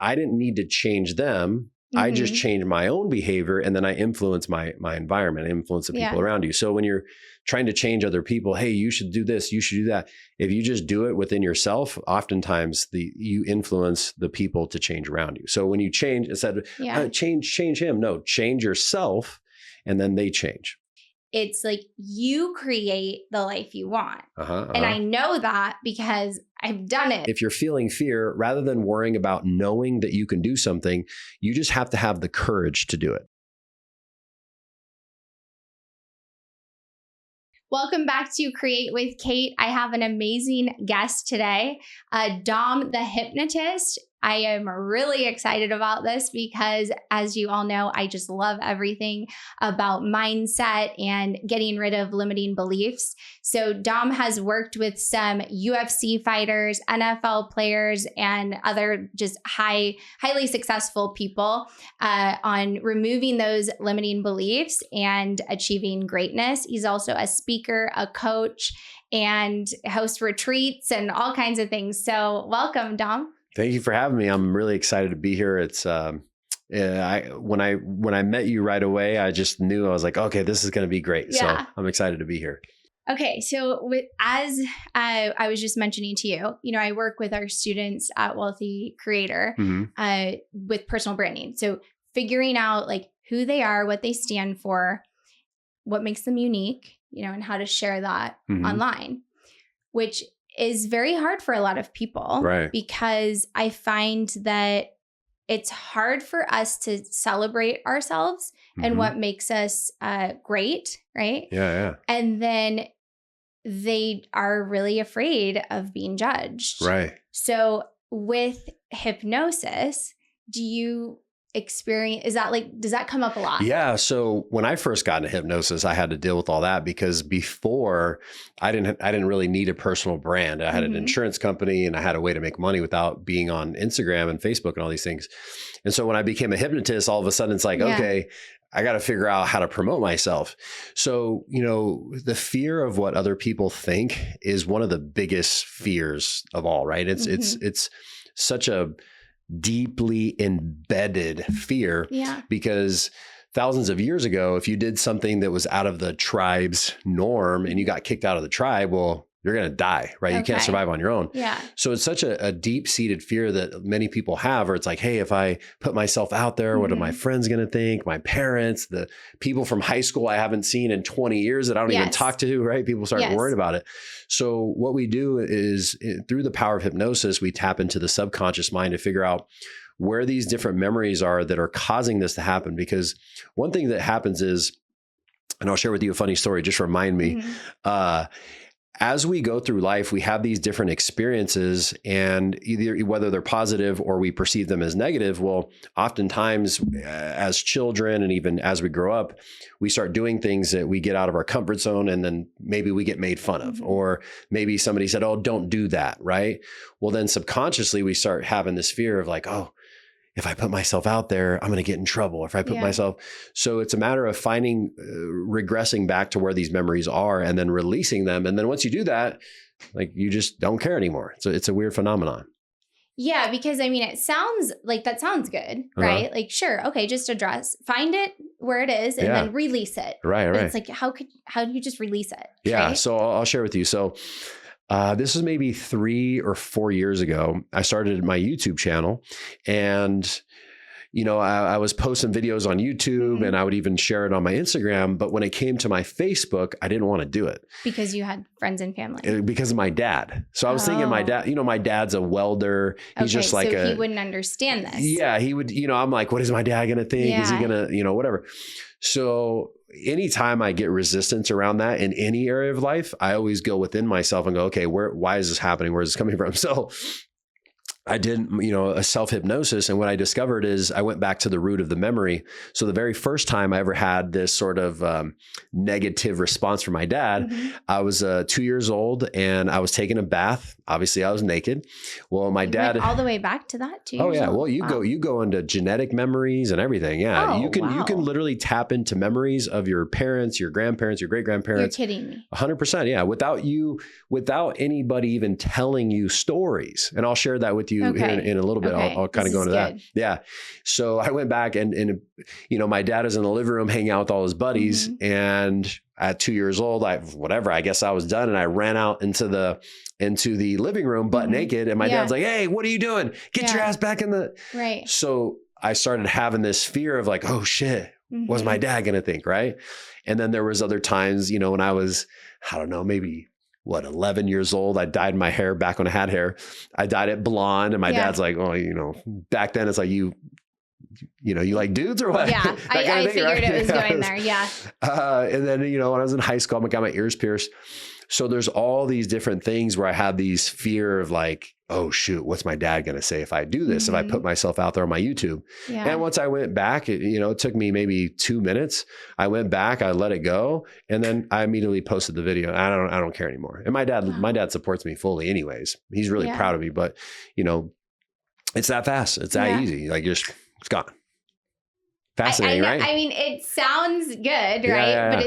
I didn't need to change them. I just changed my own behavior, and then I influence my environment, influence the people around you. So when you're trying to change other people, hey, you should do this, you should do that. If you just do it within yourself, oftentimes you influence the people to change around you. So when you change, instead of change him, no, change yourself, and then they change. It's like you create the life you want. And I know that because I've done it. If you're feeling fear, rather than worrying about knowing that you can do something, you just have to have the courage to do it. Welcome back to Create with Kate. I have an amazing guest today, Dom the Hypnotist. I am really excited about this because, as you all know, I just love everything about mindset and getting rid of limiting beliefs. So Dom has worked with some UFC fighters, NFL players, and other just highly successful people on removing those limiting beliefs and achieving greatness. He's also a speaker, a coach, and hosts retreats and all kinds of things. So welcome, Dom. Thank you for having me. I'm really excited to be here. It's when I met you right away, I just knew, I was like, okay, this is going to be great. Yeah. So I'm excited to be here. Okay. So as I was just mentioning to you, I work with our students at Wealthy Creator with personal branding. So figuring out like who they are, what they stand for, what makes them unique, and how to share that online, which is very hard for a lot of people, right? Because I find that it's hard for us to celebrate ourselves and what makes us great, right? Yeah. And then they are really afraid of being judged. Right. So with hypnosis, do you experience, does that come up a lot? Yeah. So when I first got into hypnosis, I had to deal with all that because before I didn't really need a personal brand. I had an insurance company and I had a way to make money without being on Instagram and Facebook and all these things. And so when I became a hypnotist, all of a sudden it's like, okay, I got to figure out how to promote myself. So, the fear of what other people think is one of the biggest fears of all, right? It's such a deeply embedded fear because thousands of years ago, if you did something that was out of the tribe's norm and you got kicked out of the tribe, well, you're going to die, right? You can't survive on your own. Yeah. So it's such a deep-seated fear that many people have, where it's like, hey, if I put myself out there, what are my friends going to think? My parents, the people from high school I haven't seen in 20 years that I don't even talk to, right? People start worrying about it. So what we do is through the power of hypnosis, we tap into the subconscious mind to figure out where these different memories are that are causing this to happen. Because one thing that happens is, and I'll share with you a funny story, just remind me, as we go through life, we have these different experiences, and whether they're positive or we perceive them as negative, well, oftentimes as children and even as we grow up, we start doing things that we get out of our comfort zone, and then maybe we get made fun of, or maybe somebody said, oh, don't do that, right? Well, then subconsciously we start having this fear of like, oh, if I put myself out there, I'm going to get in trouble. If I put myself, so it's a matter of finding, regressing back to where these memories are and then releasing them. And then once you do that, like you just don't care anymore. So it's a weird phenomenon. Yeah, because it sounds like that sounds good, right? Like, sure. Okay. Just find it where it is and then release it. Right. But it's like, how do you just release it? Yeah. Right? So I'll share with you. So this was maybe 3 or 4 years ago. I started my YouTube channel, and I was posting videos on YouTube and I would even share it on my Instagram. But when it came to my Facebook, I didn't want to do it. Because you had friends and family? Because of my dad. So I was thinking my dad, my dad's a welder. He's just like he wouldn't understand this. Yeah, he would, I'm like, what is my dad going to think? Is he going to, whatever. So anytime I get resistance around that in any area of life, I always go within myself and go, okay, why is this happening? Where is this coming from? So I did, a self-hypnosis. And what I discovered is I went back to the root of the memory. So the very first time I ever had this sort of negative response from my dad, I was 2 years old and I was taking a bath. Obviously I was naked. Well, my dad went all the way back to that too. Oh yeah. Well, you go into genetic memories and everything. Yeah. You can literally tap into memories of your parents, your grandparents, your great grandparents. You're kidding me. 100%. Yeah. Without anybody even telling you stories. And I'll share that with you here in a little bit. I'll kind of go into that. Yeah. So I went back and, you know, my dad is in the living room hanging out with all his buddies. And at 2 years old, I guess I was done. And I ran out into the living room butt naked. And my dad's like, hey, what are you doing? Get your ass back in the. Right. So I started having this fear of like, oh shit, what's my dad going to think? Right. And then there was other times, you know, when I was, I don't know, maybe 11 years old, I dyed my hair back when I had hair. I dyed it blonde. And my dad's like, oh, you know, back then it's like, you like dudes or what? Yeah. I figured it was going there. Yeah. And then, you know, when I was in high school, I got my ears pierced. So there's all these different things where I had these fear of like, oh shoot, what's my dad going to say if I do this, if I put myself out there on my YouTube? Yeah. And once I went back, it took me maybe 2 minutes. I went back, I let it go. And then I immediately posted the video. I don't care anymore. And my dad supports me fully anyways. He's really proud of me, but you know, it's that fast. It's that easy. Like it's gone. Fascinating, right? I mean, it sounds good, right? Yeah. But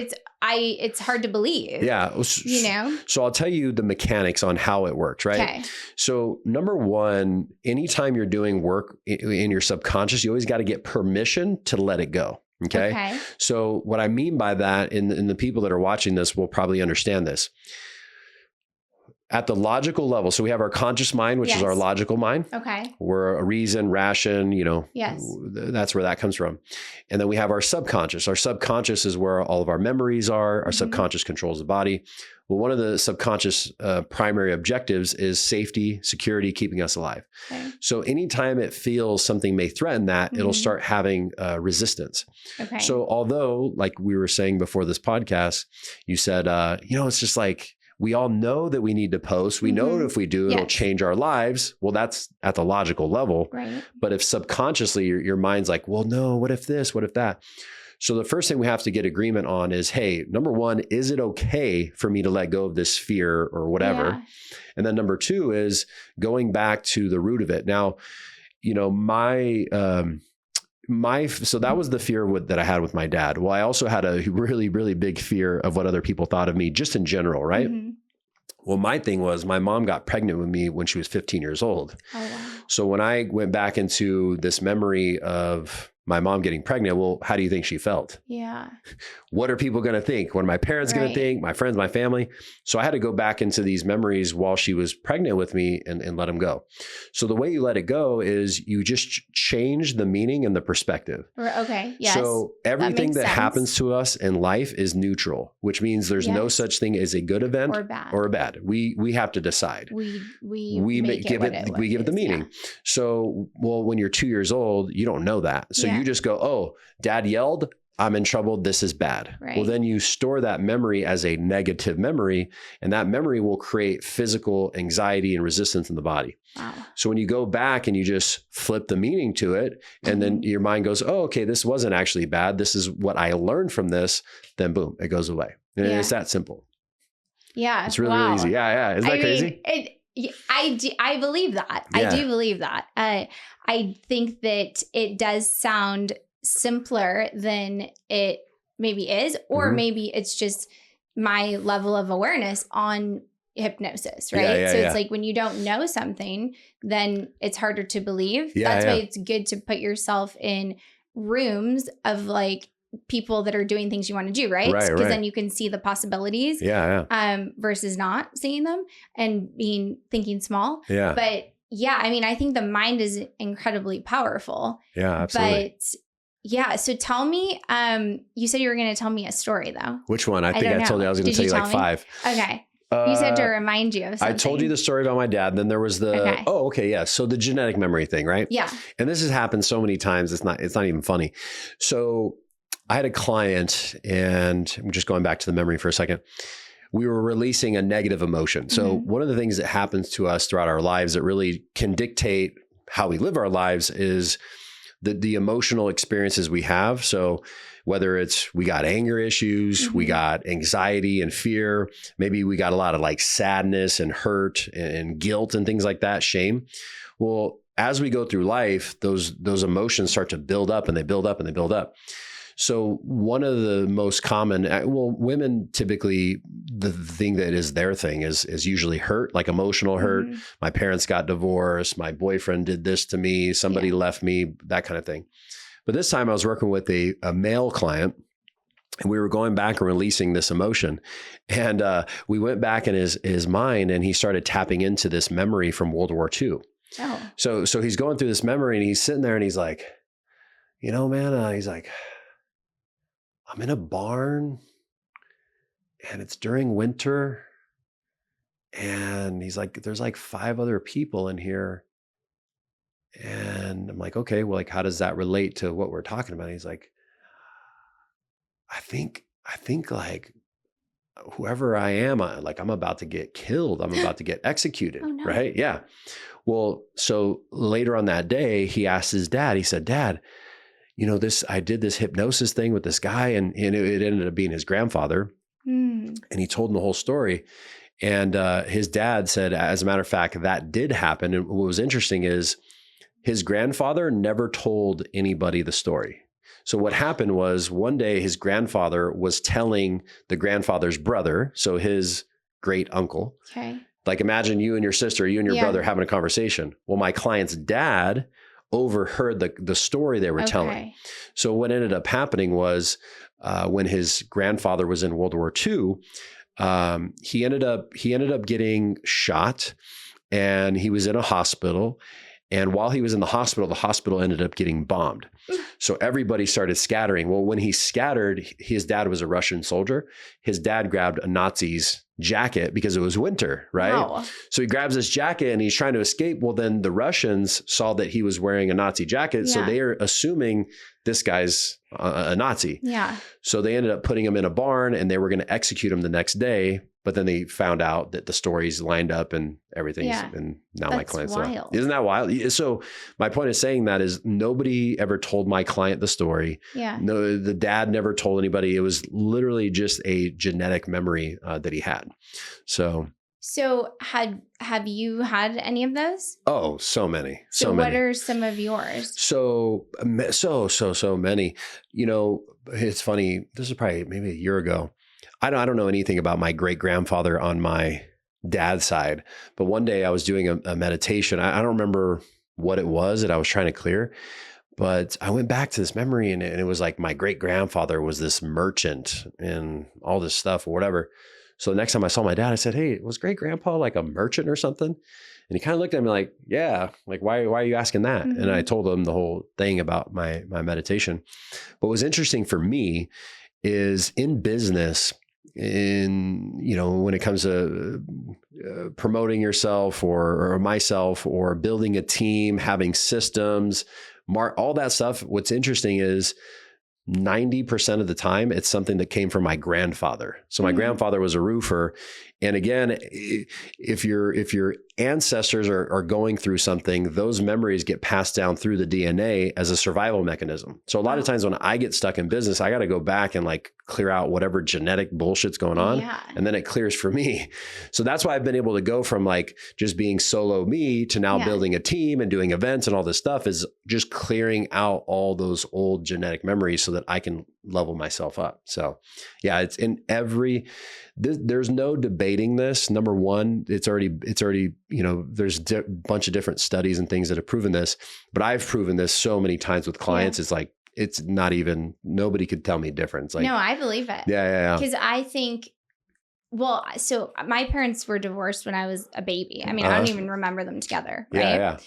it's hard to believe. Yeah. You know? So I'll tell you the mechanics on how it works, right? Okay. So number one, anytime you're doing work in your subconscious, you always got to get permission to let it go. Okay. So what I mean by that, and the people that are watching this will probably understand this. At the logical level, so we have our conscious mind, which is our logical mind. Okay. We're a reason, ration, you know, that's where that comes from. And then we have our subconscious. Our subconscious is where all of our memories are. Our subconscious controls the body. Well, one of the subconscious primary objectives is safety, security, keeping us alive. Okay. So anytime it feels something may threaten that, it'll start having resistance. Okay. So although, like we were saying before this podcast, you said, it's just like, we all know that we need to post. We know that if we do, it'll change our lives. Well, that's at the logical level. Right. But if subconsciously your mind's like, well, no, what if this? What if that? So the first thing we have to get agreement on is, hey, number one, is it okay for me to let go of this fear or whatever? Yeah. And then number two is going back to the root of it. Now, you know, so that was the fear that I had with my dad. Well, I also had a really, really big fear of what other people thought of me just in general, right? Well, my thing was my mom got pregnant with me when she was 15 years old. Oh, wow. So when I went back into this memory of my mom getting pregnant, well, how do you think she felt? Yeah. What are people going to think? What are my parents going to think? My friends, my family? So I had to go back into these memories while she was pregnant with me and let them go. So the way you let it go is you just change the meaning and the perspective. Okay. Yes. So everything that happens to us in life is neutral, which means there's no such thing as a good event or a bad. We have to decide. We give it the meaning. Yeah. So, well, when you're 2 years old, you don't know that. So you just go, oh, dad yelled, I'm in trouble. This is bad. Right. Well, then you store that memory as a negative memory, and that memory will create physical anxiety and resistance in the body. Wow. So when you go back and you just flip the meaning to it, and then your mind goes, oh, okay, this wasn't actually bad. This is what I learned from this. Then boom, it goes away. And it's that simple. Yeah. It's really easy. Yeah. Isn't that crazy? I believe that. Yeah. I do believe that. I think that it does sound simpler than it maybe is, or maybe it's just my level of awareness on hypnosis, right? So it's like when you don't know something, then it's harder to believe. That's why it's good to put yourself in rooms of like people that are doing things you want to do, right? Because then you can see the possibilities versus not seeing them and thinking small. Yeah. But yeah, I mean, I think the mind is incredibly powerful. Yeah, absolutely. But yeah, so tell me, you said you were going to tell me a story though. Which one? I think I told you I was going to tell you like 5. Okay. You said to remind you of something. I told you the story about my dad. And then there was so the genetic memory thing, right? Yeah. And this has happened so many times. It's not even funny. So I had a client, and I'm just going back to the memory for a second. We were releasing a negative emotion. So one of the things that happens to us throughout our lives that really can dictate how we live our lives is the emotional experiences we have. So whether it's we got anger issues, we got anxiety and fear, maybe we got a lot of like sadness and hurt and guilt and things like that, shame. Well, as we go through life, those emotions start to build up and they build up and they build up. So one of the most common, well, women typically, the thing that is their thing is usually hurt, like emotional hurt. Mhm. My parents got divorced. My boyfriend did this to me. Somebody left me, that kind of thing. But this time I was working with a male client, and we were going back and releasing this emotion. And we went back in his mind, and he started tapping into this memory from World War II. Oh. So he's going through this memory, and he's sitting there and he's like, you know, man, he's like, I'm in a barn and it's during winter. And he's like, there's like 5 other people in here. And I'm like, okay, well, like, how does that relate to what we're talking about? He's like, I think like whoever I am, I'm about to get killed. I'm about to get executed. Oh, no. Right. Yeah. Well, so later on that day, he asked his dad, he said, Dad, you know, I did this hypnosis thing with this guy, and it ended up being his grandfather. And he told him the whole story. And his dad said, as a matter of fact, that did happen. And what was interesting is his grandfather never told anybody the story. So what happened was one day his grandfather was telling the grandfather's brother, so his great uncle. Okay. Like imagine you and your sister, you and your brother having a conversation. Well, my client's dad overheard the story they were telling. So what ended up happening was when his grandfather was in World War II, he ended up getting shot, and he was in a hospital. And while he was in the hospital ended up getting bombed. So everybody started scattering. Well, when he scattered, his dad was a Russian soldier. His dad grabbed a Nazi's jacket because it was winter, right? Wow. So he grabs this jacket and he's trying to escape. Well, then the Russians saw that he was wearing a Nazi jacket. Yeah. So they are assuming this guy's a Nazi. Yeah. So they ended up putting him in a barn, and they were going to execute him the next day. But then they found out that the stories lined up and everything. Yeah. And now my client's wild. Isn't that wild? So my point of saying that is nobody ever told my client the story. Yeah. No, the dad never told anybody. It was literally just a genetic memory that he had. So have you had any of those? Oh, so many. So many. What are some of yours? So many. You know, it's funny. This is probably maybe a year ago. I don't know anything about my great grandfather on my dad's side, but one day I was doing a meditation. I don't remember what it was that I was trying to clear, but I went back to this memory, and it was like my great grandfather was this merchant and all this stuff or whatever. So the next time I saw my dad, I said, "Hey, was great grandpa like a merchant or something?" And he kind of looked at me like, "Yeah, like why are you asking that?" Mm-hmm. And I told him the whole thing about my meditation. What was interesting for me is in business, when it comes to promoting yourself or myself or building a team, having systems, all that stuff. What's interesting is 90% of the time, it's something that came from my grandfather. So my grandfather was a roofer. And again, if your ancestors are going through something, those memories get passed down through the DNA as a survival mechanism. So a lot of times when I get stuck in business, I got to go back and like clear out whatever genetic bullshit's going on. Yeah. And then it clears for me. So that's why I've been able to go from like just being solo me to now building a team and doing events and all this stuff, is just clearing out all those old genetic memories so that I can level myself up. So yeah, it's in there's no debating this. Number one, it's already, there's a bunch of different studies and things that have proven this, but I've proven this so many times with clients. Yeah. It's like, it's not even, nobody could tell me different. Like, no, I believe it. Yeah. Because I think, well, so my parents were divorced when I was a baby. I mean, I don't even remember them together. Right. Yeah.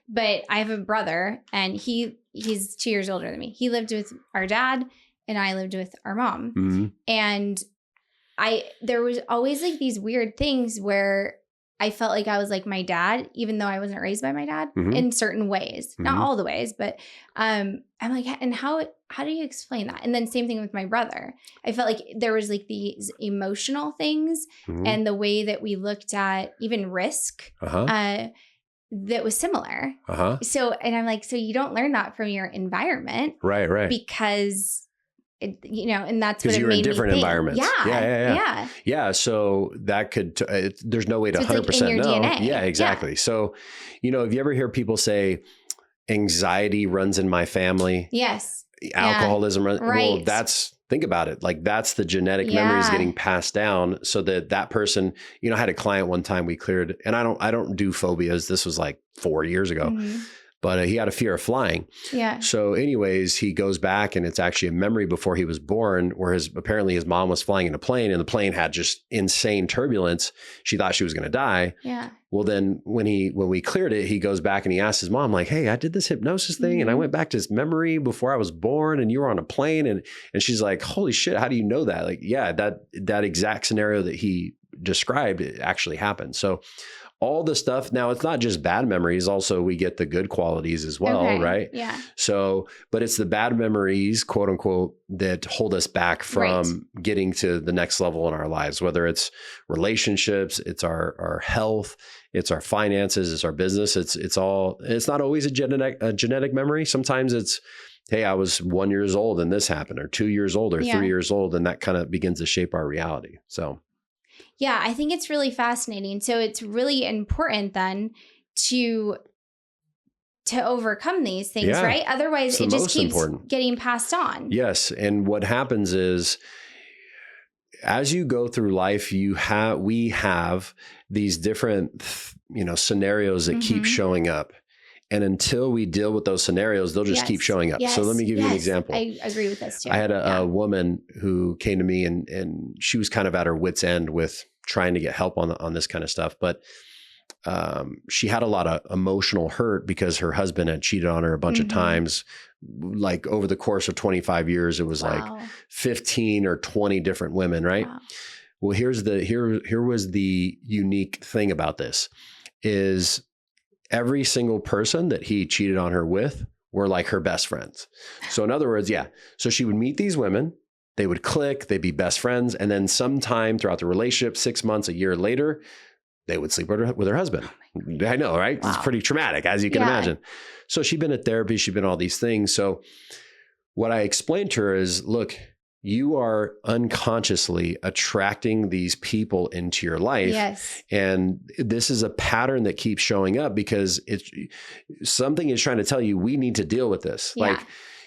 But I have a brother, and he's 2 years older than me. He lived with our dad, and I lived with our mom. Mm-hmm. And there was always like these weird things where I felt like I was like my dad, even though I wasn't raised by my dad in certain ways, not all the ways, but I'm like, and how do you explain that? And then same thing with my brother. I felt like there was like these emotional things and the way that we looked at even risk that was similar. So, and I'm like, so you don't learn that from your environment. Right. Because and that's what it made me think. Because you're in different environments. Yeah. So that could, there's no way to 100% in your know. DNA. Yeah, exactly. Yeah. So, if you ever hear people say anxiety runs in my family. Yes. alcoholism. Right. Well, think about it. Like that's the genetic memories getting passed down so that person, I had a client one time we cleared, and I don't do phobias. This was like 4 years ago. But he had a fear of flying. Yeah. So anyways, he goes back and it's actually a memory before he was born where apparently his mom was flying in a plane and the plane had just insane turbulence. She thought she was going to die. Yeah. Well, then when we cleared it, he goes back and he asks his mom like, hey, I did this hypnosis thing and I went back to this memory before I was born and you were on a plane. And she's like, holy shit, how do you know that? Like, yeah, that exact scenario that he described, it actually happened. So all the stuff now, it's not just bad memories. Also, we get the good qualities as well, right? Yeah. So, but it's the bad memories, quote unquote, that hold us back from getting to the next level in our lives, whether it's relationships, it's our health, it's our finances, it's our business. It's not always a genetic memory. Sometimes it's, hey, I was 1 year old and this happened, or 2 years old or 3 years old. And that kind of begins to shape our reality. So. Yeah, I think it's really fascinating. So it's really important then to overcome these things, right? Otherwise, it just keeps getting passed on. Yes. And what happens is as you go through life, we have these different, scenarios that keep showing up. And until we deal with those scenarios, they'll just keep showing up. So let me give you an example. I agree with this too. I had a woman who came to me and she was kind of at her wit's end with trying to get help on this kind of stuff. But she had a lot of emotional hurt because her husband had cheated on her a bunch of times. Like over the course of 25 years, it was like 15 or 20 different women, right? Wow. Well, here was the unique thing about this is every single person that he cheated on her with were like her best friends. So in other words, so she would meet these women, they would click, they'd be best friends. And then sometime throughout the relationship, 6 months, a year later, they would sleep with her husband. I know, right? Wow. It's pretty traumatic, as you can imagine. So she'd been at therapy, she'd been all these things. So what I explained to her is, look, you are unconsciously attracting these people into your life. Yes. And this is a pattern that keeps showing up because something is trying to tell you, we need to deal with this. Yeah. Like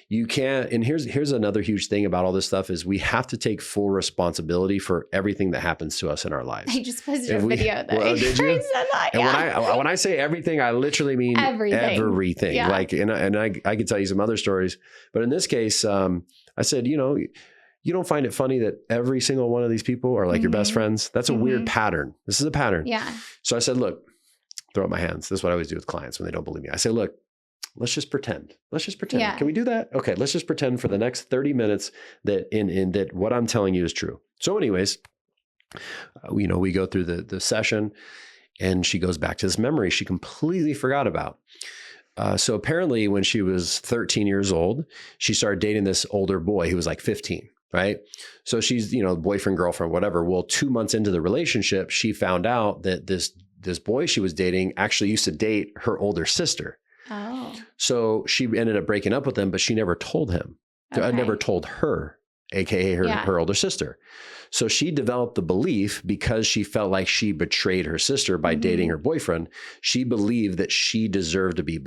you can't, and here's another huge thing about all this stuff is we have to take full responsibility for everything that happens to us in our lives. I just posted a video that well, did you? said that. And when I say everything, I literally mean everything. Yeah. Like, and I could tell you some other stories, but in this case, I said, you don't find it funny that every single one of these people are like your best friends? That's a weird pattern. This is a pattern. Yeah. So I said, look, throw up my hands. This is what I always do with clients when they don't believe me. I say, look, let's just pretend. Yeah. Can we do that? Okay. Let's just pretend for the next 30 minutes that that what I'm telling you is true. So anyways, we go through the session and she goes back to this memory she completely forgot about. So apparently when she was 13 years old, she started dating this older boy who was like 15. Right. So she's, boyfriend, girlfriend, whatever. Well, 2 months into the relationship, she found out that this boy she was dating actually used to date her older sister. Oh. So she ended up breaking up with him, but she never told him. Okay. I never told her, AKA her older sister. So she developed the belief because she felt like she betrayed her sister by dating her boyfriend. She believed that she deserved to be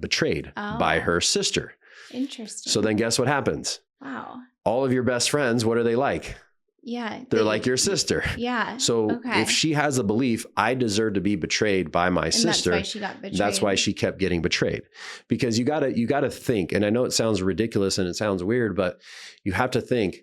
betrayed by her sister. Interesting. So then guess what happens? Wow. All of your best friends, what are they like? Yeah. They're like your sister. Yeah. So if she has a belief, I deserve to be betrayed by my sister. That's why she got betrayed. That's why she kept getting betrayed. Because you gotta think, and I know it sounds ridiculous and it sounds weird, but you have to think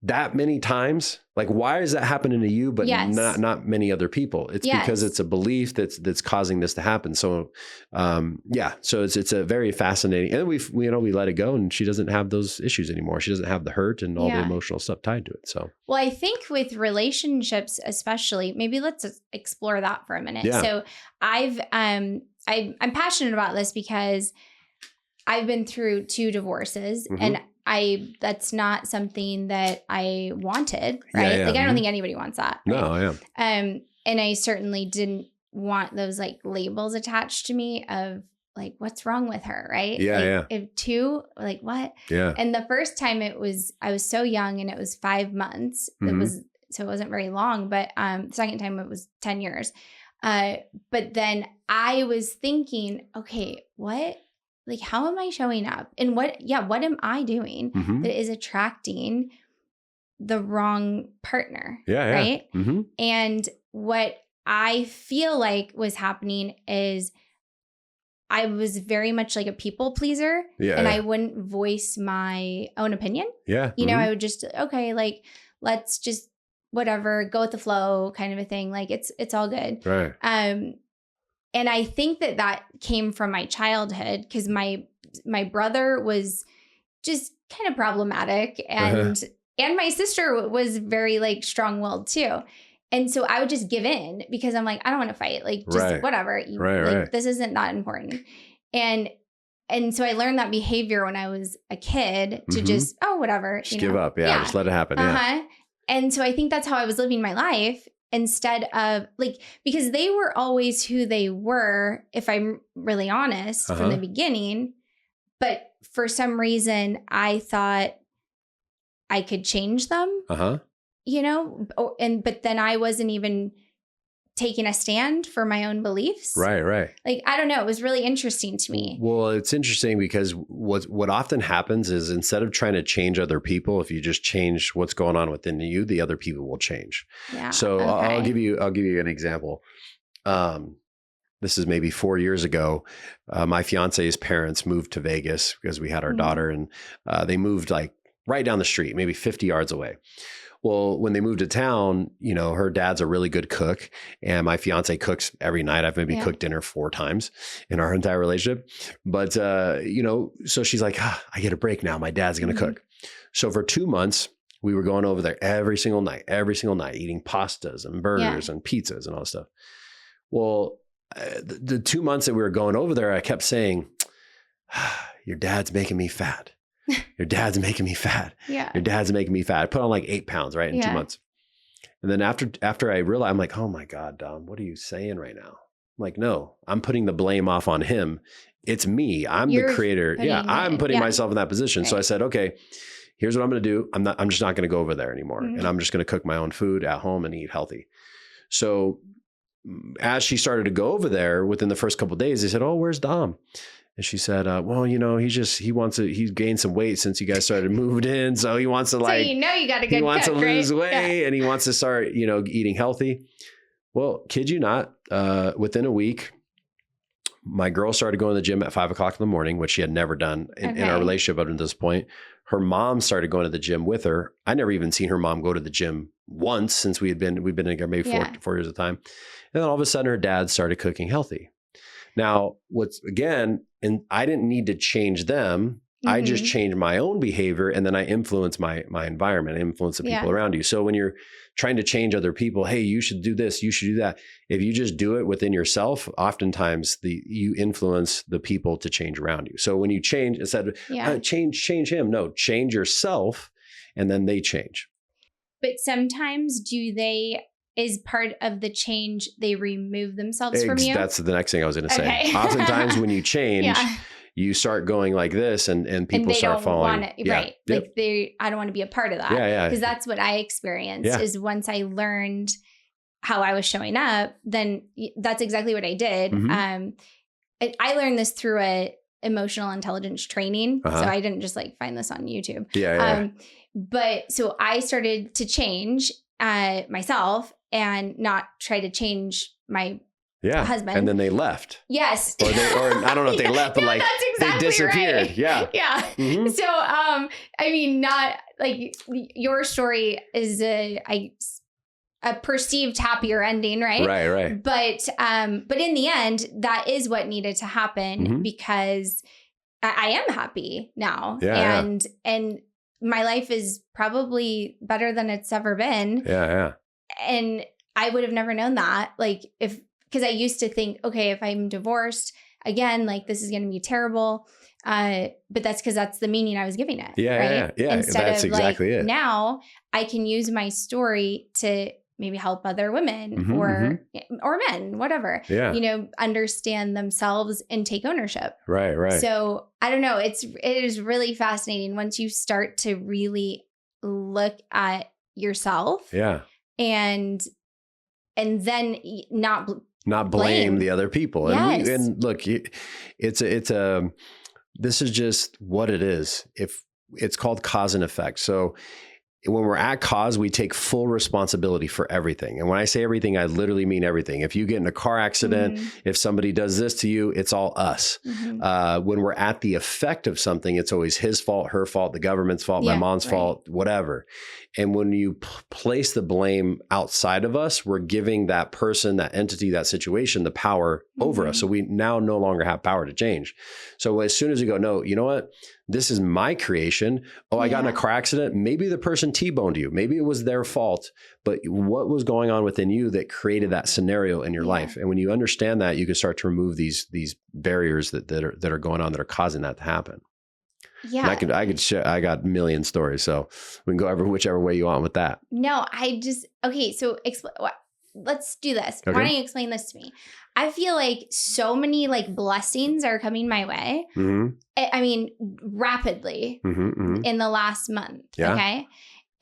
that many times, like why is that happening to you, but not many other people? It's because it's a belief that's causing this to happen. So, so it's a very fascinating, and we let it go, and she doesn't have those issues anymore. She doesn't have the hurt and all the emotional stuff tied to it. So, well, I think with relationships, especially, maybe let's explore that for a minute. Yeah. So I'm passionate about this because I've been through 2 divorces and that's not something that I wanted, right? Like, I don't think anybody wants that. Right? No, and I certainly didn't want those like labels attached to me of like, what's wrong with her, right? If 2, like what? Yeah. And the first time I was so young and it was 5 months. So it wasn't very long, but the second time it was 10 years. But then I was thinking, okay, what like, how am I showing up? And what am I doing Mm-hmm. that is attracting the wrong partner? Yeah. Right. Mm-hmm. And what I feel like was happening is I was very much like a people pleaser, and I wouldn't voice my own opinion. Yeah. You know, I would just, okay, like, let's just whatever, go with the flow kind of a thing. Like it's all good. Right. And I think that came from my childhood, because my brother was just kind of problematic, and my sister was very like strong-willed too. And so I would just give in because I'm like, I don't want to fight. Like, just whatever. Like, this isn't that important. And so I learned that behavior when I was a kid to just, whatever. Just give up. Yeah. Just let it happen. Yeah. And so I think that's how I was living my life, instead of like, because they were always who they were, if I'm really honest, from the beginning. But for some reason, I thought I could change them. You know, but then I wasn't even taking a stand for my own beliefs. Right. Like, I don't know. It was really interesting to me. Well, it's interesting because what often happens is, instead of trying to change other people, if you just change what's going on within you, the other people will change. Yeah. So I'll give you an example. This is maybe 4 years ago. My fiance's parents moved to Vegas because we had our daughter, and they moved like right down the street, maybe 50 yards away. Well, when they moved to town, you know, her dad's a really good cook, and my fiance cooks every night. I've maybe cooked dinner 4 times in our entire relationship. But, you know, so she's like, I get a break now. My dad's going to cook. So for 2 months, we were going over there every single night, eating pastas and burgers and pizzas and all that stuff. Well, the 2 months that we were going over there, I kept saying, your dad's making me fat. Your dad's making me fat. Yeah. Your dad's making me fat. I put on like 8 pounds, right? In 2 months. And then after I realized, I'm like, oh my God, Dom, what are you saying right now? I'm like, no, I'm putting the blame off on him. It's me. I'm the creator. I'm putting myself in that position. Right. So I said, okay, here's what I'm going to do. I'm just not going to go over there anymore. And I'm just going to cook my own food at home and eat healthy. So as she started to go over there, within the first couple of days, they said, oh, where's Dom? And she said, well, you know, he's gained some weight since you guys started moving in. So he wants to you got a good he wants cook, to lose right? weight and he wants to start, you know, eating healthy. Well, kid you not, within a week, my girl started going to the gym at 5 o'clock in the morning, which she had never done in our relationship up to this point. Her mom started going to the gym with her. I never even seen her mom go to the gym once since we've been together maybe 4 years at a time. And then all of a sudden her dad started cooking healthy. Now, and I didn't need to change them. I just changed my own behavior, and then I influence my environment, I influence the people around you. So when you're trying to change other people, hey, you should do this, you should do that. If you just do it within yourself, oftentimes you influence the people to change around you. So when you change, instead of change him, no, change yourself, and then they change. But sometimes is part of the change, they remove themselves from you? That's the next thing I was going to say. Oftentimes when you change, you start going like this and people start following. Right. Like I don't want to be a part of that. Yeah. Because that's what I experienced is once I learned how I was showing up, then that's exactly what I did. I learned this through a emotional intelligence training. So I didn't just like find this on YouTube. But so I started to change myself and not try to change my husband. And then they left. Yes. Or I don't know if they left, but like exactly they disappeared. Right. Yeah. So, I mean, not like your story is a perceived happier ending, right? Right. But in the end, that is what needed to happen because I am happy now. And my life is probably better than it's ever been. Yeah. And I would have never known that. Like because I used to think, okay, if I'm divorced again, like this is going to be terrible. But that's because that's the meaning I was giving it. Yeah. Instead that's of exactly it. Now I can use my story to maybe help other women or men, whatever, you know, understand themselves and take ownership. Right. So I don't know. It is really fascinating once you start to really look at yourself. Yeah. And then not blame the other people. Yes. And look, it's a this is just what it is. If it's called cause and effect. So when we're at cause, we take full responsibility for everything. And when I say everything, I literally mean everything. If you get in a car accident, if somebody does this to you, it's all us. When we're at the effect of something, it's always his fault, her fault, the government's fault, my mom's fault, whatever. And when you place the blame outside of us, we're giving that person, that entity, that situation, the power over us. So we now no longer have power to change. So as soon as we go, no, you know what? This is my creation. Oh, I got in a car accident. Maybe the person T-boned you. Maybe it was their fault. But what was going on within you that created that scenario in your life? And when you understand that, you can start to remove these barriers that are going on that are causing that to happen. Yeah, and I could share. I got a million stories, so we can go whichever way you want with that. No, okay. So let's do this. Okay. Why don't you explain this to me? I feel like so many like blessings are coming my way. I mean, rapidly in the last month. Yeah. Okay.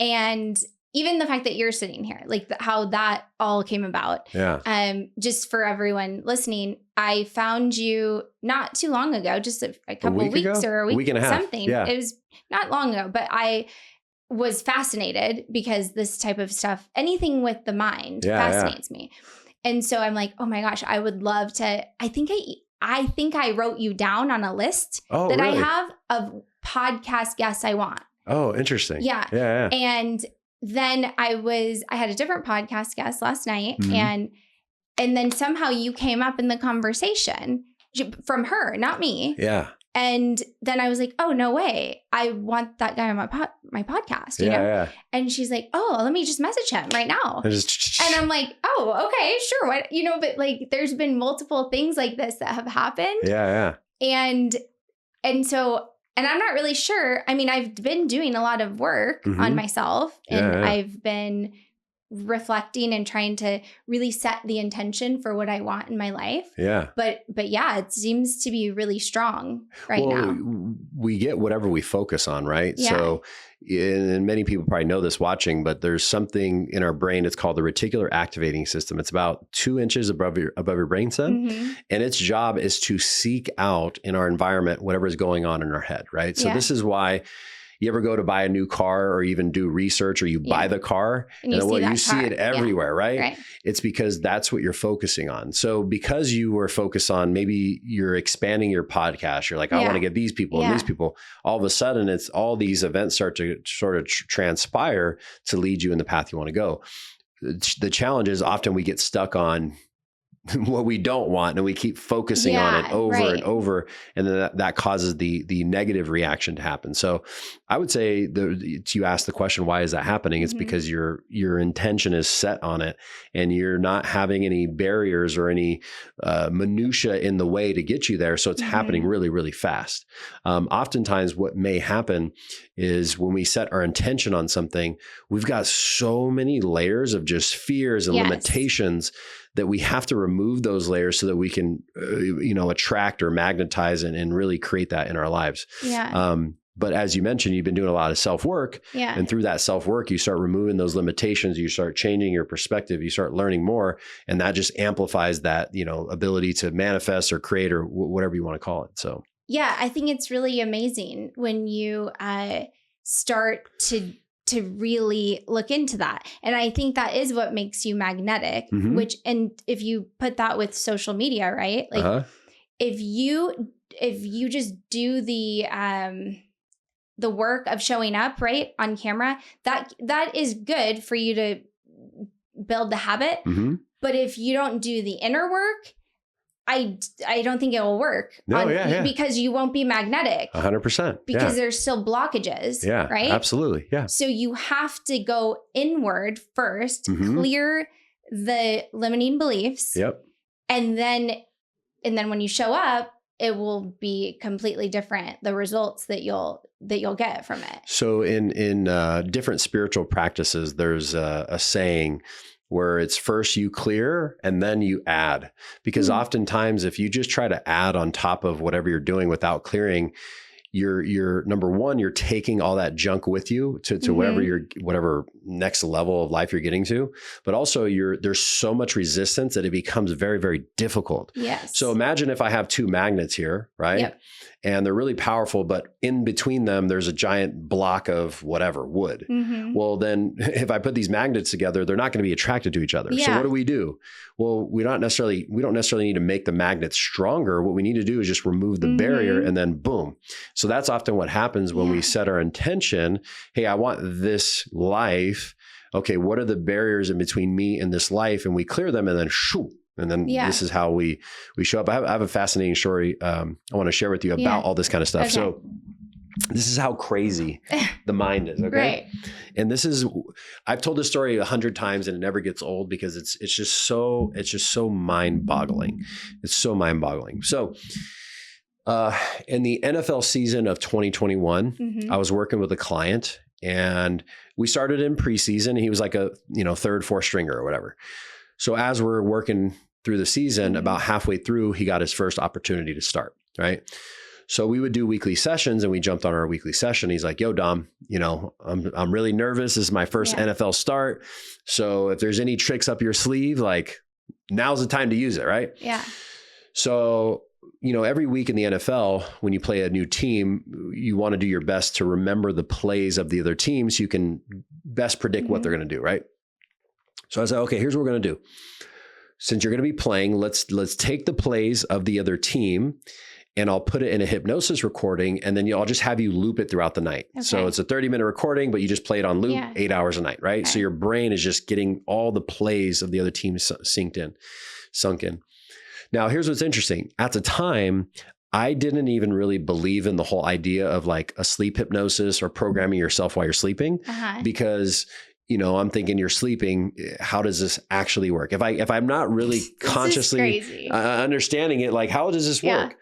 And even the fact that you're sitting here, like how that all came about. Yeah. Just for everyone listening, I found you not too long ago, just a couple of weeks ago? Or a week and a half. Something. Yeah. It was not long ago, but I was fascinated because this type of stuff, anything with the mind fascinates me. And so I'm like, oh my gosh, I would love to, I think I wrote you down on a list that really? I have of podcast guests I want. Oh, interesting. Yeah. And then I had a different podcast guest last night and then somehow you came up in the conversation from her, not me. Yeah. And then I was like, oh, no way. I want that guy on my podcast, you know? Yeah. And she's like, oh, let me just message him right now. And I'm like, oh, okay, sure. What, but like, there's been multiple things like this that have happened. Yeah. And so, and I'm not really sure. I mean, I've been doing a lot of work on myself and I've been reflecting and trying to really set the intention for what I want in my life. Yeah. But yeah, it seems to be really strong now. We get whatever we focus on, right? Yeah. So, and many people probably know this watching, but there's something in our brain. It's called the reticular activating system. It's about 2 inches above your brainstem. And its job is to seek out in our environment whatever is going on in our head, right? So this is why you ever go to buy a new car or even do research or you buy the car and you see it everywhere, right? It's because that's what you're focusing on. So because you were focused on, maybe you're expanding your podcast, you're like, I want to get these people and these people, all of a sudden it's all these events start to sort of transpire to lead you in the path you want to go. The challenge is often we get stuck on what we don't want and we keep focusing on it over and over. And then that causes the negative reaction to happen. So I would say you ask the question, why is that happening? It's because your intention is set on it and you're not having any barriers or any minutia in the way to get you there. So it's happening really, really fast. Oftentimes what may happen is when we set our intention on something, we've got so many layers of just fears and limitations that we have to remove those layers so that we can, attract or magnetize and really create that in our lives. Yeah. But as you mentioned, you've been doing a lot of self-work. Yeah. And through that self-work, you start removing those limitations. You start changing your perspective. You start learning more. And that just amplifies that, ability to manifest or create or whatever you want to call it. So, yeah, I think it's really amazing when you start to really look into that. And I think that is what makes you magnetic, and if you put that with social media, right? Like if you just do the work of showing up right on camera, that is good for you to build the habit. But if you don't do the inner work, I don't think it will work. Because you won't be magnetic. 100%. Because there's still blockages. Yeah. Right. Absolutely. Yeah. So you have to go inward first, clear the limiting beliefs. Yep. And then when you show up, it will be completely different. The results that you'll get from it. So in different spiritual practices, there's a saying where it's first you clear and then you add. Because oftentimes if you just try to add on top of whatever you're doing without clearing, you're number one, you're taking all that junk with you to whatever next level of life you're getting to. But also there's so much resistance that it becomes very, very difficult. Yes. So imagine if I have 2 magnets here, right? Yep. and they're really powerful, but in between them, there's a giant block of whatever, wood. Well, then if I put these magnets together, they're not going to be attracted to each other. So what do? Well, we don't necessarily need to make the magnets stronger. What we need to do is just remove the barrier, and then boom. So that's often what happens when we set our intention. Hey, I want this life. Okay, what are the barriers in between me and this life? And we clear them, and then shoo. And then this is how we show up. I have a fascinating story I want to share with you about all this kind of stuff. Okay. So this is how crazy the mind is. Okay. Right. And I've told this story 100 times and it never gets old because it's just so mind boggling. It's so mind boggling. So in the NFL season of 2021, I was working with a client and we started in preseason. He was like a, third, fourth stringer or whatever. So as we're working through the season, about halfway through, he got his first opportunity to start, right? So we would do weekly sessions and we jumped on our weekly session. He's like, yo, Dom, I'm really nervous. This is my first NFL start. So if there's any tricks up your sleeve, like now's the time to use it, right? Yeah. So, every week in the NFL, when you play a new team, you want to do your best to remember the plays of the other team so you can best predict what they're going to do, right? So I said, okay, here's what we're going to do. Since you're going to be playing, let's take the plays of the other team and I'll put it in a hypnosis recording and then I'll just have you loop it throughout the night. Okay. So it's a 30-minute recording, but you just play it on loop 8 hours a night, right? Okay. So your brain is just getting all the plays of the other team sunk in. Now, here's what's interesting. At the time, I didn't even really believe in the whole idea of like a sleep hypnosis or programming yourself while you're sleeping because I'm thinking you're sleeping. How does this actually work? If I'm not really consciously understanding it, like how does this work?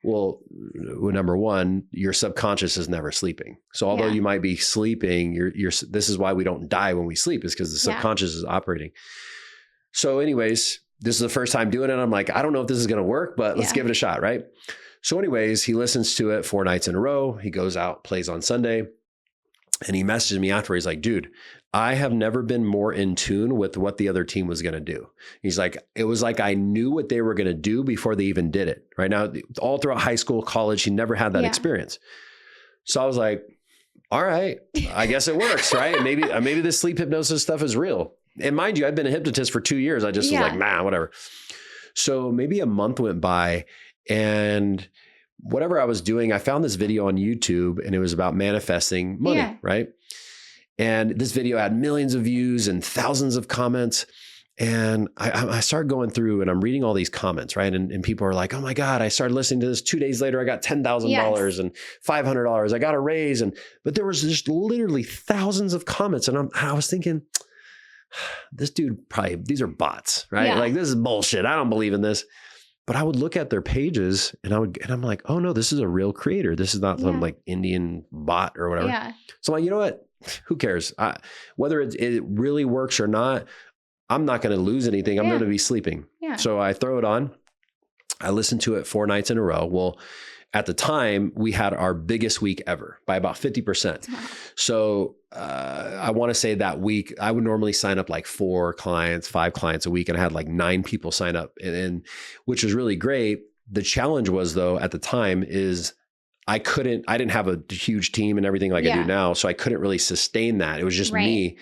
Well, number one, your subconscious is never sleeping. So although you might be sleeping, this is why we don't die when we sleep, is because the subconscious is operating. So anyways, this is the first time doing it. I'm like, I don't know if this is going to work, but let's give it a shot, right? So anyways, he listens to it 4 nights in a row. He goes out, plays on Sunday. And he messaged me after. He's like, dude, I have never been more in tune with what the other team was going to do. He's like, it was like I knew what they were going to do before they even did it. Right now, all throughout high school, college, he never had that experience. So I was like, all right, I guess it works, right? Maybe this sleep hypnosis stuff is real. And mind you, I've been a hypnotist for 2 years. I just was like, nah, whatever. So maybe a month went by and whatever I was doing, I found this video on YouTube and it was about manifesting money, right? And this video had millions of views and thousands of comments. And I started going through and I'm reading all these comments, right? And people are like, oh my God, I started listening to this 2 days later. I got $10,000 and $500. I got a raise. But there was just literally thousands of comments. And I was thinking, this dude these are bots, right? Like this is bullshit. I don't believe in this. But I would look at their pages and I'm like, oh no, this is a real creator. This is not some like Indian bot or whatever. Yeah. So I'm like, you know what? Who cares? Whether it really works or not, I'm not going to lose anything. I'm going to be sleeping. Yeah. So I throw it on. I listen to it 4 nights in a row. Well, at the time we had our biggest week ever by about 50%. So I want to say that week I would normally sign up like 4 clients, 5 clients a week. And I had like 9 people sign up and which was really great. The challenge was though, at the time is I didn't have a huge team and everything like I do now. So I couldn't really sustain that. It was just me.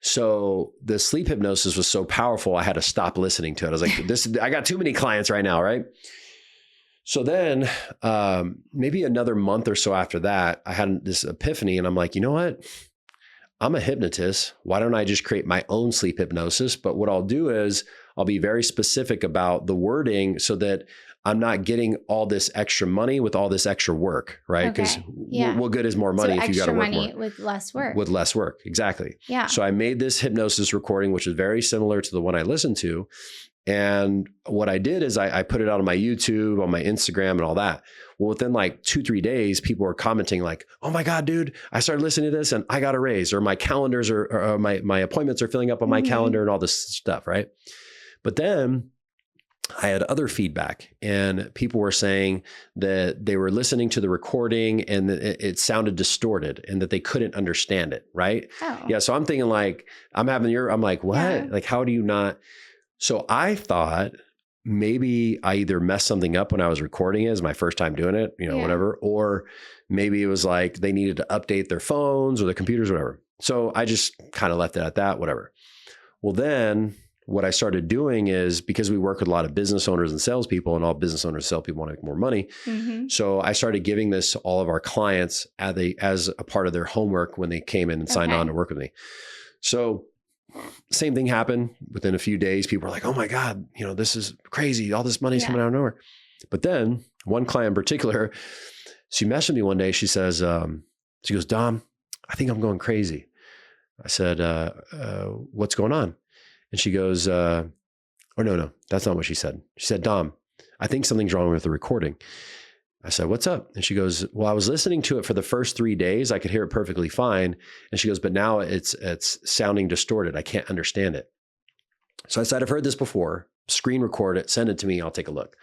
So the sleep hypnosis was so powerful. I had to stop listening to it. I was like, I got too many clients right now. Right. So then maybe another month or so after that, I had this epiphany and I'm like, you know what? I'm a hypnotist. Why don't I just create my own sleep hypnosis? But what I'll do is I'll be very specific about the wording so that I'm not getting all this extra money with all this extra work, right? Because what good is more money if you got to work more? With less work. With less work, exactly. Yeah. So I made this hypnosis recording, which is very similar to the one I listened to. And what I did is I put it out on my YouTube, on my Instagram and all that. Well, within like 2-3 days, people were commenting like, oh my God, dude, I started listening to this and I got a raise, or my calendars or my appointments are filling up on my calendar and all this stuff, right? But then I had other feedback and people were saying that they were listening to the recording and that it sounded distorted and that they couldn't understand it, right? Oh. Yeah. So I'm thinking like, I'm like, what? Yeah. Like, how do you not? So I thought maybe I either messed something up when I was recording it, as my first time doing it, whatever, or maybe it was like they needed to update their phones or their computers, whatever. So I just kind of left it at that, whatever. Well, then what I started doing is, because we work with a lot of business owners and salespeople, and all business owners and salespeople want to make more money. So I started giving this to all of our clients as a part of their homework when they came in and signed on to work with me. So same thing happened within a few days. People were like, oh my God, this is crazy. All this money's coming out of nowhere. But then one client in particular, she messaged me one day. She says, she goes, Dom, I think I'm going crazy. I said, what's going on? And she goes, no, that's not what she said. She said, Dom, I think something's wrong with the recording. I said, what's up? And she goes, well, I was listening to it for the first 3 days. I could hear it perfectly fine. And she goes, but now it's sounding distorted. I can't understand it. So I said, I've heard this before. Screen record it, send it to me. I'll take a look.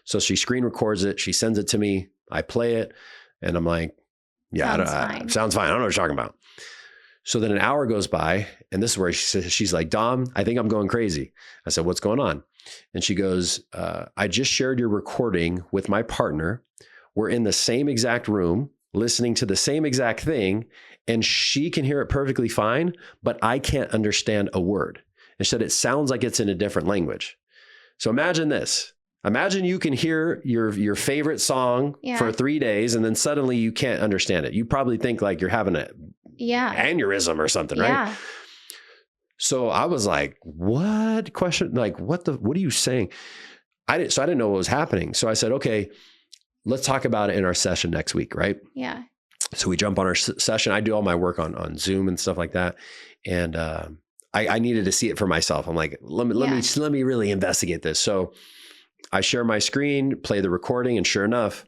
So she screen records it. She sends it to me. I play it. And I'm like, yeah, sounds fine. I don't know what you're talking about. So then an hour goes by, and this is where she's like, Dom, I think I'm going crazy. I said, what's going on? And she goes, I just shared your recording with my partner. We're in the same exact room, listening to the same exact thing, and she can hear it perfectly fine, but I can't understand a word. And she said, it sounds like it's in a different language. So imagine this. Imagine you can hear your favorite song for 3 days, and then suddenly you can't understand it. You probably think like you're having a aneurysm or something, right? Yeah. So I was like, what question? Like, what are you saying? I didn't know what was happening. So I said, okay, let's talk about it in our session next week. Right. Yeah. So we jump on our session. I do all my work on Zoom and stuff like that. And, I needed to see it for myself. I'm like, let me really investigate this. So I share my screen, play the recording, and sure enough,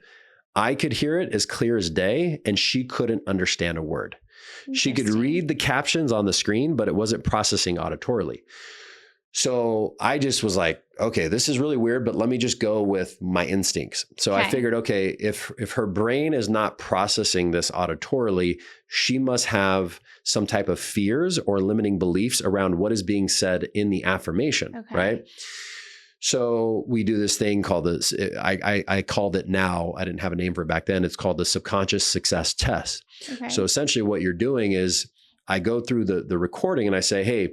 I could hear it as clear as day, and she couldn't understand a word. She could read the captions on the screen, but it wasn't processing auditorily. So I just was like, okay, this is really weird, but let me just go with my instincts. So I figured, okay, if her brain is not processing this auditorily, she must have some type of fears or limiting beliefs around what is being said in the affirmation, right? So we do this thing called this, I called it now, I didn't have a name for it back then. It's called the subconscious success test. So essentially what you're doing is I go through the recording and I say, hey,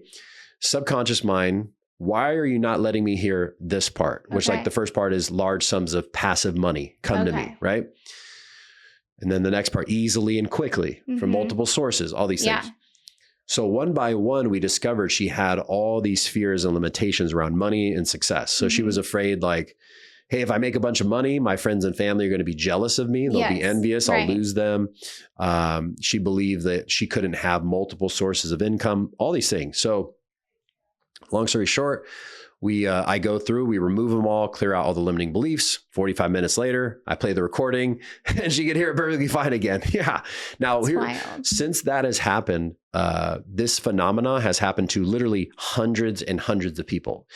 subconscious mind, why are you not letting me hear this part? Which like the first part is large sums of passive money come to me, right? And then the next part, easily and quickly from multiple sources, all these things. So one by one, we discovered she had all these fears and limitations around money and success. So she was afraid like, hey, if I make a bunch of money, my friends and family are going to be jealous of me. They'll be envious. I'll lose them. She believed that she couldn't have multiple sources of income, all these things. So long story short, I go through, we remove them all, clear out all the limiting beliefs. 45 minutes later, I play the recording and she could hear it perfectly fine again. Now, since that has happened, this phenomena has happened to literally hundreds and hundreds of people.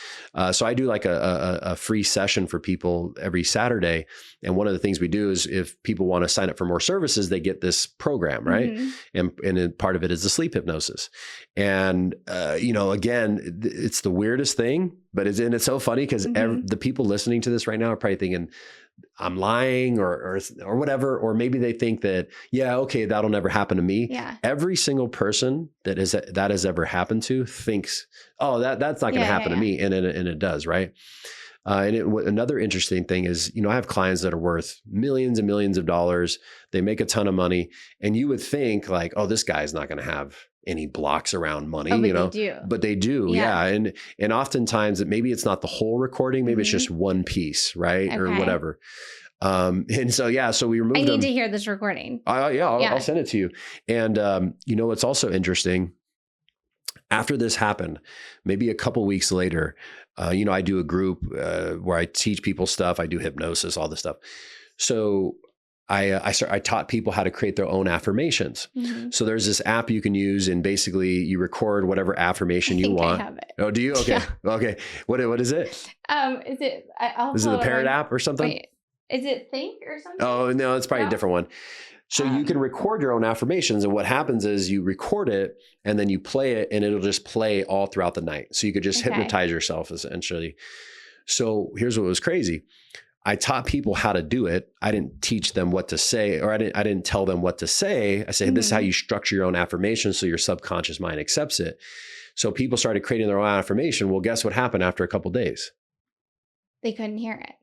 So I do like a free session for people every Saturday. And one of the things we do is if people want to sign up for more services, they get this program, right? And part of it is the sleep hypnosis. And, again, it's the weirdest thing, but it's so funny because the people listening to this right now are probably thinking, I'm lying or whatever, or maybe they think that, that'll never happen to me. Every single person that has ever happened to thinks, oh, that's not going to happen to me. And it does. Right. Another interesting thing is, I have clients that are worth millions and millions of dollars. They make a ton of money. And you would think like, oh, this guy's not going to have any blocks around money, but they do. And oftentimes maybe it's not the whole recording. Maybe it's just one piece, right? Or whatever. And so we removed them. I need to hear this recording. I'll send it to you. And, what's also interesting, after this happened, maybe a couple weeks later, I do a group where I teach people stuff. I do hypnosis, all this stuff. So I taught people how to create their own affirmations. So there's this app you can use, and basically you record whatever affirmation you want. I have it. Oh, do you? Okay. Okay. What is it? Is it the Parrot app or something? Wait, is it Think or something? Oh, no, it's probably a different one. So you can record your own affirmations, and what happens is you record it and then you play it, and it'll just play all throughout the night. So you could just hypnotize yourself essentially. So here's what was crazy. I taught people how to do it. I didn't teach them what to say, or I didn't tell them what to say. I said, this is how you structure your own affirmation so your subconscious mind accepts it. So people started creating their own affirmation. Well, guess what happened after a couple of days? They couldn't hear it.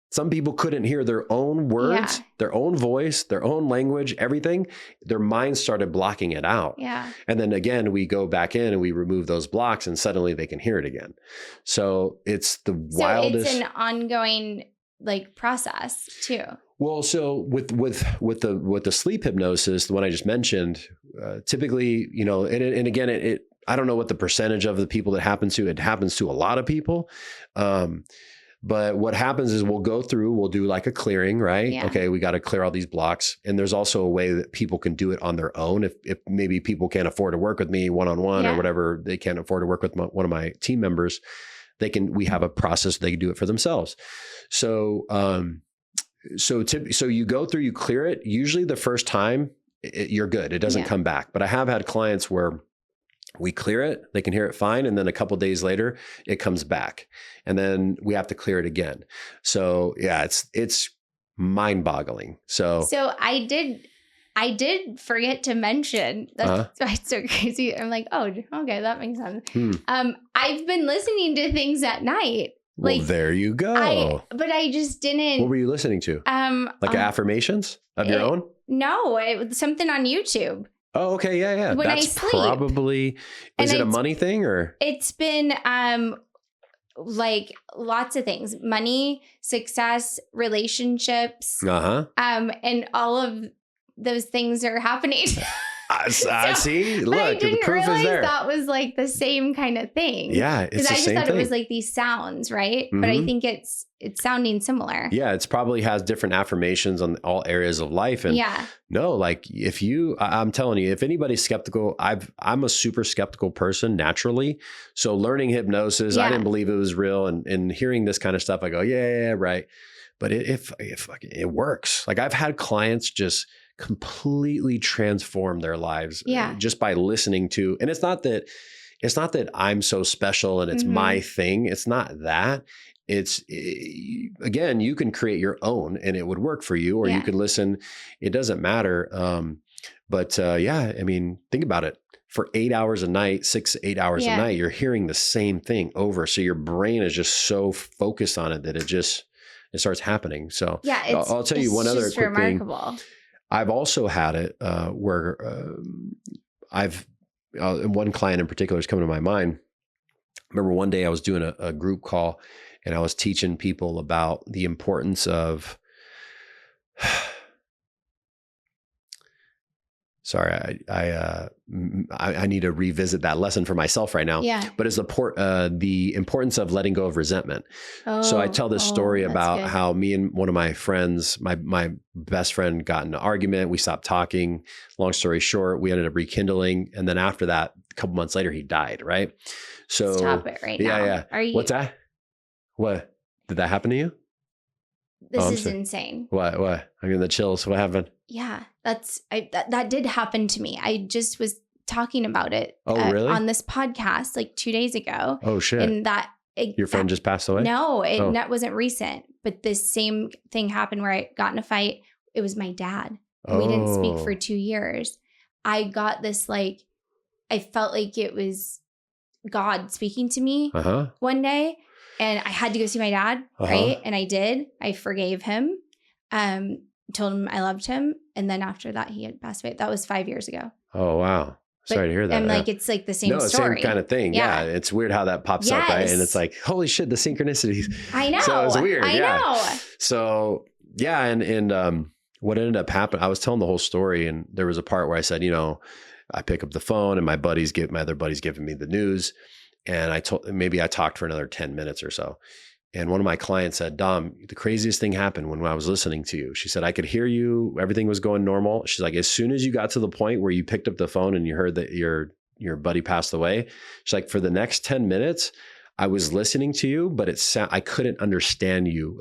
Some people couldn't hear their own words, their own voice, their own language, everything. Their minds started blocking it out. Yeah. And then again, we go back in and we remove those blocks and suddenly they can hear it again. So it's the wildest. So it's an ongoing process too. Well, so with the sleep hypnosis, the one I just mentioned, typically, and again, I don't know what the percentage of the people that happens to. It happens to a lot of people. But what happens is we'll do like a clearing, right? Yeah. Okay, we got to clear all these blocks. And there's also a way that people can do it on their own. If maybe people can't afford to work with me one-on-one or whatever, they can't afford to work with one of my team members, we have a process they can do it for themselves. So, so you go through, you clear it. Usually the first time you're good. It doesn't come back. But I have had clients where we clear it, they can hear it fine. And then a couple of days later, it comes back and then we have to clear it again. So yeah, it's mind boggling. So I did forget to mention that's why it's so crazy. I'm like, oh, okay, that makes sense. I've been listening to things at night. Well, there you go. But I just didn't. What were you listening to? Affirmations of your own? No, it was something on YouTube. Oh, okay. Yeah. When That's I sleep. Probably, is it a money thing or? It's been lots of things: money, success, relationships. And all of those things are happening. I see. Look, but I didn't the proof realize is there. That was the same kind of thing. Yeah, it's the same thing. I just thought it was these sounds, right? But I think it's sounding similar. Yeah, it's probably has different affirmations on all areas of life. And no, I'm telling you, if anybody's skeptical, I'm a super skeptical person naturally. So learning hypnosis, I didn't believe it was real, and hearing this kind of stuff, I go, yeah, right. But it works. I've had clients just completely transform their lives just by listening to, and it's not that I'm so special and it's my thing. It's not that. It's again, you can create your own and it would work for you, or you could listen. It doesn't matter. I mean, think about it. For 8 hours a night, 6 to 8 hours a night, you're hearing the same thing over. So your brain is just so focused on it that it starts happening. So I'll tell you one other quick remarkable thing. I've also had it where one client in particular is coming to my mind. I remember one day I was doing a group call and I was teaching people about the importance of, sorry, I need to revisit that lesson for myself right now. Yeah. But it's the importance of letting go of resentment. So I tell this story about how me and one of my friends, my best friend, got in an argument. We stopped talking. Long story short, we ended up rekindling. And then after that, a couple months later, he died. Right. So stop it right now. Yeah. What's that? What? Did that happen to you? This is insane. What? I'm getting the chills. What happened? Yeah, that did happen to me. I just was talking about it really? On this podcast 2 days ago. Oh, shit. And your friend just passed away? No, that wasn't recent. But this same thing happened where I got in a fight. It was my dad. We didn't speak for 2 years. I got this I felt like it was God speaking to me one day. And I had to go see my dad, right? And I did. I forgave him, told him I loved him. And then after that, he had passed away. That was 5 years ago. Oh, wow. Sorry to hear that. I'm it's the same story. Same kind of thing. Yeah. It's weird how that pops up, right? And it's holy shit, the synchronicities. I know. So it's weird. I know. So yeah. And what ended up happening, I was telling the whole story and there was a part where I said, I pick up the phone and my other buddies giving me the news. And I talked for another 10 minutes or so. And one of my clients said, Dom, the craziest thing happened when I was listening to you. She said, I could hear you. Everything was going normal. She's like, as soon as you got to the point where you picked up the phone and you heard that your buddy passed away, she's like, for the next 10 minutes, I was listening to you, but I couldn't understand you.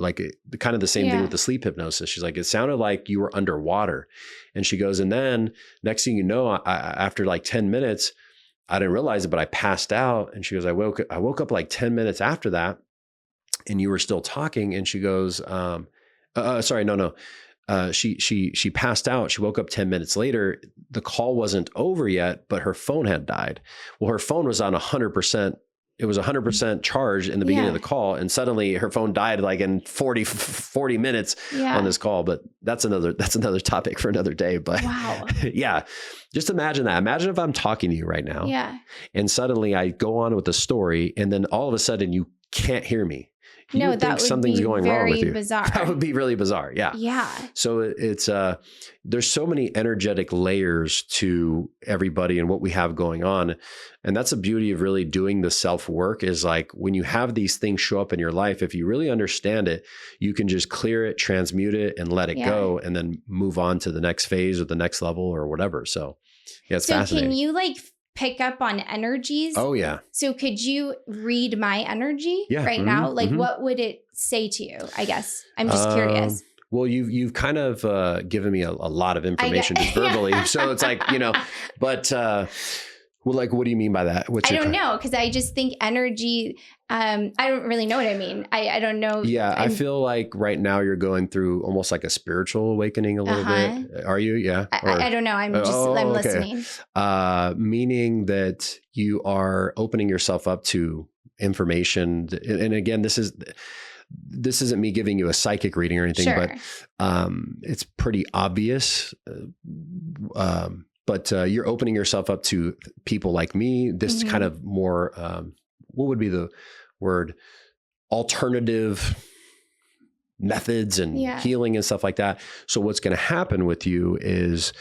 Kind of the same thing with the sleep hypnosis. She's like, it sounded like you were underwater. And she goes, and then next thing you know, after 10 minutes, I didn't realize it, but I passed out. And she goes, I woke up 10 minutes after that. and you were still talking, and she goes, sorry, no. She passed out. She woke up 10 minutes later. The call wasn't over yet, but her phone had died. Well, her phone was on 100%. It was 100% charged in the beginning of the call. And suddenly her phone died like in 40 minutes on this call. But that's another topic for another day. But wow. Yeah, just imagine that. Imagine if I'm talking to you right now. Yeah. And suddenly I go on with the story, and then all of a sudden you can't hear me. You would think something's going wrong with you. Bizarre. That would be really bizarre. Yeah. Yeah. So it's there's so many energetic layers to everybody and what we have going on. And that's the beauty of really doing the self-work, is like when you have these things show up in your life, if you really understand it, you can just clear it, transmute it, and let it go, and then move on to the next phase or the next level or whatever. So yeah, it's fascinating. Can you pick up on energies? Oh yeah. So could you read my energy right now? What would it say to you? I guess I'm just curious. Well, you've kind of given me a lot of information just verbally. So it's like, but well, like, what do you mean by that? I don't know, because I just think energy, I don't really know what I mean. I don't know. Yeah, I feel like right now you're going through almost like a spiritual awakening a little bit. Are you? Yeah. I don't know. I'm listening. Meaning that you are opening yourself up to information. And again, this isn't me giving you a psychic reading or anything, but it's pretty obvious. But you're opening yourself up to people like me, this kind of more, what would be the word, alternative methods and healing and stuff like that. So what's going to happen with you is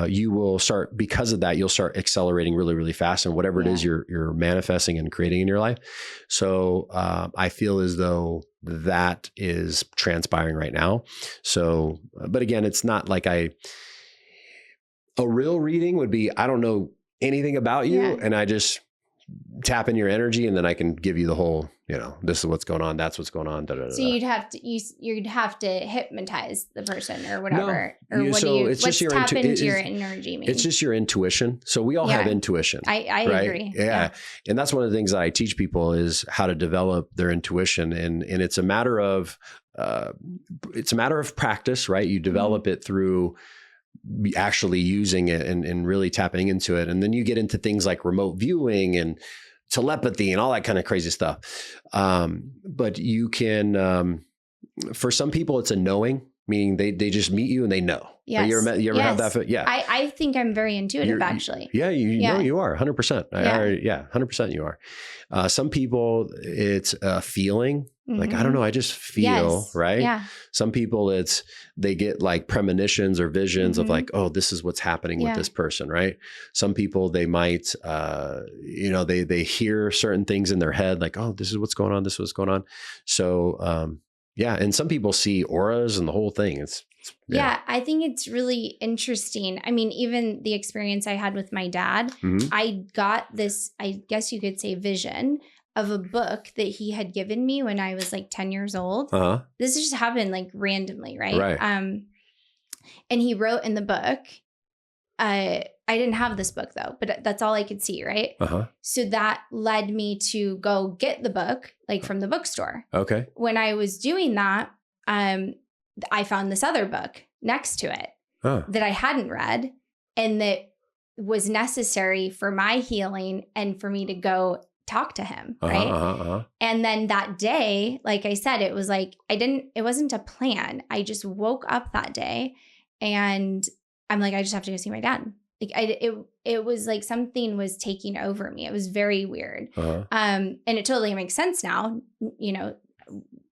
you will start, because of that, you'll start accelerating really, really fast in whatever it is you're manifesting and creating in your life. So I feel as though that is transpiring right now. So, but again, it's not like a real reading would be, I don't know anything about you, and I just tap in your energy, and then I can give you the whole, this is what's going on, that's what's going on. So you'd have to hypnotise the person or whatever. No, or what's tap into your energy mean? It's just your intuition. So we all have intuition. I right? agree. Yeah. And that's one of the things that I teach people is how to develop their intuition. And it's a matter of practice, right? You develop it through actually using it and really tapping into it. And then you get into things like remote viewing and telepathy and all that kind of crazy stuff. But you can, for some people, it's a knowing, meaning they just meet you and they know. Yes. You ever have that? Yeah. I think I'm very intuitive, actually. Yeah. You know you are 100%. 100% you are. Some people, it's a feeling. Like, I don't know, I just feel, right? Yeah. Some people, they get like premonitions or visions of like, oh, this is what's happening with this person, right? Some people, they might, they hear certain things in their head, like, oh, this is what's going on. This is what's going on. So, and some people see auras and the whole thing. Yeah, I think it's really interesting. I mean, even the experience I had with my dad, I got this, I guess you could say, vision of a book that he had given me when I was like 10 years old. This just happened like randomly, right? And he wrote in the book, I didn't have this book though, but that's all I could see, right? So that led me to go get the book, like from the bookstore. Okay. When I was doing that, I found this other book next to it that I hadn't read and that was necessary for my healing and for me to go talk to him. Right. And then that day, like I said, it was like, it wasn't a plan. I just woke up that day and I'm like, I just have to go see my dad. Like it was like something was taking over me. It was very weird. And it totally makes sense now,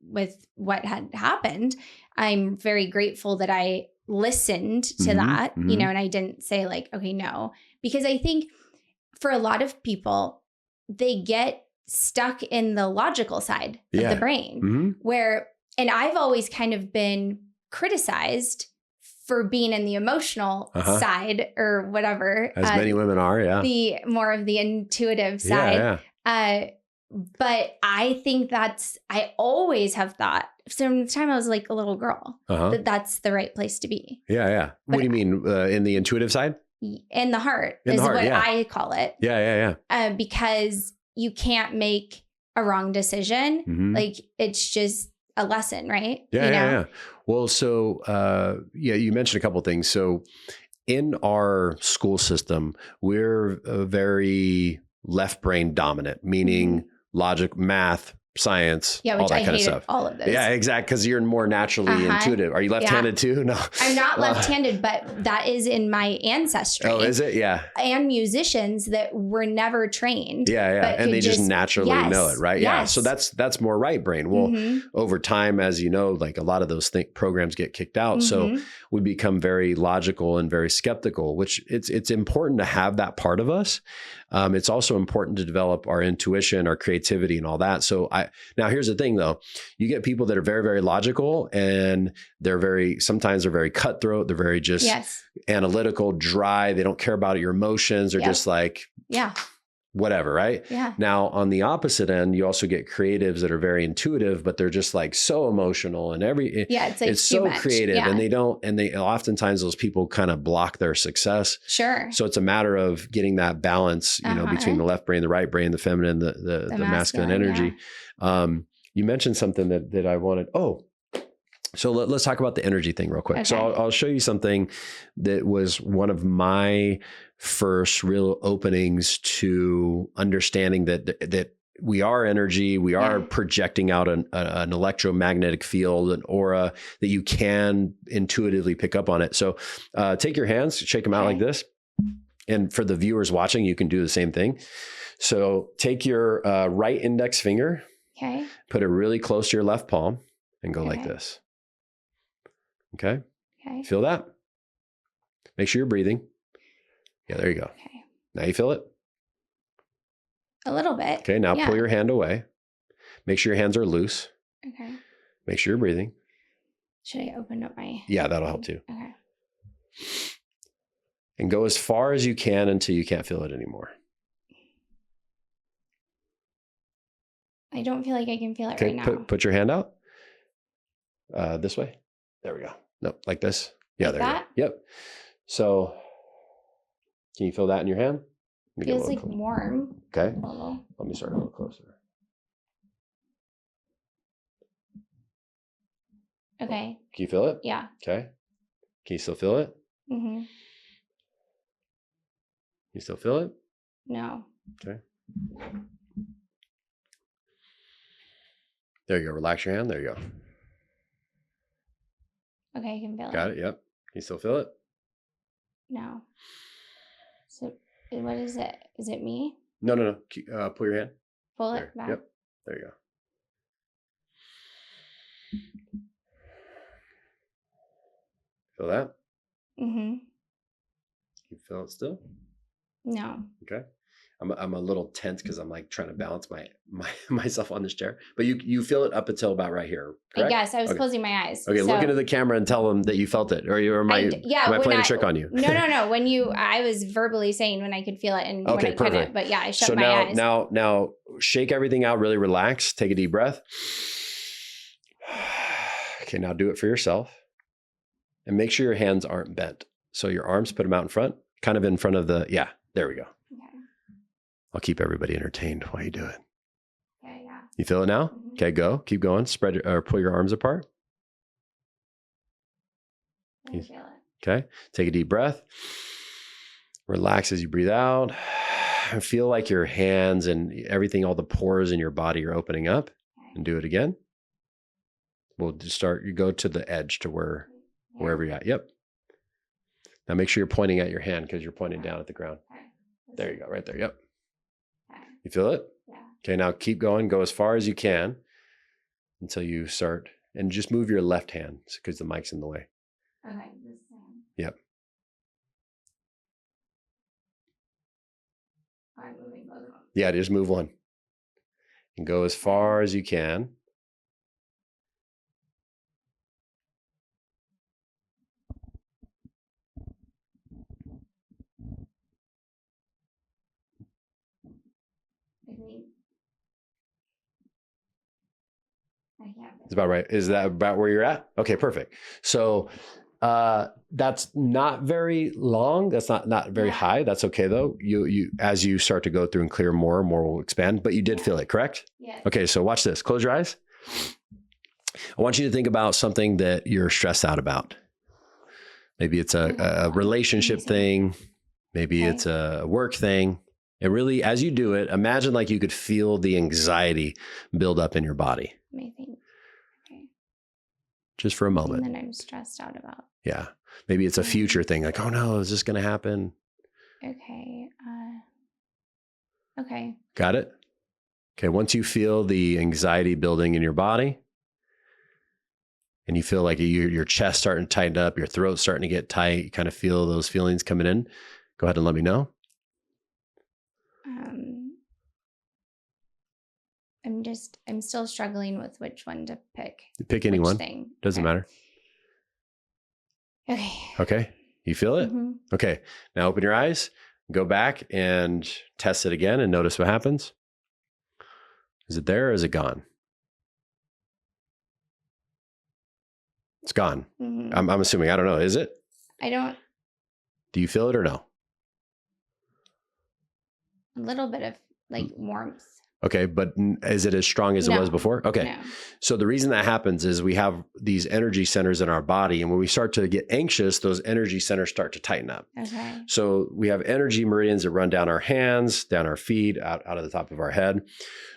with what had happened. I'm very grateful that I listened to that, and I didn't say like, okay, no, because I think for a lot of people, they get stuck in the logical side of the brain and I've always kind of been criticized for being in the emotional side or whatever. As many women are, the more of the intuitive side. But I think I always have thought from the time I was like a little girl that's the right place to be. Yeah. What do you mean in the intuitive side? In the heart is what I call it. Yeah. Because you can't make a wrong decision. Mm-hmm. Like it's just a lesson, right? Yeah, yeah. Well, so you mentioned a couple of things. So in our school system, we're very left brain dominant, meaning logic, math, science, Yeah, all which that I kind of hated stuff. all of those. Yeah, exactly. Because you're more naturally intuitive. Are you left-handed too? No, I'm not left-handed, but that is in my ancestry. Oh, is it? Yeah. And musicians that were never trained. Yeah. And they just naturally know it, right? Yeah. So that's more right brain. Well, over time, as you know, like a lot of those programs get kicked out. So we become very logical and very skeptical, which it's important to have that part of us. It's also important to develop our intuition, our creativity, and all that. So now here's the thing, though. You get people that are very, very logical, and sometimes they're very cutthroat. They're very just analytical, dry. They don't care about your emotions. They're just like, whatever, right? Yeah. Now, on the opposite end, you also get creatives that are very intuitive, but they're just like so emotional and it's so much. Creative, and they oftentimes those people kind of block their success. Sure. So it's a matter of getting that balance, between the left brain, the right brain, the feminine, the masculine energy. Yeah. You mentioned something that I wanted. So let's talk about the energy thing real quick. Okay. So I'll show you something that was one of my first real openings to understanding that we are energy. We are projecting out an electromagnetic field, an aura that you can intuitively pick up on it. So take your hands, shake them out like this. And for the viewers watching, you can do the same thing. So take your right index finger, put it really close to your left palm, and go like this. Okay. Feel that? Make sure you're breathing. Yeah, there you go. Okay. Now you feel it? A little bit. Okay, now pull your hand away. Make sure your hands are loose. Okay. Make sure you're breathing. Should I open up my... Yeah, that'll help too. Okay. And go as far as you can until you can't feel it anymore. I don't feel like I can feel it right now. Put your hand out. This way. There we go. No, like this. Yeah, like there you go. Yep. So can you feel that in your hand? It feels like warm. Okay. Let me start a little closer. Okay. Can you feel it? Yeah. Okay. Can you still feel it? Mm-hmm. You still feel it? No. Okay. There you go. Relax your hand. There you go. Okay, I can feel it. Got it? Yep. Can you still feel it? No. So what is it? Is it me? No. Pull your hand. Pull it back. Yep. There you go. Feel that? Mm-hmm. You feel it still? No. Okay. I'm a little tense because I'm like trying to balance myself on this chair. But you feel it up until about right here, correct? Yes, I was closing my eyes. Okay, look into the camera and tell them that you felt it. Or am I playing a trick on you? No. I was verbally saying when I could feel it and when I couldn't. But yeah, I shut my eyes. Now shake everything out, really relax. Take a deep breath. Okay, now do it for yourself. And make sure your hands aren't bent. So your arms, put them out in front, kind of in front of there we go. Okay. I'll keep everybody entertained while you do it. Okay, yeah. You feel it now? Mm-hmm. Okay, go. Keep going. Pull your arms apart. I feel it. Okay. Take a deep breath. Relax as you breathe out. And feel like your hands and everything, all the pores in your body are opening up. Okay. And do it again. We'll just start. You go to the edge to wherever you're at. Yep. Now make sure you're pointing at your hand because you're pointing down at the ground. Okay. There you go. Right there. Yep. Okay. You feel it? Yeah. Okay. Now keep going. Go as far as you can until you start. And just move your left hand because the mic's in the way. Okay. This hand. Yep. I'm moving both of them. Yeah, just move one. And go as far as you can. It's about right. Is that about where you're at? Okay, perfect. So That's not very long. That's not very high. That's okay though. You as you start to go through and clear more will expand, but you did feel it, correct? Yeah. Okay. So watch this. Close your eyes. I want you to think about something that you're stressed out about. Maybe it's a relationship thing. Maybe it's a work thing. And really, as you do it, imagine like you could feel the anxiety build up in your body. Let me think. Okay. Just for a moment. And then I'm stressed out about. Yeah. Maybe it's a future thing. Like, oh no, is this going to happen? Okay. Okay. Got it? Okay. Once you feel the anxiety building in your body and you feel like your chest starting to tighten up, your throat starting to get tight, you kind of feel those feelings coming in, go ahead and let me know. I'm still struggling with which one to pick. Pick any one. Doesn't matter. Okay. Okay. You feel it? Mm-hmm. Okay. Now open your eyes, go back and test it again and notice what happens. Is it there or is it gone? It's gone. Mm-hmm. I'm assuming. I don't know. Is it? I don't. Do you feel it or no? A little bit of like warmth. Okay, but is it as strong as it was before? Okay. No. So the reason that happens is we have these energy centers in our body. And when we start to get anxious, those energy centers start to tighten up. Okay. So we have energy meridians that run down our hands, down our feet, out of the top of our head.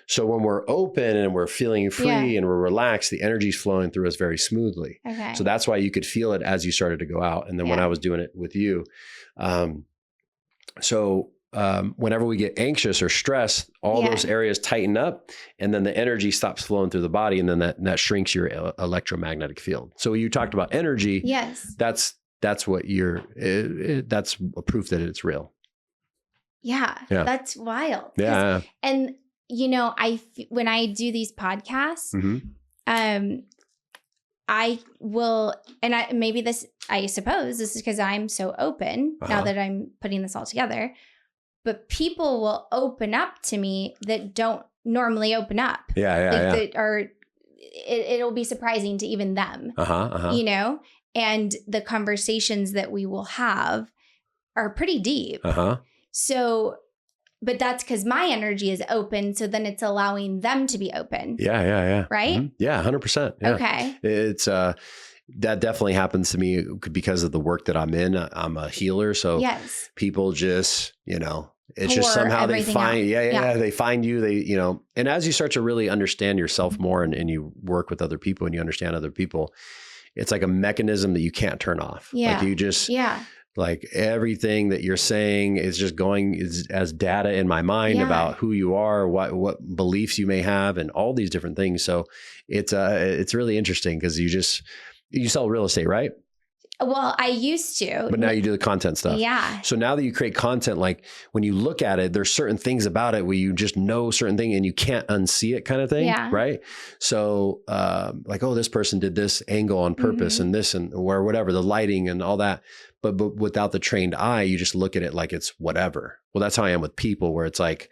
So when we're open and we're feeling free and we're relaxed, the energy is flowing through us very smoothly. Okay. So that's why you could feel it as you started to go out. And then when I was doing it with you, whenever we get anxious or stressed, all those areas tighten up and then the energy stops flowing through the body. And then that shrinks your electromagnetic field. So you talked about energy. Yes. That's what that's a proof that it's real. Yeah. That's wild. Yeah. And when I do these podcasts, I will, and I suppose this is because I'm so open now that I'm putting this all together. But people will open up to me that don't normally open up. That it'll be surprising to even them. And the conversations that we will have are pretty deep. So, but that's because my energy is open. So then it's allowing them to be open. Yeah. Right? Mm-hmm. Yeah, 100%. Yeah. Okay. It's that definitely happens to me because of the work that I'm in. I'm a healer. So people just, it's just somehow they find, they find you, and as you start to really understand yourself more and you work with other people and you understand other people, it's like a mechanism that you can't turn off. Like you just, like everything that you're saying is just going as data in my mind about who you are, what beliefs you may have and all these different things. So it's really interesting because you sell real estate, right? Well, I used to. But now you do the content stuff. Yeah. So now that you create content, like when you look at it, there's certain things about it where you just know certain thing and you can't unsee it kind of thing. Yeah. Right. So like, oh, this person did this angle on purpose and this and or whatever, the lighting and all that. But without the trained eye, you just look at it like it's whatever. Well, that's how I am with people where it's like,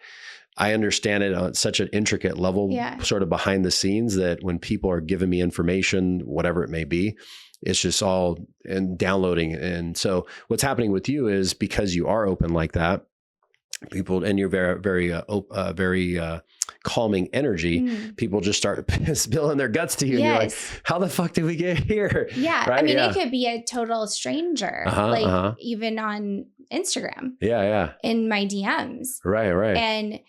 I understand it on such an intricate level, sort of behind the scenes that when people are giving me information, whatever it may be, it's just all and downloading. And so what's happening with you is because you are open like that, people, and you're very calming energy, people just start spilling their guts to you. And you're like, how the fuck did we get here? Yeah. Right? I mean, it could be a total stranger, even on Instagram. In my DMs. Right.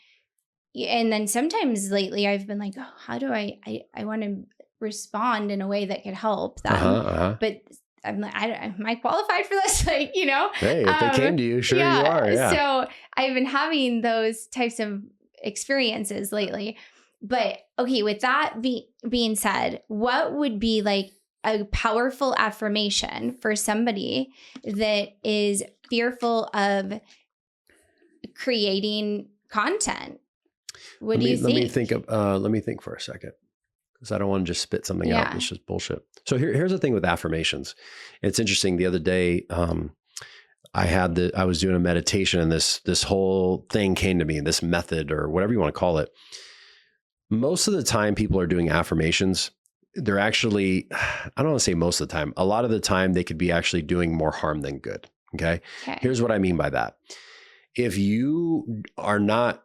And then sometimes lately I've been like, oh, how do I want to respond in a way that could help them. But I'm like, am I qualified for this? Like, Hey, if they came to you, sure you are. Yeah. So I've been having those types of experiences lately. But okay, with that being said, what would be like a powerful affirmation for somebody that is fearful of creating content? What do you think? Let me think for a second. Because I don't want to just spit something out. It's just bullshit. So here's the thing with affirmations. It's interesting. The other day, I was doing a meditation and this whole thing came to me, this method or whatever you want to call it. Most of the time people are doing affirmations they're actually, I don't want to say most of the time, a lot of the time they could be actually doing more harm than good. Okay. Here's what I mean by that. If you are not,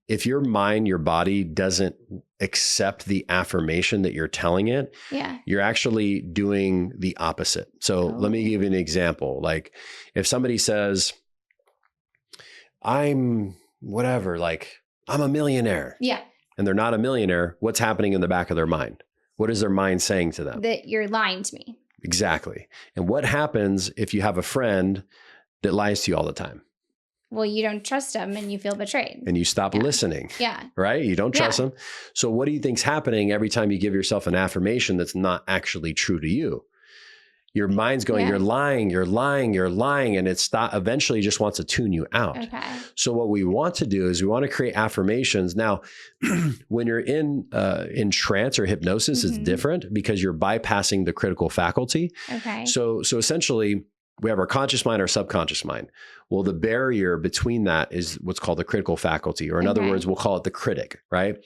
if your mind, your body doesn't accept the affirmation that you're telling it, you're actually doing the opposite. So let me give you an example. Like if somebody says, I'm whatever, like I'm a millionaire. Yeah. And they're not a millionaire. What's happening in the back of their mind? What is their mind saying to them? That you're lying to me. Exactly. And what happens if you have a friend that lies to you all the time? Well, you don't trust them and you feel betrayed. And you stop listening. Yeah. Right? You don't trust them. So what do you think's happening every time you give yourself an affirmation that's not actually true to you? Your mind's going, you're lying, you're lying, you're lying. And it eventually just wants to tune you out. Okay. So what we want to do is we want to create affirmations. Now, when you're in trance or hypnosis, it's different because you're bypassing the critical faculty. Okay. So essentially, we have our conscious mind, our subconscious mind. Well, the barrier between that is what's called the critical faculty, or in other words, we'll call it the critic, right?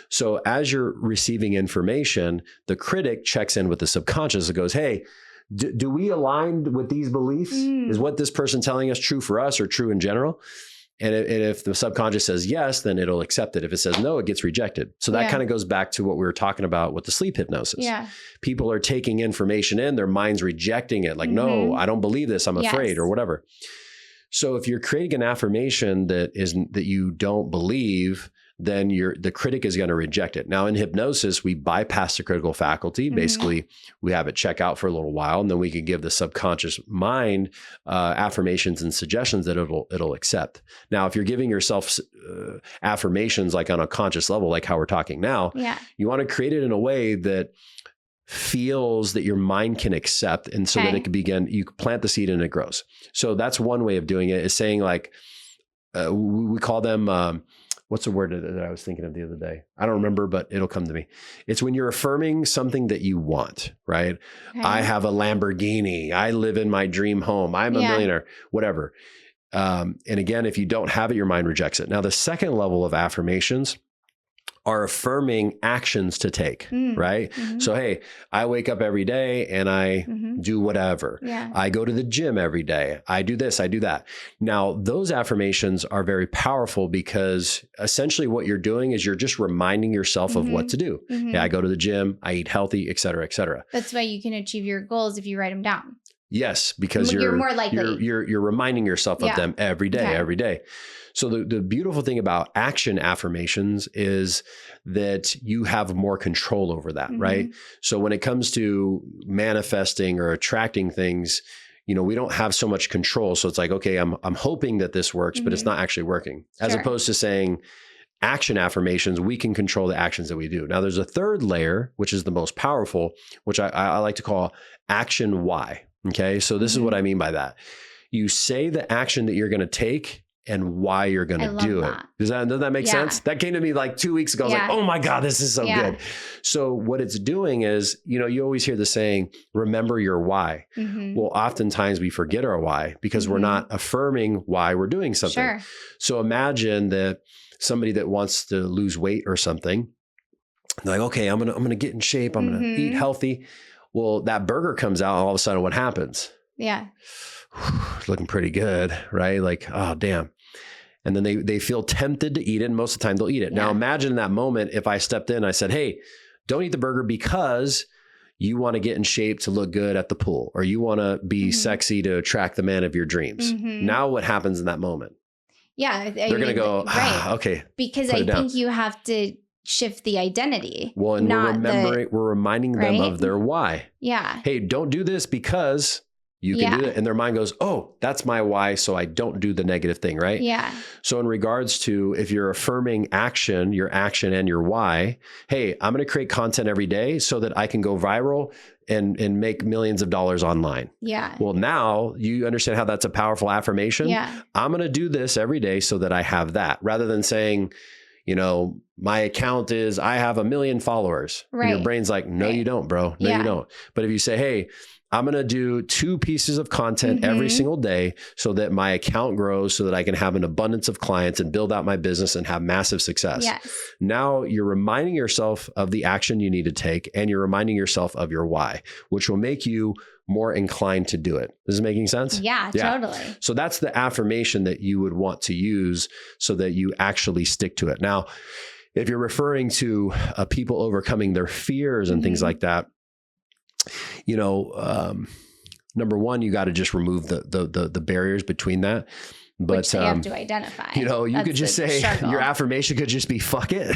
So as you're receiving information, the critic checks in with the subconscious and goes, hey, do we align with these beliefs? Is what this person telling us true for us or true in general? And if the subconscious says yes, then it'll accept it. If it says no, it gets rejected. So that kind of goes back to what we were talking about with the sleep hypnosis. Yeah. People are taking information in, their mind's rejecting it. Like, no, I don't believe this. I'm afraid or whatever. So if you're creating an affirmation that you don't believe, then the critic is going to reject it. Now in hypnosis, we bypass the critical faculty. Basically, we have it check out for a little while, and then we can give the subconscious mind affirmations and suggestions that it'll accept. Now, if you're giving yourself affirmations like on a conscious level, like how we're talking now, you want to create it in a way that feels that your mind can accept, and so that it can begin, you plant the seed and it grows. So that's one way of doing it, is saying like, we call them, what's the word that I was thinking of the other day? I don't remember, but it'll come to me. It's when you're affirming something that you want, right? Okay. I have a Lamborghini. I live in my dream home. I'm a millionaire, whatever. And again, if you don't have it, your mind rejects it. Now, the second level of affirmations are affirming actions to take, right? So, hey, I wake up every day and I do whatever. I go to the gym every day. I do this, I do that. Now, those affirmations are very powerful because essentially what you're doing is you're just reminding yourself of what to do. I go to the gym, I eat healthy, et cetera, et cetera. That's why you can achieve your goals if you write them down. Yes, because you're more likely. You're reminding yourself of them every day. So the beautiful thing about action affirmations is that you have more control over that, right? So when it comes to manifesting or attracting things, we don't have so much control. So it's like, okay, I'm hoping that this works, but it's not actually working. As opposed to saying action affirmations, we can control the actions that we do. Now there's a third layer, which is the most powerful, which I like to call action why. Okay. So this is what I mean by that. You say the action that you're going to take and why you're going to do it. Does that make sense? That came to me like 2 weeks ago. I was like, oh my God, this is so good. So what it's doing is, you always hear the saying, remember your why. Well, oftentimes we forget our why because we're not affirming why we're doing something. So imagine that somebody that wants to lose weight or something, they're like, okay, I'm going to get in shape. I'm going to eat healthy. Well, that burger comes out and all of a sudden what happens? It's looking pretty good, right? Like, oh, damn. And then they feel tempted to eat it. And most of the time they'll eat it. Now imagine in that moment, if I stepped in, I said, hey, don't eat the burger because you want to get in shape to look good at the pool, or you want to be sexy to attract the man of your dreams. Now what happens in that moment? They're going to go, okay. Because I think you have to shift the identity. Well, and we're reminding them of their why. Hey, don't do this because you can do it. And their mind goes, oh, that's my why. So I don't do the negative thing, right? So in regards to if you're affirming action, your action and your why, hey, I'm going to create content every day so that I can go viral and make millions of dollars online. Well, now you understand how that's a powerful affirmation. I'm going to do this every day so that I have that, rather than saying, my account is, I have 1 million followers. And your brain's like, no, you don't, bro. No, you don't. But if you say, hey, I'm going to do 2 pieces of content every single day so that my account grows, so that I can have an abundance of clients and build out my business and have massive success. Yes. Now you're reminding yourself of the action you need to take, and you're reminding yourself of your why, which will make you more inclined to do it. This is making sense? Yeah, totally. So that's the affirmation that you would want to use so that you actually stick to it. Now, if you're referring to people overcoming their fears and things like that, you know, number one, you got to just remove the barriers between that. But which they have to identify. You know, you could just say your affirmation could just be "fuck it,"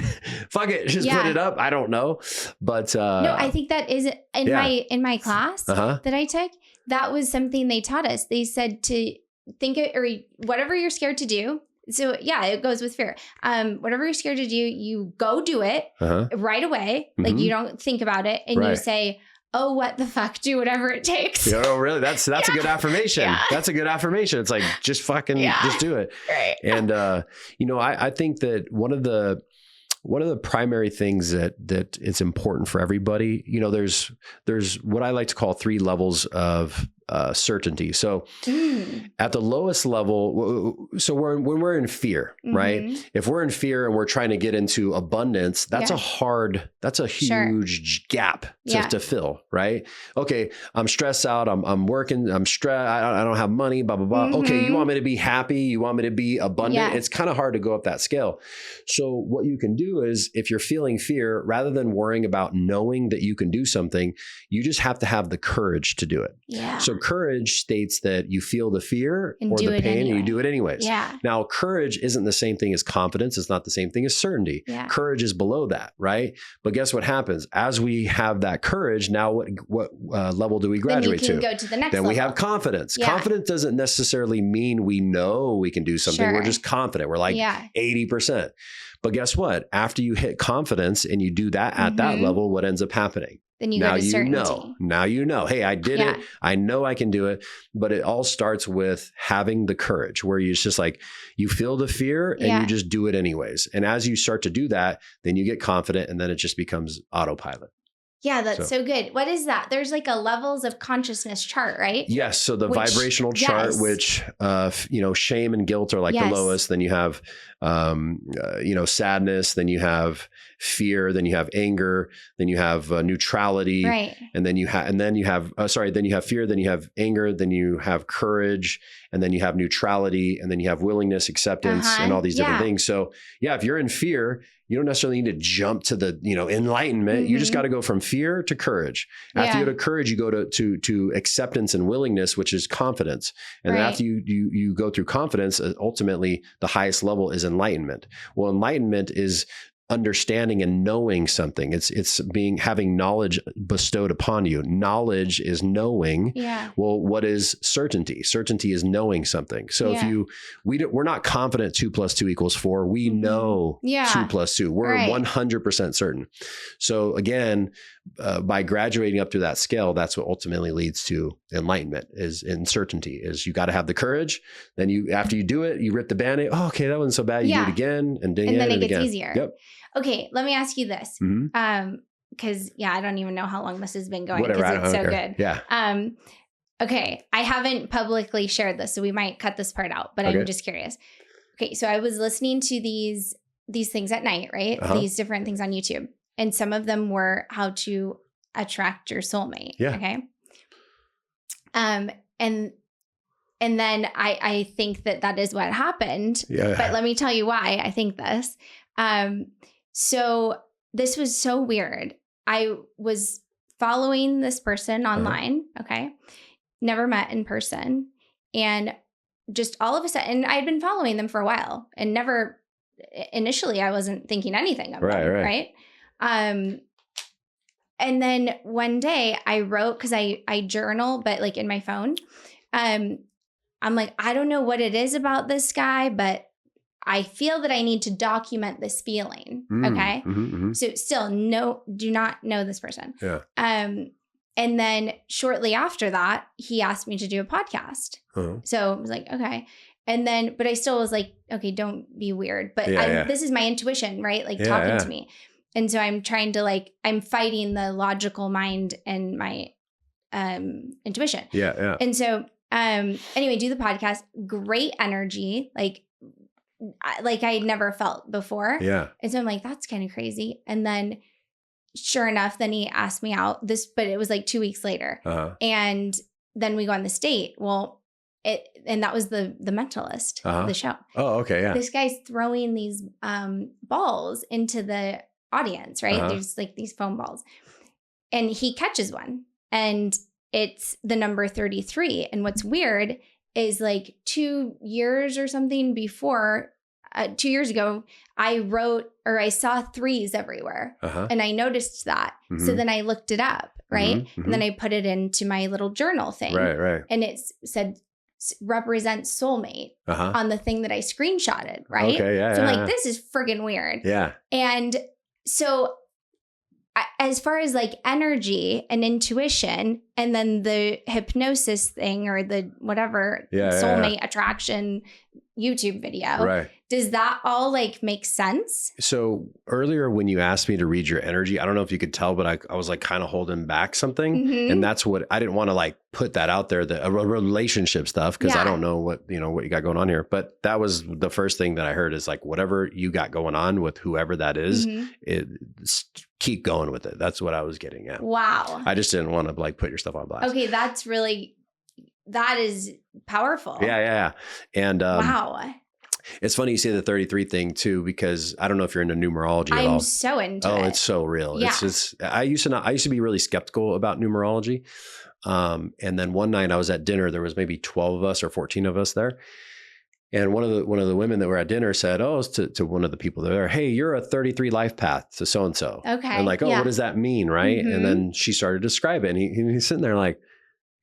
fuck it, just put it up. I don't know, but no, I think that is in my class that I took. That was something they taught us. They said to think it, or whatever you're scared to do. So yeah, it goes with fear. Whatever you're scared to do, you go do it right away. Like you don't think about it, and you say, oh, what the fuck, do whatever it takes. Oh, really? That's a good affirmation. Yeah. That's a good affirmation. It's like, just fucking, just do it. Right. And, you know, I think that one of the primary things that it's important for everybody, you know, there's what I like to call 3 levels of certainty. So at the lowest level, so when we're in fear, right? If we're in fear and we're trying to get into abundance, that's a huge gap to fill, right? Okay, I'm stressed out. I'm working. I'm stressed. I don't have money, blah, blah, blah. Okay, you want me to be happy? You want me to be abundant? Yeah. It's kind of hard to go up that scale. So what you can do is, if you're feeling fear, rather than worrying about knowing that you can do something, you just have to have the courage to do it. Yeah. So courage states that you feel the fear or the pain and you do it anyways. Yeah. Now, courage isn't the same thing as confidence. It's not the same thing as certainty. Yeah. Courage is below that, right? But guess what happens? As we have that courage, now what level do we graduate to? Then you can go to the next level. we have confidence. Yeah. Confidence doesn't necessarily mean we know we can do something. We're just confident. We're like 80%. But guess what? After you hit confidence and you do that at that level, what ends up happening? Then you go to certainty. Now you know, hey, I did it. I know I can do it. But it all starts with having the courage, where it's just like, you feel the fear and you just do it anyways. And as you start to do that, then you get confident, and then it just becomes autopilot. Yeah, that's so good. What is that? There's like a levels of consciousness chart, right? Yes. So the vibrational chart, which, you know, shame and guilt are like the lowest. Then you have, you know, sadness. Then you have fear. Then you have anger. Then you have neutrality. Right. And then you have, then you have fear. Then you have anger. Then you have courage. And then you have neutrality. And then you have willingness, acceptance, and all these different things. So yeah, if you're in fear, you don't necessarily need to jump to the, you know, enlightenment. You just got to go from fear to courage. After you go to courage, you go to acceptance and willingness, which is confidence. And then after you go through confidence, ultimately the highest level is enlightenment. Well, enlightenment is understanding and knowing something. It's having knowledge bestowed upon you. Knowledge is knowing. Yeah. Well, what is certainty? Certainty is knowing something. So if we're not confident 2 + 2 = 4. We know 2 + 2. We're 100% certain. So again, by graduating up to that scale, that's what ultimately leads to enlightenment, is in certainty. Is you got to have the courage. Then after you do it, you rip the Band-Aid. Oh, okay, that wasn't so bad. You do it again and then it gets easier. Yep. Okay, let me ask you this. Because I don't even know how long this has been going, because it's so good. Yeah. Okay, I haven't publicly shared this, so we might cut this part out, but I'm just curious. Okay, so I was listening to these things at night, right? These different things on YouTube. And some of them were how to attract your soulmate. Yeah. Okay. And then I think that is what happened. Yeah. But let me tell you why I think this. So this was so weird. I was following this person online. Okay. Never met in person. And just all of a sudden, I had been following them for a while, and initially I wasn't thinking anything of them. Right. And then one day I wrote, because I journal, but like in my phone, I'm like, I don't know what it is about this guy, but I feel that I need to document this feeling. Okay. So still do not know this person. Yeah. And then shortly after that, he asked me to do a podcast. So I was like, okay. And then, but I still was like, okay, don't be weird. But this is my intuition, right? Like talking to me. And so I'm trying to I'm fighting the logical mind and my intuition. Yeah. Yeah. And so, anyway, do the podcast, great energy. Like I had never felt before. Yeah. And so I'm like, that's kind of crazy. And then sure enough, then he asked me out but it was like 2 weeks later. And then we go on this date. Well, and that was the Mentalist, the show. Oh, okay. Yeah. This guy's throwing these balls into the audience, right? There's like these foam balls. And he catches one. And it's the number 33. And what's weird is like 2 years or something before, 2 years ago, I saw threes everywhere. And I noticed that. So then I looked it up, right? And then I put it into my little journal thing. Right. And it said, represents soulmate on the thing that I screenshotted, right? Okay, yeah. So I'm like, this is friggin' weird. Yeah. And so as far as like energy and intuition, and then the hypnosis thing or the whatever soulmate attraction YouTube video, right? Does that all like make sense? So earlier when you asked me to read your energy, I don't know if you could tell, but I was like kind of holding back something. And that's what I didn't want to like put that out there, the relationship stuff, because I don't know what you got going on here. But that was the first thing that I heard is like, whatever you got going on with whoever that is, keep going with it. That's what I was getting at. Wow. I just didn't want to like put your stuff on blast. Okay. That is powerful. Yeah. And wow. It's funny you say the 33 thing too, because I don't know if you're into numerology at all. I'm so into it. Oh, it's so real. Yeah. It's just, I used to be really skeptical about numerology. And then one night I was at dinner, there was maybe 12 of us or 14 of us there. And one of the women that were at dinner said, to one of the people there, hey, you're a 33 life path to so-and-so. Okay. And like, what does that mean? Right. And then she started to describe it and he's sitting there like,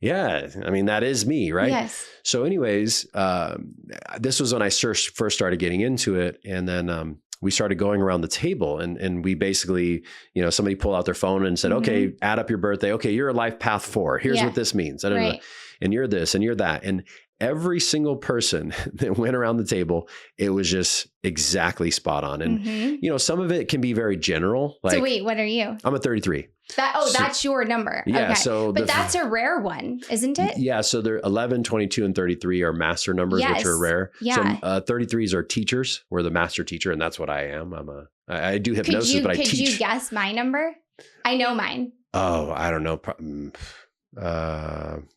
yeah, I mean, that is me, right? Yes. So anyways, this was when I first started getting into it. And then we started going around the table and we basically, somebody pulled out their phone and said, okay, add up your birthday. Okay, you're a life path 4. Here's what this means. Right. And you're this and you're that. And every single person that went around the table, it was just exactly spot on. And, some of it can be very general. Like, so wait, what are you? I'm a 33. That's your number. Yeah. Okay. So, but that's a rare one, isn't it? Yeah. So they're 11, 22, and 33 are master numbers, which are rare. Yeah. So 33s are teachers. We're the master teacher, and that's what I am. I do hypnosis, but I teach. Could you guess my number? I know mine. Oh, I don't know.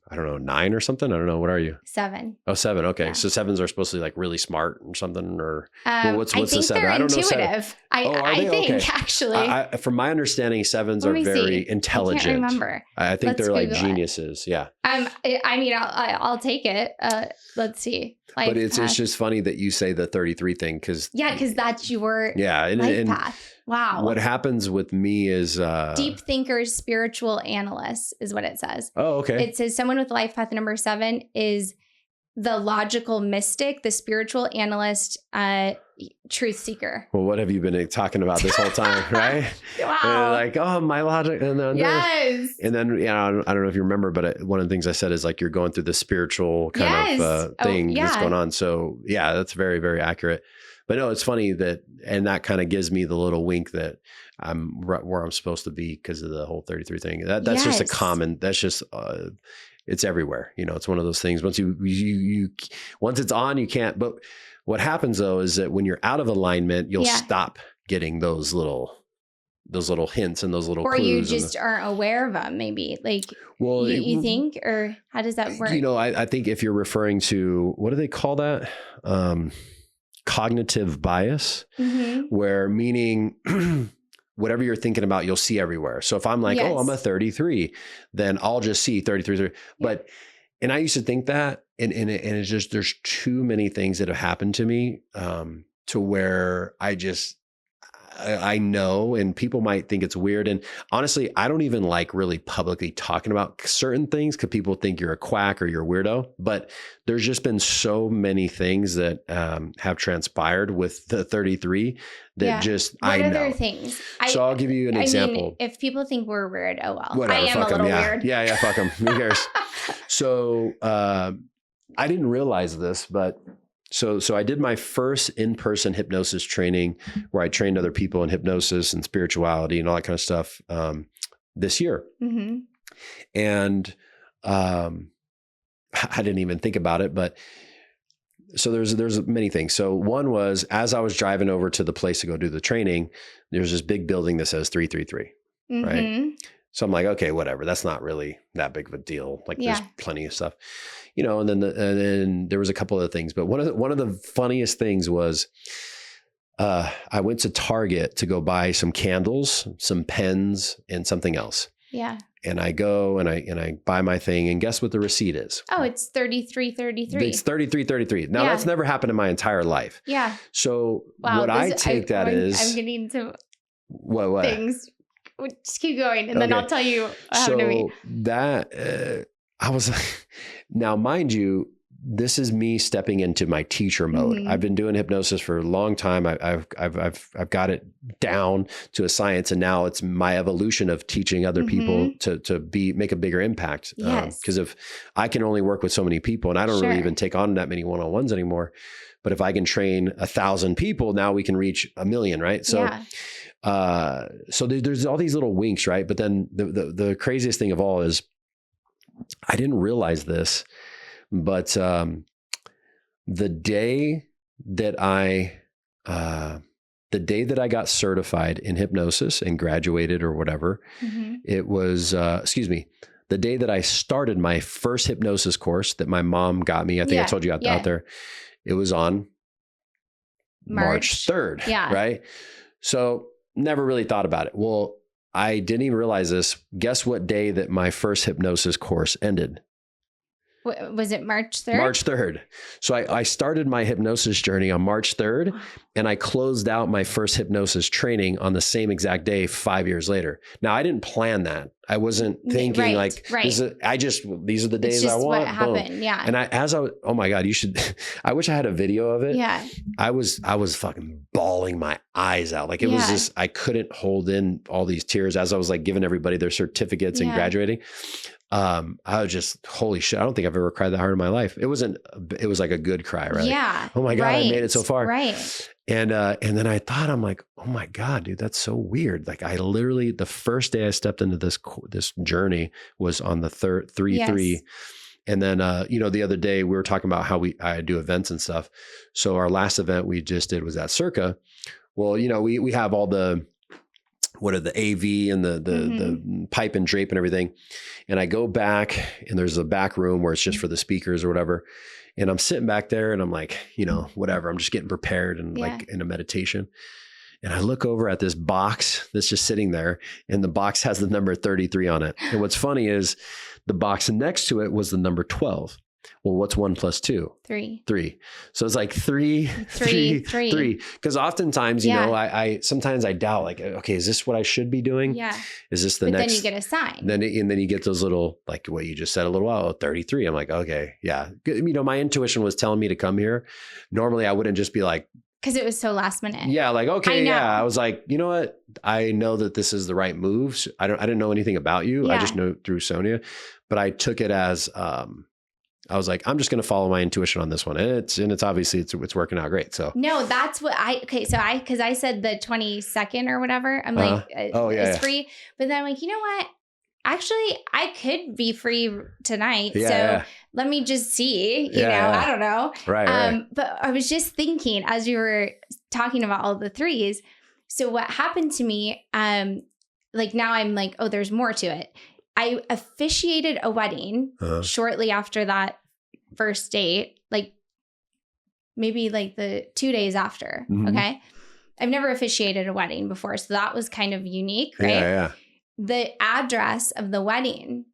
I don't know, 9 or something. I don't know. What are you? 7. Oh, 7. Okay. Yeah. So 7s are supposed to be like really smart or something, or what's I think the 7? They're I don't intuitive. know. I think actually. From my understanding, 7s are very intelligent. I can't remember. I think they're like geniuses. Yeah. I mean, I'll take it. Let's see. But it's just funny that you say the 33 thing because that's your life path. Wow. What happens with me is deep thinkers, spiritual analysts is what it says. Oh, okay. It says someone with life path number 7 is the logical mystic, the spiritual analyst, truth seeker. Well, what have you been talking about this whole time, right? Wow. Like, my logic. And then, yes. And then, I don't know if you remember, but one of the things I said is like, you're going through the spiritual kind of thing that's going on. So yeah, that's very, very accurate. But no, it's funny and that kind of gives me the little wink that I'm where I'm supposed to be because of the whole 33 thing. That's just it's everywhere. It's one of those things. Once once it's on, you can't. But what happens though is that when you're out of alignment, you'll stop getting those little hints and those little clues. Or you just aren't aware of them, maybe. Like, well, you think, or how does that work? I think if you're referring to, what do they call that? Cognitive bias, where meaning whatever you're thinking about, you'll see everywhere. So if I'm like, I'm a 33, then I'll just see 33. But, and I used to think that, and it's just, there's too many things that have happened to me to where I know, and people might think it's weird. And honestly, I don't even like really publicly talking about certain things because people think you're a quack or you're a weirdo. But there's just been so many things that have transpired with the 33 that I know. What other things? So I'll give you an example. Mean, if people think we're weird, oh well. Whatever, I am a little weird. Yeah, fuck them. Who cares? So I didn't realize this, but So I did my first in-person hypnosis training where I trained other people in hypnosis and spirituality and all that kind of stuff this year. And I didn't even think about it, but so there's many things. So one was, as I was driving over to the place to go do the training, there's this big building that says 333, right? So I'm like, okay, whatever. That's not really that big of a deal. Like there's plenty of stuff, and then there was a couple of things, but one of the funniest things was, I went to Target to go buy some candles, some pens, and something else. Yeah. And I go and I buy my thing, and guess what the receipt is? Oh, it's 33.33. It's 33.33. Now that's never happened in my entire life. Yeah. So what I take that is, I'm getting some what things. Just keep going, and then I'll tell you what happened to me. That I was like, now mind you, this is me stepping into my teacher mode. I've been doing hypnosis for a long time. I've got it down to a science, and now it's my evolution of teaching other people to make a bigger impact. Yes. Because if I can only work with so many people, and I don't really even take on that many one-on-ones anymore, but if I can train 1,000 people, now we can reach 1 million, right? So, so there's all these little winks, right? But then the craziest thing of all is, I didn't realize this, but the day that I got certified in hypnosis and graduated or whatever, it was, the day that I started my first hypnosis course that my mom got me, I think I told you out there, it was on March 3rd, right? So never really thought about it. Well, I didn't even realize this. Guess what day that my first hypnosis course ended? Was it March 3rd? March 3rd. So I started my hypnosis journey on March 3rd, and I closed out my first hypnosis training on the same exact day 5 years later. Now, I didn't plan that. I wasn't thinking these are the days I want. What happened. Yeah. And oh my God, I wish I had a video of it. Yeah. I was fucking bawling my eyes out. Like it was just, I couldn't hold in all these tears as I was like giving everybody their certificates and graduating. I was just, holy shit. I don't think I've ever cried that hard in my life. It was like a good cry, right? Yeah. Oh my God, I made it so far. Right. And then I thought, I'm like, oh my God, dude, that's so weird. Like I literally, the first day I stepped into this journey was on the 3/3. And then, the other day we were talking about how I do events and stuff. So our last event we just did was at Circa. Well, we have all the AV and the pipe and drape and everything. And I go back, and there's a back room where it's just for the speakers or whatever. And I'm sitting back there, and I'm like, whatever, I'm just getting prepared and like in a meditation. And I look over at this box that's just sitting there, and the box has the number 33 on it. And what's funny is the box next to it was the number 12. Well, what's 1 plus 2? 3. So it's like 3. Because oftentimes, I sometimes I doubt, like, okay, is this what I should be doing? Yeah. Is this the next? Then you get a sign. And then you get those little, like what you just said a little while, 33. I'm like, okay, yeah. My intuition was telling me to come here. Normally, I wouldn't just be like, because it was so last minute. Yeah, like, okay, yeah. I was like, you know what? I know that this is the right move. I didn't know anything about you. I just know through Sonia, but I took it as I was like, I'm just going to follow my intuition on this one. And it's obviously it's working out great. So no, that's what because I said the 22nd or whatever. I'm like, it's free. But then I'm like, you know what? Actually, I could be free tonight. Let me just see, I don't know. Right. But I was just thinking as you were talking about all the threes. So what happened to me, like now I'm like, oh, there's more to it. I officiated a wedding shortly after that first date, like maybe like the 2 days after. Okay. I've never officiated a wedding before. So that was kind of unique, right? Yeah. The address of the wedding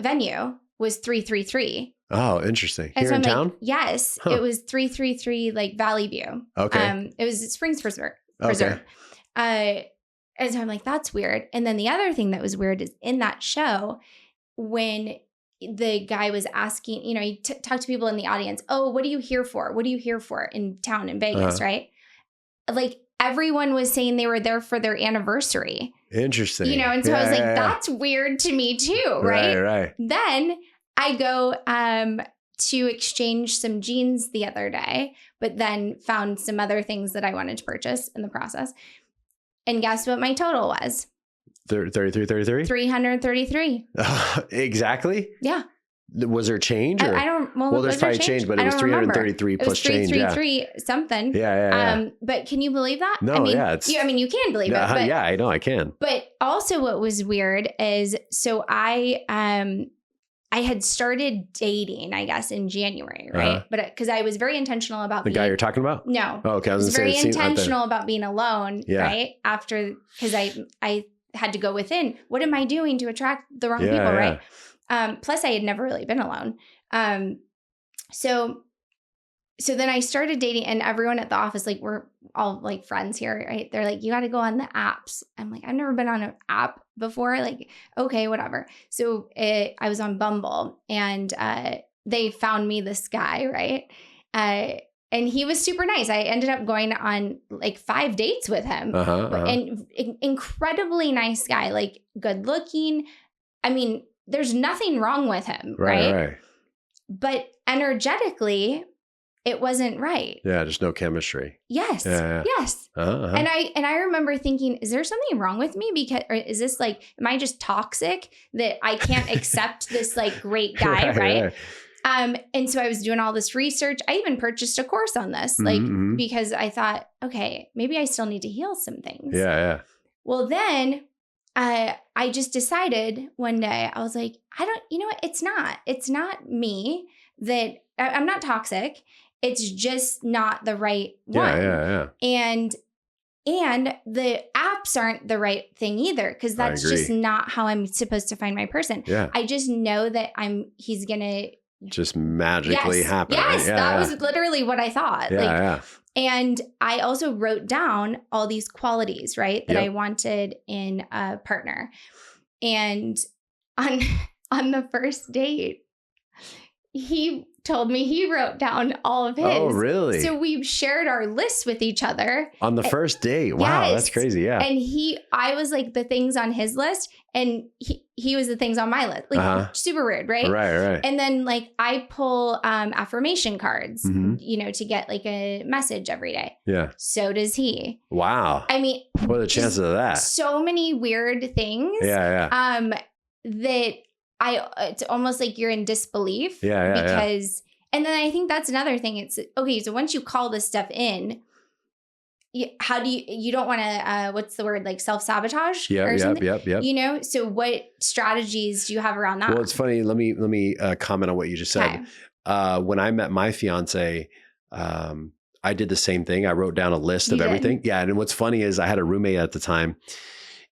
venue was 333. Oh, interesting. Here in town? Like, yes. It was 333 like Valley View. Okay. It was Springs Preserve. Okay. And so I'm like, that's weird. And then the other thing that was weird is in that show, when the guy was asking, he talked to people in the audience, oh, what are you here for? What are you here for in town in Vegas, right? Like everyone was saying they were there for their anniversary. Interesting. And so I was like, that's weird to me too, right? Right. Then I go to exchange some jeans the other day, but then found some other things that I wanted to purchase in the process. And guess what my total was? 33. 333. Exactly. Yeah. Was there change? Or? I don't. Well, there's probably change, but it was 333 plus change. It was 333 something. Yeah. But can you believe that? No, I mean, yeah. It's, you can believe it. But, yeah, I know I can. But also, what was weird is, so I had started dating, I guess, in January, right? But because I was very intentional about the guy you're talking about. No. Oh, okay. I was very intentional about being alone, right? After, because I had to go within. What am I doing to attract the wrong people, right? Plus, I had never really been alone. So then I started dating, and everyone at the office, like, we're all like friends here, right? They're like, you got to go on the apps. I'm like, I've never been on an app before. Like, okay, whatever. So I was on Bumble, and they found me this guy, right? And he was super nice. I ended up going on like 5 dates with him, and incredibly nice guy, like good looking. I mean, there's nothing wrong with him, right? But energetically, it wasn't right. Yeah, there's no chemistry. Yes. Yes. And I remember thinking, is there something wrong with me? Because, or is this like, am I just toxic that I can't accept this like great guy, right? And so I was doing all this research. I even purchased a course on this, like, because I thought, okay, maybe I still need to heal some things. Yeah. Well, then I just decided one day, I was like, you know what? It's not me that I'm not toxic. It's just not the right one. Yeah. And the apps aren't the right thing either, because that's just not how I'm supposed to find my person. Yeah. I just know that he's going to just magically happen. Yes, right? That was literally what I thought. Yeah. And I also wrote down all these qualities, right, that I wanted in a partner. And on the first date, he told me he wrote down all of his. Oh, really? So we shared our lists with each other. On the first date. Wow, that's crazy. Yeah. And I was like the things on his list, and he was the things on my list. Like super weird, right? Right. And then like I pull affirmation cards, to get like a message every day. Yeah. So does he. Wow. I mean, what are the chances of that? So many weird things. Yeah. That it's almost like you're in disbelief. Yeah. Because, and then I think that's another thing. It's okay. So once you call this stuff in, how do you don't want to, what's the word? Like self-sabotage? Yep. So what strategies do you have around that? Well, it's funny. Let me comment on what you just said. Okay. When I met my fiance, I did the same thing. I wrote down a list of everything. Yeah. And what's funny is I had a roommate at the time.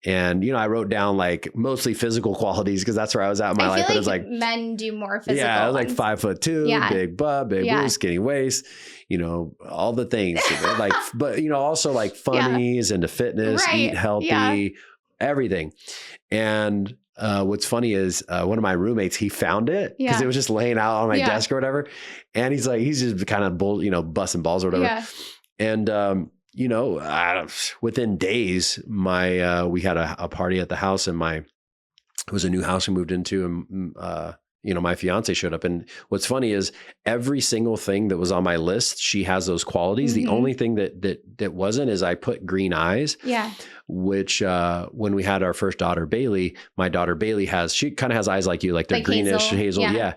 And, I wrote down like mostly physical qualities because that's where I was at in my life. But it's like men do more physical. Yeah, I was like 5'2", big butt, big boobs, skinny waist, all the things. Like, but also like funnies into fitness, eat healthy, everything. And what's funny is one of my roommates, he found it because it was just laying out on my desk or whatever. And he's just kind of busting balls or whatever. Yeah. And within days, we had a party at the house, and it was a new house we moved into, and my fiance showed up. And what's funny is every single thing that was on my list, she has those qualities. The only thing that wasn't is I put green eyes. Yeah. Which when we had our first daughter, Bailey, my daughter Bailey she kind of has eyes like you, like they're like greenish, hazel. Yeah.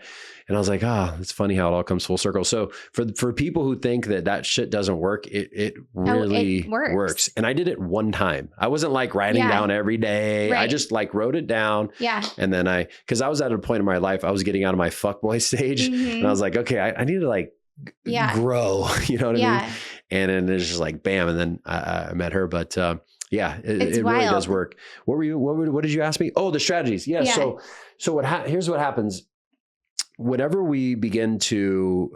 And I was like, it's funny how it all comes full circle. So for people who think that shit doesn't work, it really works. And I did it one time. I wasn't like writing down every day. Right. I just like wrote it down. Yeah. And then because I was at a point in my life, I was getting out of my fuckboy stage, and I was like, okay, I need to like grow, you know what I mean? And then it's just like, bam. And then I met her, but it really does work. What did you ask me? Oh, the strategies. Yeah. So here's what happens. Whenever we begin to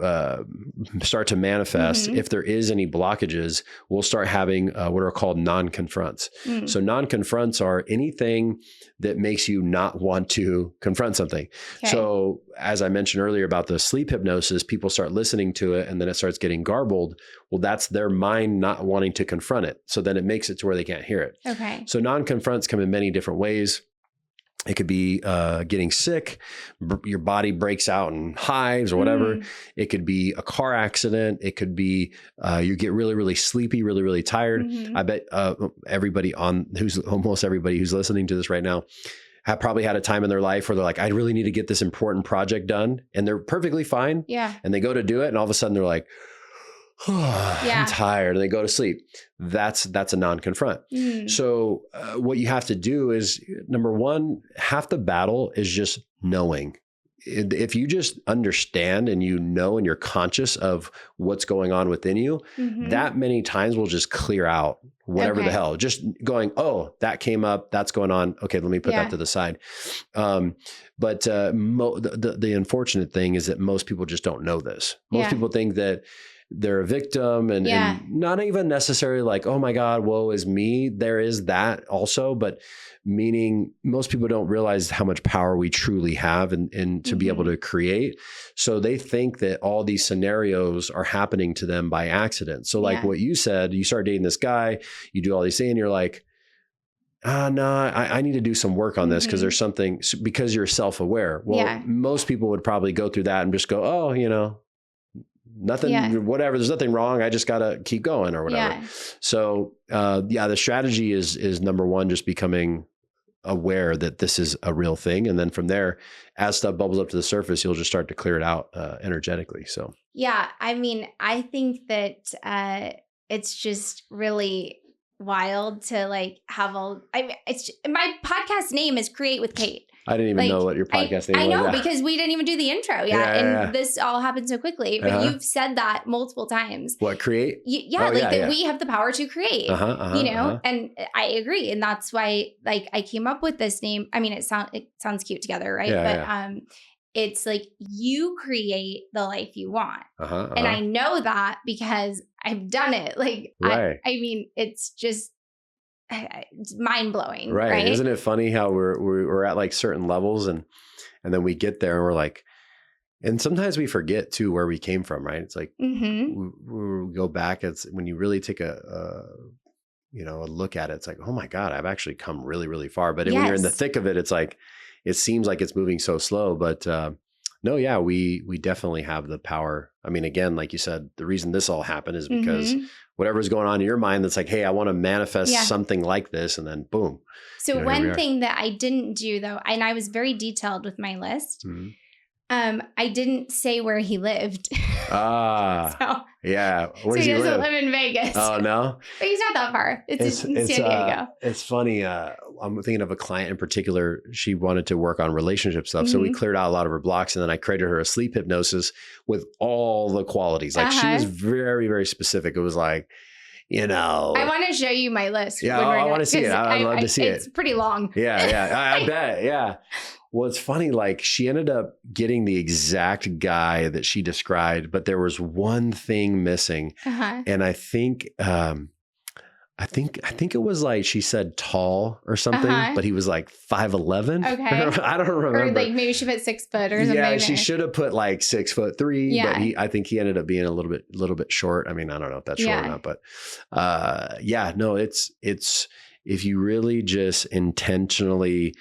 start to manifest, if there is any blockages, we'll start having what are called non-confronts. So non-confronts are anything that makes you not want to confront something. Okay. So as I mentioned earlier about the sleep hypnosis, people start listening to it and then it starts getting garbled. Well, that's their mind not wanting to confront it. So then it makes it to where they can't hear it. Okay. So non-confronts come in many different ways. It could be getting sick, your body breaks out in hives or whatever. It could be a car accident. It could be you get really, really sleepy, really, really tired. I bet almost everybody who's listening to this right now have probably had a time in their life where they're like, I really need to get this important project done. And they're perfectly fine. Yeah. And they go to do it. And all of a sudden they're like, I'm tired, and they go to sleep. That's a non-confront. So what you have to do is, number one, half the battle is just knowing. If you just understand and you know and you're conscious of what's going on within you, that many times will just clear out whatever the hell. Just going, oh, that came up, that's going on. Okay, let me put that to the side. But the unfortunate thing is that most people just don't know this. Most people think that they're a victim and not even necessarily like, oh my God, woe is me. There is that also, but meaning most people don't realize how much power we truly have and to be able to create. So they think that all these scenarios are happening to them by accident. So like what you said, you start dating this guy, you do all these things and you're like, no, I need to do some work on this because there's something, because you're self-aware. Well, most people would probably go through that and just go, oh, nothing, whatever. There's nothing wrong. I just got to keep going or whatever. So, the strategy is number one, just becoming aware that this is a real thing. And then from there, as stuff bubbles up to the surface, you'll just start to clear it out energetically. So, I mean, I think that it's just really wild to like have my podcast name is Create with Kate. I didn't even know what your podcast name was. I know because we didn't even do the intro yet. This all happened so quickly. But you've said that multiple times. What, create? We have the power to create, and I agree. And that's why like I came up with this name. I mean, it sounds cute together, right? It's like you create the life you want. And I know that because I've done it. Like, I mean, it's just, it's mind blowing. Right. Isn't it funny how we're at like certain levels and then we get there and we're like, and sometimes we forget too where we came from. Right. It's like, we go back. It's when you really take a look at it, it's like, oh my God, I've actually come really, really far. But when you're in the thick of it, it's like, it seems like it's moving so slow, but we definitely have the power. I mean, again, like you said, the reason this all happened is because whatever's going on in your mind that's like, hey, I want to manifest something like this, and then boom. So one thing that I didn't do though, and I was very detailed with my list, I didn't say where he lived. Yeah. So he doesn't live in Vegas. Oh, no? But he's not that far. It's in San Diego. It's funny. I'm thinking of a client in particular. She wanted to work on relationship stuff. So we cleared out a lot of her blocks, and then I created her a sleep hypnosis with all the qualities. Like she was very, very specific. It was like, I want to show you my list. Yeah, I want to see it. I'd love to see it. It's pretty long. Yeah. I bet. Yeah. Well, it's funny, like she ended up getting the exact guy that she described, but there was one thing missing. And I think it was like, she said tall or something, but he was like 5'11". Okay. I don't remember. Or like maybe she put 6 foot or something. Yeah, she should have put like 6'3", but I think he ended up being a little bit short. I mean, I don't know if that's short or not, but it's if you really just intentionally,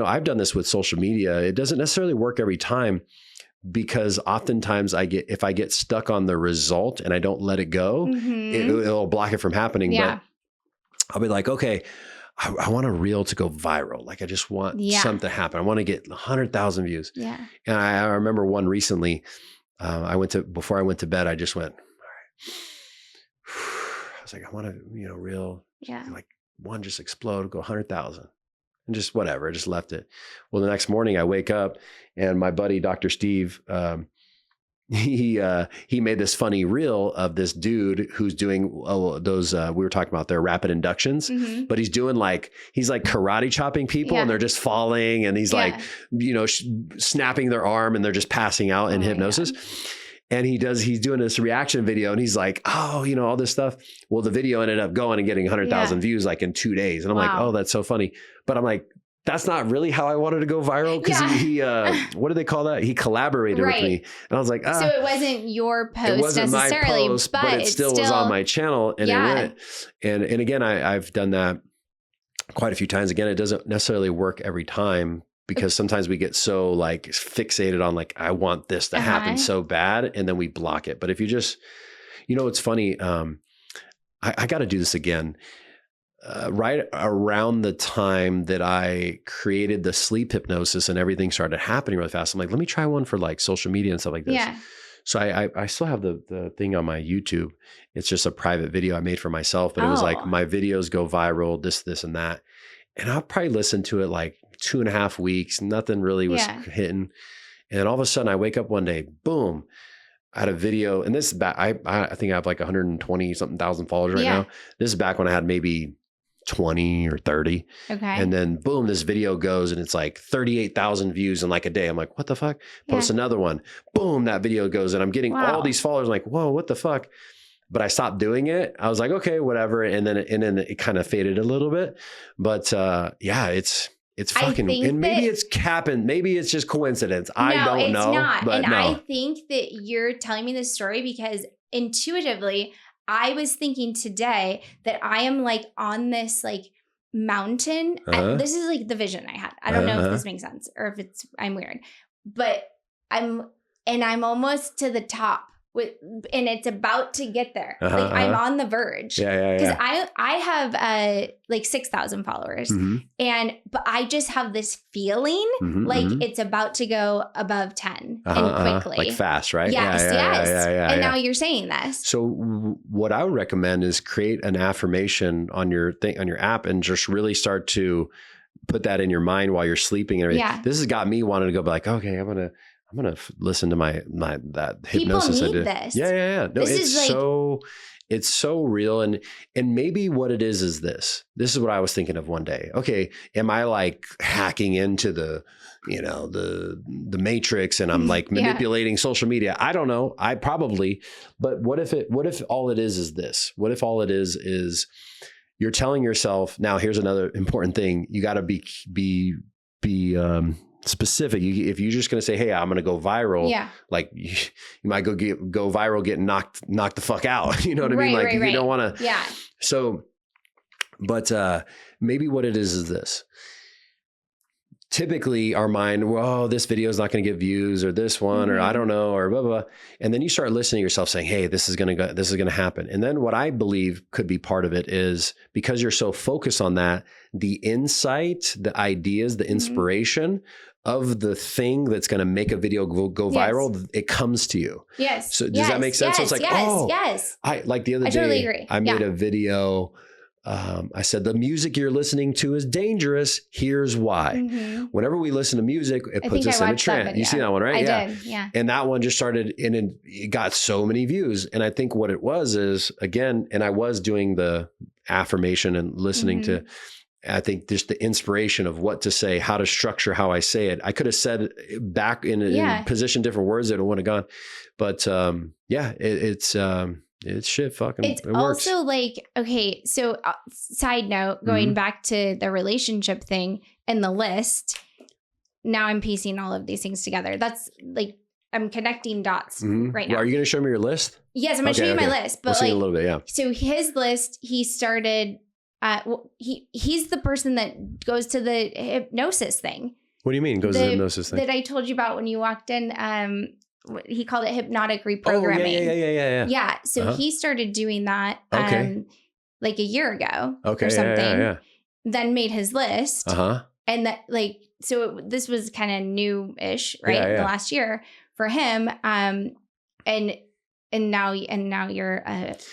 I've done this with social media. It doesn't necessarily work every time because oftentimes if I get stuck on the result and I don't let it go, it'll block it from happening. But I'll be like, okay, I want a reel to go viral. Like I just want something to happen. I want to get 100,000 views. Yeah. And I remember one recently, before I went to bed, I just went, all right. I was like, I want to, reel, like one just explode, go 100,000. And just whatever, I just left it. Well, the next morning I wake up and my buddy, Dr. Steve, he made this funny reel of this dude who's doing those, we were talking about their rapid inductions, but he's doing he's like karate chopping people and they're just falling and he's like, snapping their arm and they're just passing out in hypnosis. And he's doing this reaction video and he's like, oh, all this stuff. Well, the video ended up going and getting 100,000 views like in 2 days. And I'm like, oh, that's so funny. But I'm like, that's not really how I wanted to go viral. Cause he what do they call that? He collaborated with me. And I was like, so it wasn't your post it wasn't necessarily, my post, but it still was on my channel and it went. And again, I've done that quite a few times. Again, it doesn't necessarily work every time because sometimes we get so like fixated on like, I want this to happen so bad. And then we block it. But if you just, it's funny. I got to do this again. Right around the time that I created the sleep hypnosis and everything started happening really fast, I'm like, let me try one for like social media and stuff like this. Yeah. So I still have the thing on my YouTube. It's just a private video I made for myself, but it was like my videos go viral, this and that. And I'll probably listen to it like 2.5 weeks. Nothing really was hitting. And then all of a sudden I wake up one day, boom, I had a video. And this is back, I think I have like 120 something thousand followers right now. This is back when I had maybe 20 or 30. Okay. And then boom, this video goes and it's like 38,000 views in like a day. I'm like, what the fuck? Post another one. Boom, that video goes and I'm getting all these followers. I'm like, whoa, what the fuck? But I stopped doing it. I was like, okay, whatever. And then it kind of faded a little bit. But it's fucking, and maybe it's capping. Maybe it's just coincidence. I don't know. Not. But I think that you're telling me this story because intuitively, I was thinking today that I am like on this like mountain. This is like the vision I had. I don't know if this makes sense or if I'm weird, but I'm almost to the top and it's about to get there. Like I'm on the verge. Because I have like 6,000 followers but I just have this feeling like it's about to go above 10 and quickly. Like fast, right? Yes. And now you're saying this. So what I would recommend is create an affirmation on your app and just really start to put that in your mind while you're sleeping and everything. This has got me wanting to go like, okay, I'm going to listen to that hypnosis. People need this. Yeah. No, it's so real. And maybe what it is this is what I was thinking of one day. Okay. Am I like hacking into the matrix and I'm like manipulating social media? I don't know. But what if all it is this? What if all it is you're telling yourself, now here's another important thing. You got to be specific. If you're just going to say, hey, I'm going to go viral, like you might go viral, get knocked the fuck out. You know what I mean? Like you don't want to. Yeah. So, but maybe what it is this. Typically our mind, well, this video is not going to get views or this one, or I don't know, or blah, blah, blah. And then you start listening to yourself saying, hey, this is going to happen. And then what I believe could be part of it is because you're so focused on that, the insight, the ideas, the inspiration of the thing that's going to make a video go viral, it comes to you. Yes. So does that make sense? So it's like, I like the other day, totally agree. I made a video. I said, the music you're listening to is dangerous. Here's why. Whenever we listen to music, it puts us in a trance. You see that one, right? I did. Yeah. And that one just started and it got so many views. And I think what it was is, again, and I was doing the affirmation and listening to, I think just the inspiration of what to say, how to structure how I say it. I could have said back in position, different words that it would have gone. But it's shit fucking. It works. Also like, okay, so side note, going back to the relationship thing and the list, now I'm piecing all of these things together. That's like, I'm connecting dots right now. Well, are you going to show me your list? Yes, I'm going to show you my list. But we'll see in a little bit, yeah. So his list, he started, he's the person that goes to the hypnosis thing. What do you mean goes to the hypnosis thing? That I told you about when you walked in, he called it hypnotic reprogramming. Oh, yeah. So he started doing that like a year ago or something. Then made his list. And that like, so this was kind of new-ish, right? The last year for him. And now you're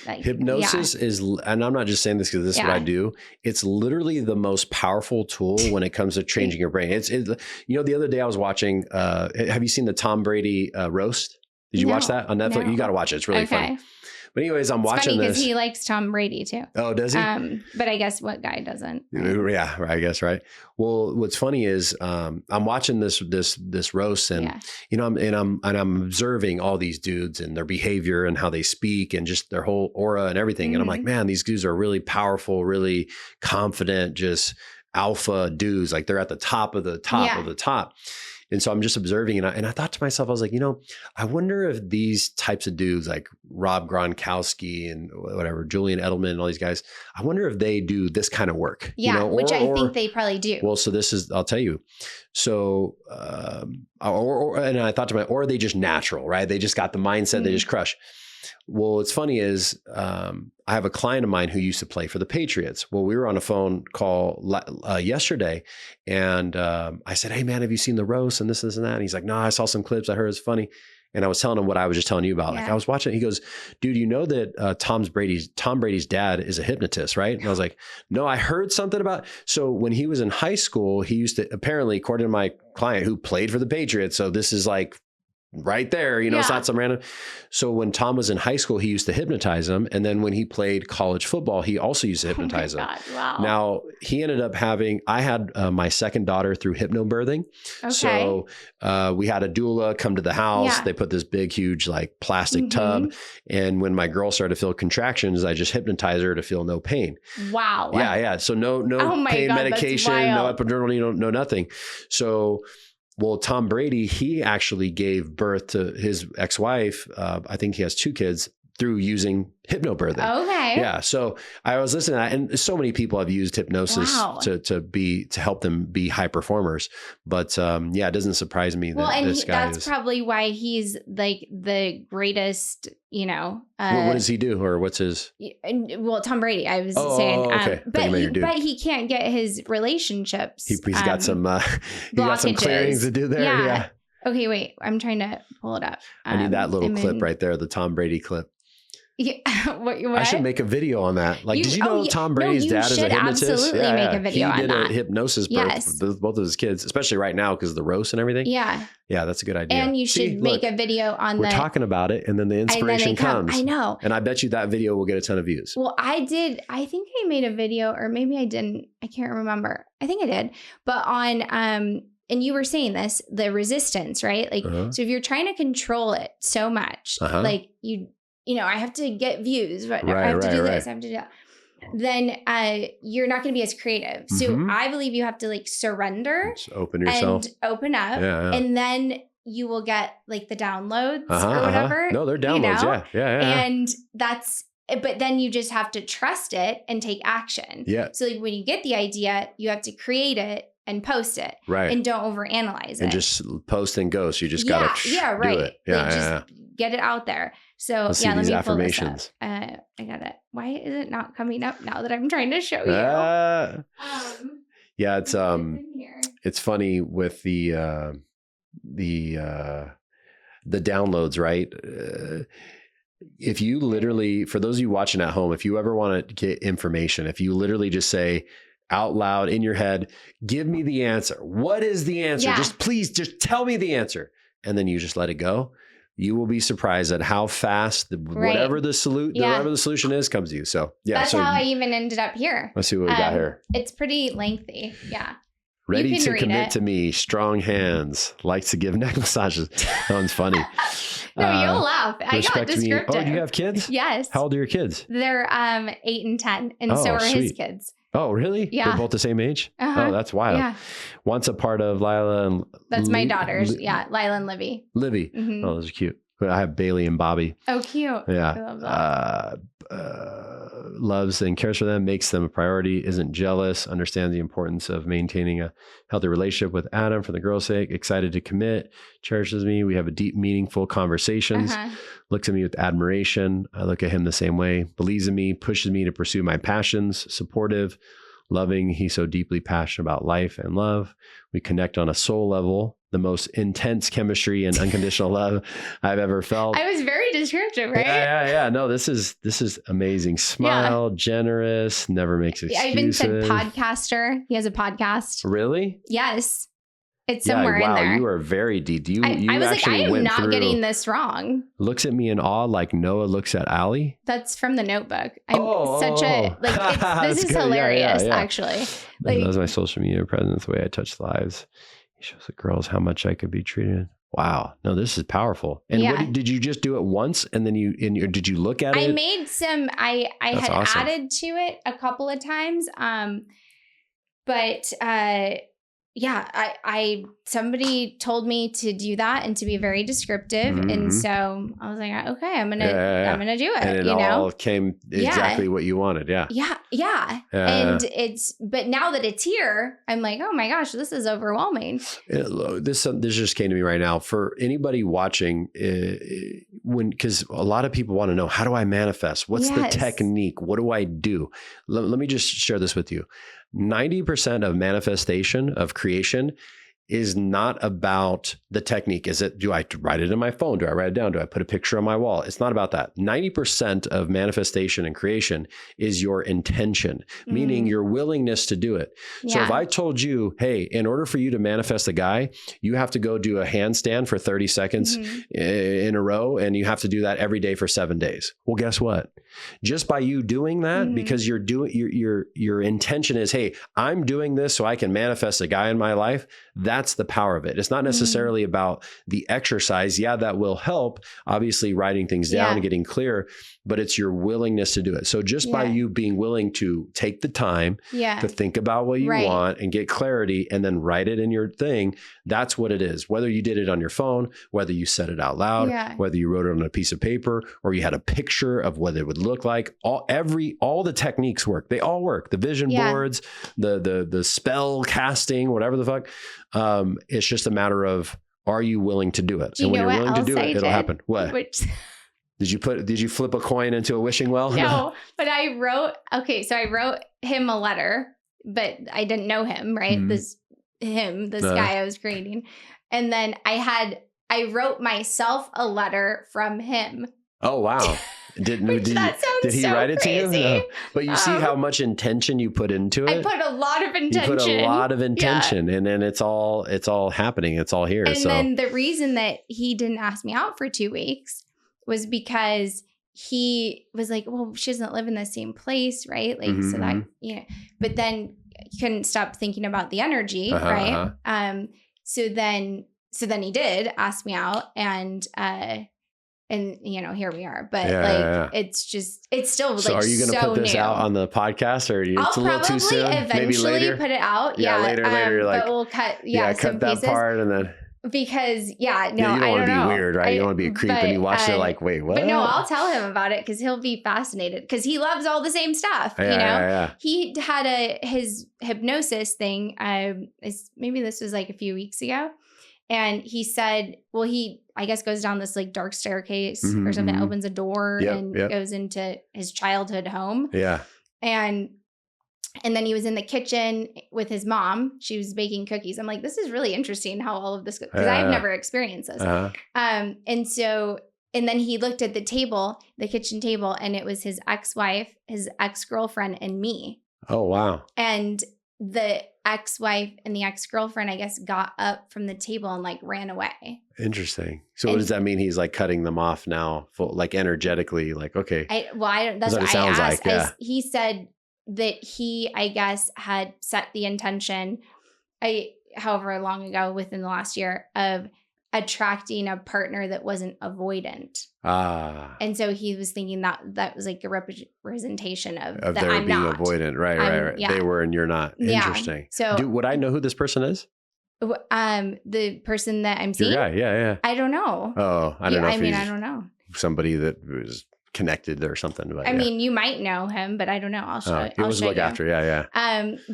like, hypnosis is, and I'm not just saying this because this is what I do. It's literally the most powerful tool when it comes to changing your brain. It's the other day I was watching, have you seen the Tom Brady roast? Did you watch that on Netflix? No. You got to watch it. It's really funny. But anyways, I'm watching this. Because he likes Tom Brady too. Oh, does he? But I guess what guy doesn't? Right? Yeah, I guess, right. Well, what's funny is I'm watching this roast and I'm observing all these dudes and their behavior and how they speak and just their whole aura and everything. And I'm like, man, these dudes are really powerful, really confident, just alpha dudes. Like they're at the top of the top of the top. And so I'm just observing, and I thought to myself, I was like, I wonder if these types of dudes like Rob Gronkowski and whatever, Julian Edelman and all these guys, I wonder if they do this kind of work. Yeah, which I think they probably do. Well, so I'll tell you. So, and I thought to myself, or are they just natural, right? They just got the mindset, they just crush. Well, what's funny is I have a client of mine who used to play for the Patriots. Well, we were on a phone call yesterday, and I said, "Hey, man, have you seen the roast and this and that?" And he's like, "No, I saw some clips. I heard it's funny." And I was telling him what I was just telling you about. Like I was watching it. He goes, "Dude, you know that Tom Brady's dad is a hypnotist, right?" And I was like, "No, I heard something about." So when he was in high school, he used to, apparently, according to my client who played for the Patriots. So this is like right there, it's not some random. So when Tom was in high school, he used to hypnotize him. And then when he played college football, he also used to hypnotize him. Wow. Now he ended up I had my second daughter through hypnobirthing. Okay. So we had a doula come to the house. Yeah. They put this big, huge like plastic tub. And when my girl started to feel contractions, I just hypnotized her to feel no pain. Wow. Yeah. Yeah. So no pain medication, no epidural, no nothing. So well, Tom Brady, he actually gave birth to his ex-wife. I think he has 2 kids through using hypnobirthing. Okay. Yeah. So I was listening to that, and so many people have used hypnosis to help them be high performers. But it doesn't surprise me that this guy that's probably why he's like the greatest, what does he do, or what's his? Well, Tom Brady, I was saying. Okay. But he can't get his relationships. He's got some clearings to do there. Yeah. Okay, wait. I'm trying to pull it up. I need that little clip right there, the Tom Brady clip. Yeah, what? I should make a video on that. Like, did you know Tom Brady's dad is a hypnotist? Absolutely make a video on that. He did a hypnosis birth with both of his kids, especially right now because of the roast and everything. Yeah. Yeah, that's a good idea. And you should make a video on We're talking about it, and then the inspiration comes. I know. And I bet you that video will get a ton of views. Well, I think I made a video, or maybe I didn't. I can't remember. I think I did. But on, and you were saying this, the resistance, right? Like, so if you're trying to control it so much, like I have to get views, but I have to do this, I have to do that. Then you're not going to be as creative. So I believe you have to like surrender, just open yourself, and open up, and then you will get like the downloads or whatever. No, they're downloads. Yeah. And but then you just have to trust it and take action. Yeah. So like when you get the idea, you have to create it and post it. Right. And don't overanalyze it. And just post and go. So you just got to do it. Just get it out there. So let's see these affirmations. I got it. Why is it not coming up now that I'm trying to show you? It's funny with the downloads, right? If you literally, for those of you watching at home, if you ever want to get information, if you literally just say out loud in your head, give me the answer. What is the answer? Yeah. Please tell me the answer. And then you just let it go. You will be surprised at how fast whatever the solution is comes to you. So that's how I even ended up here. Let's see what we got here. It's pretty lengthy. Yeah. Ready to commit to me. Strong hands. Likes to give neck massages. That one's funny. No, you'll laugh. I got descriptive. Oh, do you have kids? Yes. How old are your kids? They're 8 and 10, and so are his kids. Oh, really? Yeah. They're both the same age? Oh, that's wild. Yeah. Once a part of Lila and... That's my daughters. Lila and Livy. Livy. Mm-hmm. Oh, those are cute. I have Bailey and Bobby. Oh, cute. Yeah. I love that. Loves and cares for them, makes them a priority, isn't jealous, understands the importance of maintaining a healthy relationship with Adam for the girl's sake, excited to commit, cherishes me. We have a deep, meaningful conversations, looks at me with admiration. I look at him the same way, believes in me, pushes me to pursue my passions, supportive, loving. He's so deeply passionate about life and love. We connect on a soul level, the most intense chemistry and unconditional love I've ever felt. I was very descriptive, right? Yeah. No, this is amazing. Smile, generous, never makes excuses. I even said podcaster. He has a podcast. Really? Yes. It's somewhere in there. Wow, you are very deep. I was like, I am not getting this wrong. Looks at me in awe like Noah looks at Allie. That's from The Notebook. This is hilarious, actually. Like, that's my social media presence, the way I touch lives. He shows the girls how much I could be treated. Wow. No, this is powerful. And what did you just do it once? And then did you look at it? I made some, I had awesome. Added to it a couple of times. But somebody told me to do that and to be very descriptive. And so I was like, okay, I'm going to do it. And it all came exactly what you wanted. Yeah. Yeah. And but now that it's here, I'm like, oh my gosh, this is overwhelming. This just came to me right now for anybody watching because a lot of people want to know, how do I manifest? What's the technique? What do I do? Let me just share this with you. 90% of manifestation, of creation, is not about the technique. Do I write it in my phone? Do I write it down? Do I put a picture on my wall? It's not about that. 90% of manifestation and creation is your intention, meaning your willingness to do it. Yeah. So if I told you, hey, in order for you to manifest a guy, you have to go do a handstand for 30 seconds in a row, and you have to do that every day for 7 days. Well, guess what? Just by you doing that, because your intention is, hey, I'm doing this so I can manifest a guy in my life. That's the power of it. It's not necessarily about the exercise. Yeah, that will help, obviously, writing things down and getting clear, but it's your willingness to do it. So just by you being willing to take the time to think about what you want and get clarity and then write it in your thing, that's what it is. Whether you did it on your phone, whether you said it out loud, whether you wrote it on a piece of paper, or you had a picture of what it would look like, all the techniques work. They all work. The vision boards, the spell casting, whatever the fuck. It's just a matter of, are you willing to do it? And when you're willing to do it, it'll happen. What? Did you flip a coin into a wishing well? No, but I wrote him a letter, but I didn't know him, right? This guy I was creating. And then I wrote myself a letter from him. Oh, wow. Did he write it crazy. to you? No. But you see how much intention you put into it? I put a lot of intention. You put a lot of intention, and then it's all happening. It's all here. And then the reason that he didn't ask me out for 2 weeks was because he was like, well, she doesn't live in the same place, right? Like, so that, but then you couldn't stop thinking about the energy, right? So then he did ask me out, and here we are. But it's still like, so are you going to put this out on the podcast, or it's a little too soon? Maybe later put it out. Yeah, later. You're like, but we'll cut. Cut that part, and then. Because no, you don't want to be weird, right? You don't want to be a creep, and you watch it like, wait, what? But no, I'll tell him about it because he'll be fascinated because he loves all the same stuff. He had his hypnosis thing. Maybe this was like a few weeks ago, and he said, well, he I guess goes down this like dark staircase or something, opens a door and goes into his childhood home. Yeah, and then he was in the kitchen with his mom. She was baking cookies. I'm like, this is really interesting how all of this, because I've never experienced this. And then he looked at the kitchen table, and it was his ex-wife, his ex-girlfriend, and me. Oh, wow. And the ex-wife and the ex-girlfriend, I guess, got up from the table and like ran away. Interesting. So what does that mean? He's like cutting them off now, like energetically, like, okay. That's what I asked. Like, he said that he, I guess, had set the intention, however long ago, within the last year, of attracting a partner that wasn't avoidant. And so he was thinking that was like a representation of that their I'm being not avoidant. Right. Yeah. They were and you're not. Interesting. So would I know who this person is? The person that I'm seeing? Yeah. I don't know. Oh, I don't know. I don't know. Somebody that was connected or something. But I mean, you might know him, but I don't know. I'll show it. He was look after. Yeah.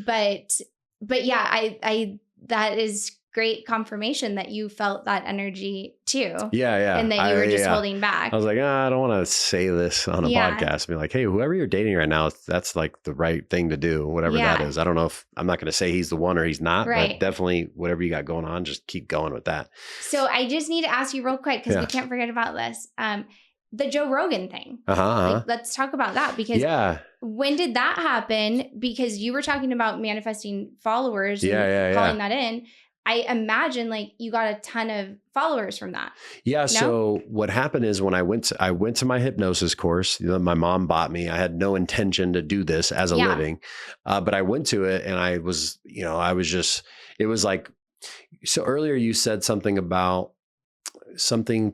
But yeah, I that is great confirmation that you felt that energy too. Yeah. And that you were just holding back. I was like, I don't want to say this on a podcast. Be like, hey, whoever you're dating right now, that's like the right thing to do, whatever that is. I don't know if I'm not going to say he's the one or he's not, but definitely whatever you got going on, just keep going with that. So I just need to ask you real quick, because we can't forget about this. The Joe Rogan thing. Like, let's talk about that, because when did that happen? Because you were talking about manifesting followers and calling that in. I imagine like you got a ton of followers from that. Yeah. No? So what happened is when I went to my hypnosis course, my mom bought me. I had no intention to do this as a living, but I went to it, and it was like, so earlier you said something about something.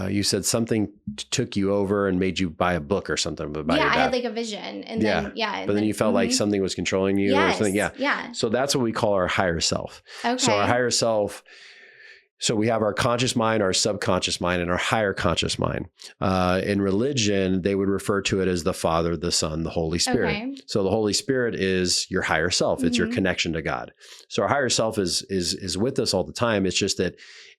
You said something took you over and made you buy a book or something about your dad. I had like a vision, and then but then you felt like something was controlling you or something. Yeah. So that's what we call our higher self. Okay. So our higher self. So we have our conscious mind, our subconscious mind, and our higher conscious mind. In religion, they would refer to it as the Father, the Son, the Holy Spirit. Okay. So the Holy Spirit is your higher self. It's your connection to God. So our higher self is with us all the time. It's just that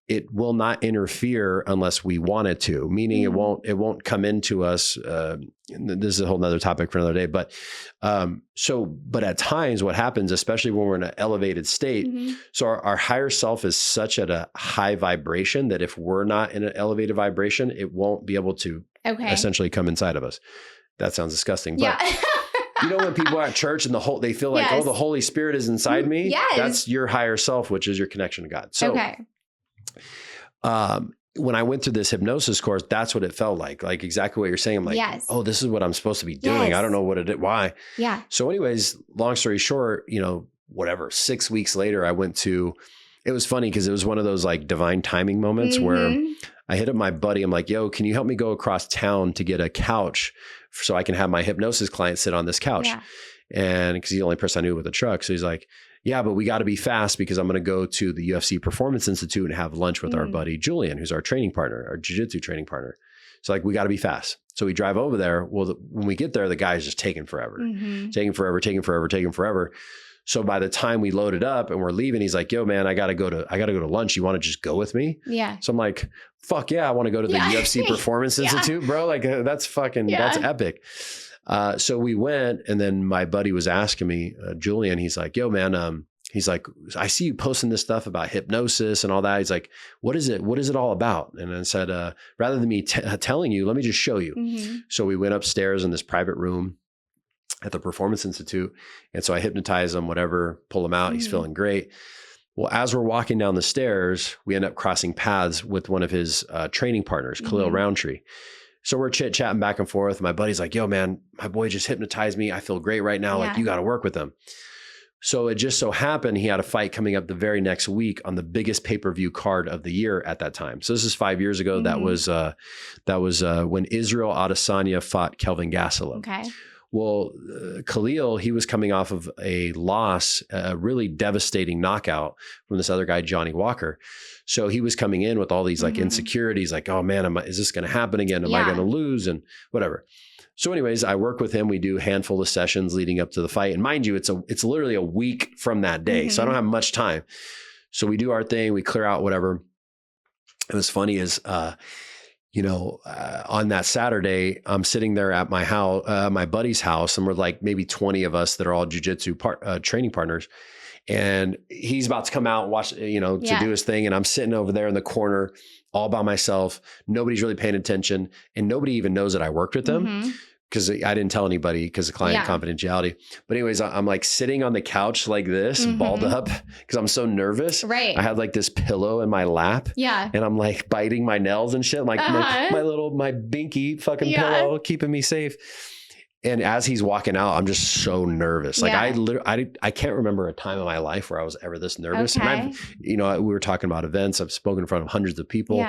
it will not interfere unless we want it to, meaning it won't come into us. This is a whole nother topic for another day. But but at times what happens, especially when we're in an elevated state, so our higher self is such at a high vibration that if we're not in an elevated vibration, it won't be able to essentially come inside of us. That sounds disgusting. But you know, when people are at church and they feel like, oh, the Holy Spirit is inside me. Yes. That's your higher self, which is your connection to God. So, when I went through this hypnosis course, that's what it felt like exactly what you're saying. I'm like, oh, this is what I'm supposed to be doing. I don't know what it is. Why? Yeah. So anyways, long story short, 6 weeks later, I went to, it was funny because it was one of those like divine timing moments where I hit up my buddy. I'm like, yo, can you help me go across town to get a couch so I can have my hypnosis client sit on this couch? Yeah. And because he's the only person I knew with a truck. So he's like, yeah, but we got to be fast because I'm going to go to the UFC Performance Institute and have lunch with our buddy Julian, who's our training partner, our jiu-jitsu training partner. So like, we got to be fast. So we drive over there. Well, when we get there, the guy's just taking forever. Taking forever. So by the time we loaded up and we're leaving, he's like, yo, man, I got to go to lunch. You want to just go with me? Yeah. So I'm like, fuck yeah, I want to go to the UFC Performance Institute, bro. Like that's that's epic. So we went, and then my buddy was asking me, Julian, he's like, yo, man, he's like, I see you posting this stuff about hypnosis and all that. He's like, what is it? What is it all about? And I said, rather than me telling you, let me just show you. So we went upstairs in this private room at the Performance Institute. And so I hypnotize him, whatever, pull him out. He's feeling great. Well, as we're walking down the stairs, we end up crossing paths with one of his training partners, Khalil Roundtree. So we're chit-chatting back and forth. My buddy's like, yo, man, my boy just hypnotized me. I feel great right now. Like, you got to work with him. So it just so happened he had a fight coming up the very next week on the biggest pay-per-view card of the year at that time. So this is 5 years ago. That was when Israel Adesanya fought Kelvin Gastelum. Okay. Well, Khalil, he was coming off of a loss, a really devastating knockout from this other guy, Johnny Walker. So he was coming in with all these like insecurities, like, oh man, is this going to happen again? Am I going to lose? And whatever. So anyways, I work with him. We do a handful of sessions leading up to the fight. And mind you, it's literally a week from that day. So I don't have much time. So we do our thing. We clear out whatever. And what's funny is, on that Saturday, I'm sitting there at my house, my buddy's house, and we're like maybe 20 of us that are all jiu-jitsu training partners. And he's about to come out and watch, to do his thing. And I'm sitting over there in the corner all by myself. Nobody's really paying attention. And nobody even knows that I worked with them because I didn't tell anybody because of client confidentiality. But anyways, I'm like sitting on the couch like this, balled up because I'm so nervous. Right. I had like this pillow in my lap. Yeah. And I'm like biting my nails and shit. Like my binky fucking pillow keeping me safe. And as he's walking out, I'm just so nervous. Like I can't remember a time in my life where I was ever this nervous. Okay. And we were talking about events. I've spoken in front of hundreds of people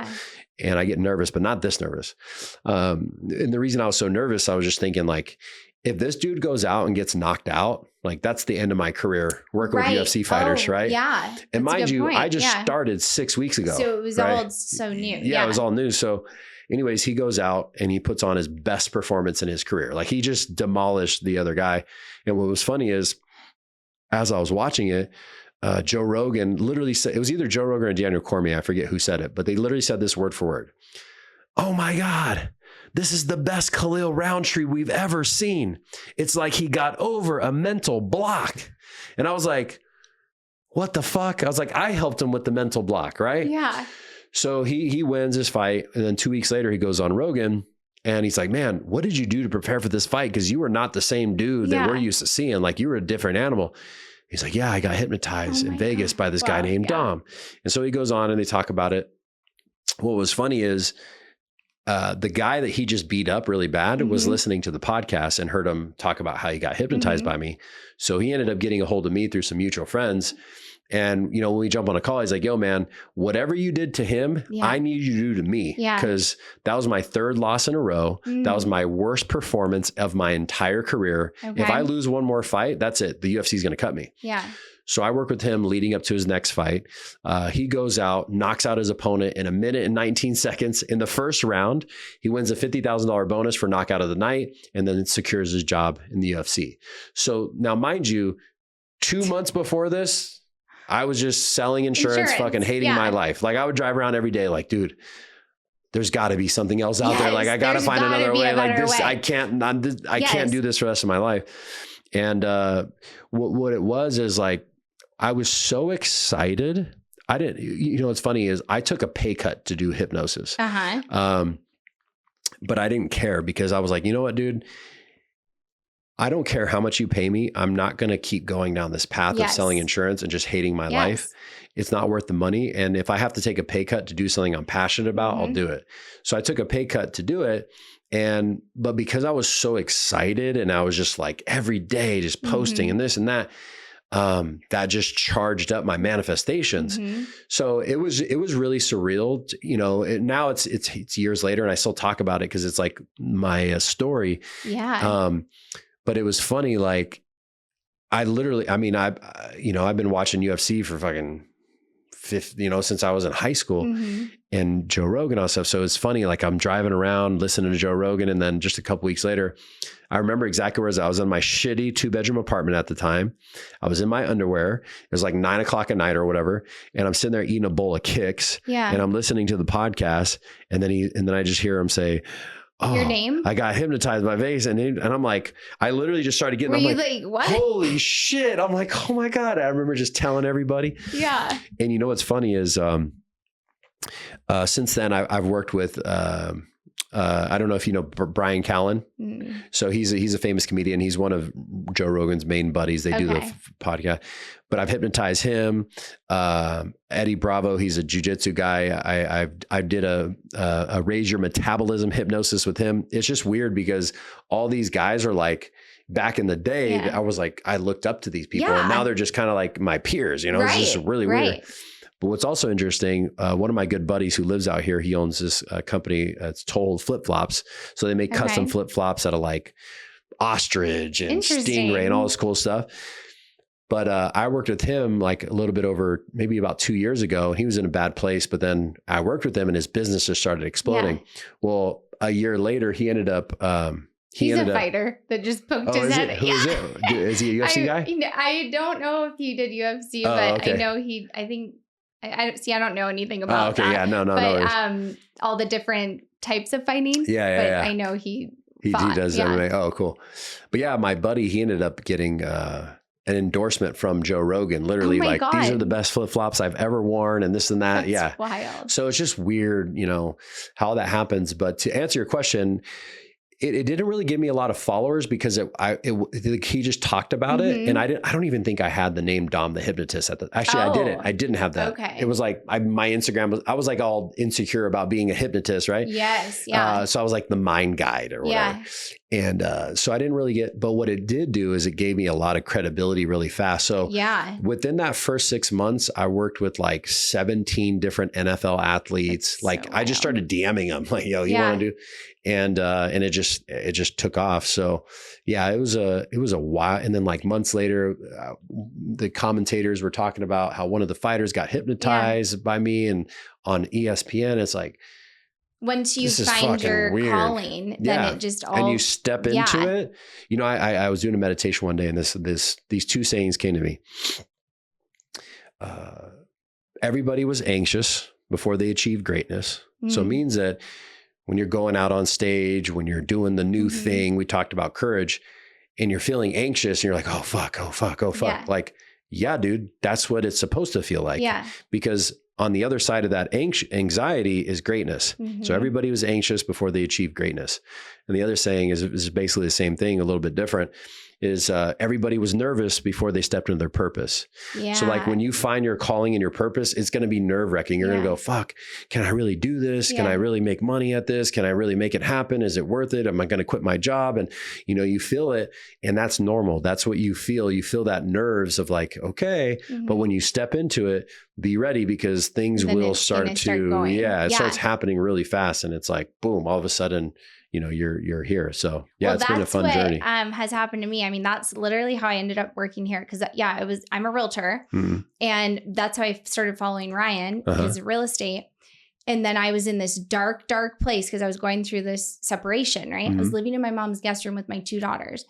and I get nervous, but not this nervous. And the reason I was so nervous, I was just thinking like, if this dude goes out and gets knocked out, like that's the end of my career working with UFC fighters, right? Yeah. And mind you, I just started 6 weeks ago. So it was all so new. Yeah, it was all new. So anyways, he goes out and he puts on his best performance in his career. Like he just demolished the other guy. And what was funny is as I was watching it, Joe Rogan literally said, it was either Joe Rogan or Daniel Cormier. I forget who said it, but they literally said this word for word. Oh my God, this is the best Khalil Roundtree we've ever seen. It's like he got over a mental block. And I was like, what the fuck? I was like, I helped him with the mental block, right? Yeah. So he wins his fight. And then 2 weeks later, he goes on Rogan and he's like, man, what did you do to prepare for this fight? Because you were not the same dude that we're used to seeing. Like you were a different animal. He's like, yeah, I got hypnotized in Vegas by this guy named Dom. And so he goes on and they talk about it. What was funny is the guy that he just beat up really bad was listening to the podcast and heard him talk about how he got hypnotized by me. So he ended up getting a hold of me through some mutual friends. And, when we jump on a call, he's like, yo, man, whatever you did to him, I need you to do to me. Because that was my third loss in a row. That was my worst performance of my entire career. If I lose one more fight, that's it. The UFC is going to cut me. Yeah. So I work with him leading up to his next fight. He goes out, knocks out his opponent in 1 minute and 19 seconds. In the first round, he wins a $50,000 bonus for knockout of the night and then secures his job in the UFC. So now, mind you, 2 months before this, I was just selling insurance. Fucking hating my life. Like I would drive around every day like, dude, there's got to be something else out there. Like I got to find another way. Like this, I can't do this for the rest of my life. And what it was is like, I was so excited. I didn't, what's funny is I took a pay cut to do hypnosis. But I didn't care because I was like, you know what, dude? I don't care how much you pay me. I'm not going to keep going down this path of selling insurance and just hating my life. It's not worth the money. And if I have to take a pay cut to do something I'm passionate about, I'll do it. So I took a pay cut to do it. But because I was so excited and I was just like every day just posting and this and that, that just charged up my manifestations. So it was really surreal. Now it's years later and I still talk about it because it's like my story. Yeah. But it was funny. Like I've been watching UFC for fucking since I was in high school and Joe Rogan and stuff. So it's funny. Like I'm driving around listening to Joe Rogan. And then just a couple weeks later, I remember exactly where I was in my shitty 2-bedroom apartment at the time. I was in my underwear. It was like 9:00 at night or whatever. And I'm sitting there eating a bowl of Kicks. Yeah. And I'm listening to the podcast. And then I just hear him say, oh, your name? I got hypnotized by Vegas. And I'm like, I literally just started getting, what? Holy shit. I'm like, oh my God. I remember just telling everybody. Yeah. And what's funny is, since then I've worked with, I don't know if you know Brian Callen. So he's a famous comedian. He's one of Joe Rogan's main buddies. They do the podcast, but I've hypnotized him. Eddie Bravo, he's a jujitsu guy. I did a raise your metabolism hypnosis with him. It's just weird because all these guys are like, back in the day, I was like, I looked up to these people and now they're just kind of like my peers, It's just really weird. But what's also interesting, one of my good buddies who lives out here, he owns this company. It's Told Flip-Flops. So they make custom flip-flops out of like ostrich and stingray and all this cool stuff. But I worked with him like a little bit over maybe about 2 years ago. He was in a bad place, but then I worked with him and his business just started exploding. Yeah. Well, a year later, he ended up... He's a fighter that just poked his head. Who is it? Is he a UFC guy? I don't know if he did UFC, but I know I don't know anything about that. Yeah, no. But all the different types of fighting. Yeah. I know he does MMA. Oh, cool. But yeah, my buddy, he ended up getting an endorsement from Joe Rogan. Literally, God. These are the best flip flops I've ever worn, and this and that. That's wild. So it's just weird, how that happens. But to answer your question, it didn't really give me a lot of followers because he just talked about it. And I don't even think I had the name Dom the Hypnotist I didn't. I didn't have that. Okay. It was like my Instagram I was like all insecure about being a hypnotist, right? Yes. Yeah. So I was like the mind guide or whatever. Yeah. And so I didn't really but what it did do is it gave me a lot of credibility really fast. So within that first 6 months, I worked with like 17 different NFL athletes. I just started DMing them like, yo, you want to do? And it just took off. So yeah, it was a while. And then like months later, the commentators were talking about how one of the fighters got hypnotized by me and on ESPN. It's like, once you find your calling, then it just all... And you step into it. I was doing a meditation one day and these two sayings came to me. Everybody was anxious before they achieved greatness. So it means that when you're going out on stage, when you're doing the new thing, we talked about courage, and you're feeling anxious and you're like, oh, fuck. Yeah. Like, yeah, dude, that's what it's supposed to feel like. Yeah. Because on the other side of that anxiety is greatness. So everybody was anxious before they achieved greatness. And the other saying is basically the same thing, a little bit different, is everybody was nervous before they stepped into their purpose. Yeah. So like when you find your calling and your purpose, it's going to be nerve wracking. You're going to go, fuck, can I really do this? Can I really make money at this? Can I really make it happen? Is it worth it? Am I going to quit my job? And, you know, you feel it, and that's normal. That's what you feel. You feel that nerves of like, okay, but when you step into it, be ready, because things will start going. It starts happening really fast. And it's like, boom, all of a sudden, you know, you're here. So it's been a fun journey. Has happened to me. I mean, that's literally how I ended up working here. Cause I'm a realtor, and that's how I started following Ryan, his real estate. And then I was in this dark, dark place because I was going through this separation, right? I was living in my mom's guest room with my 2 daughters.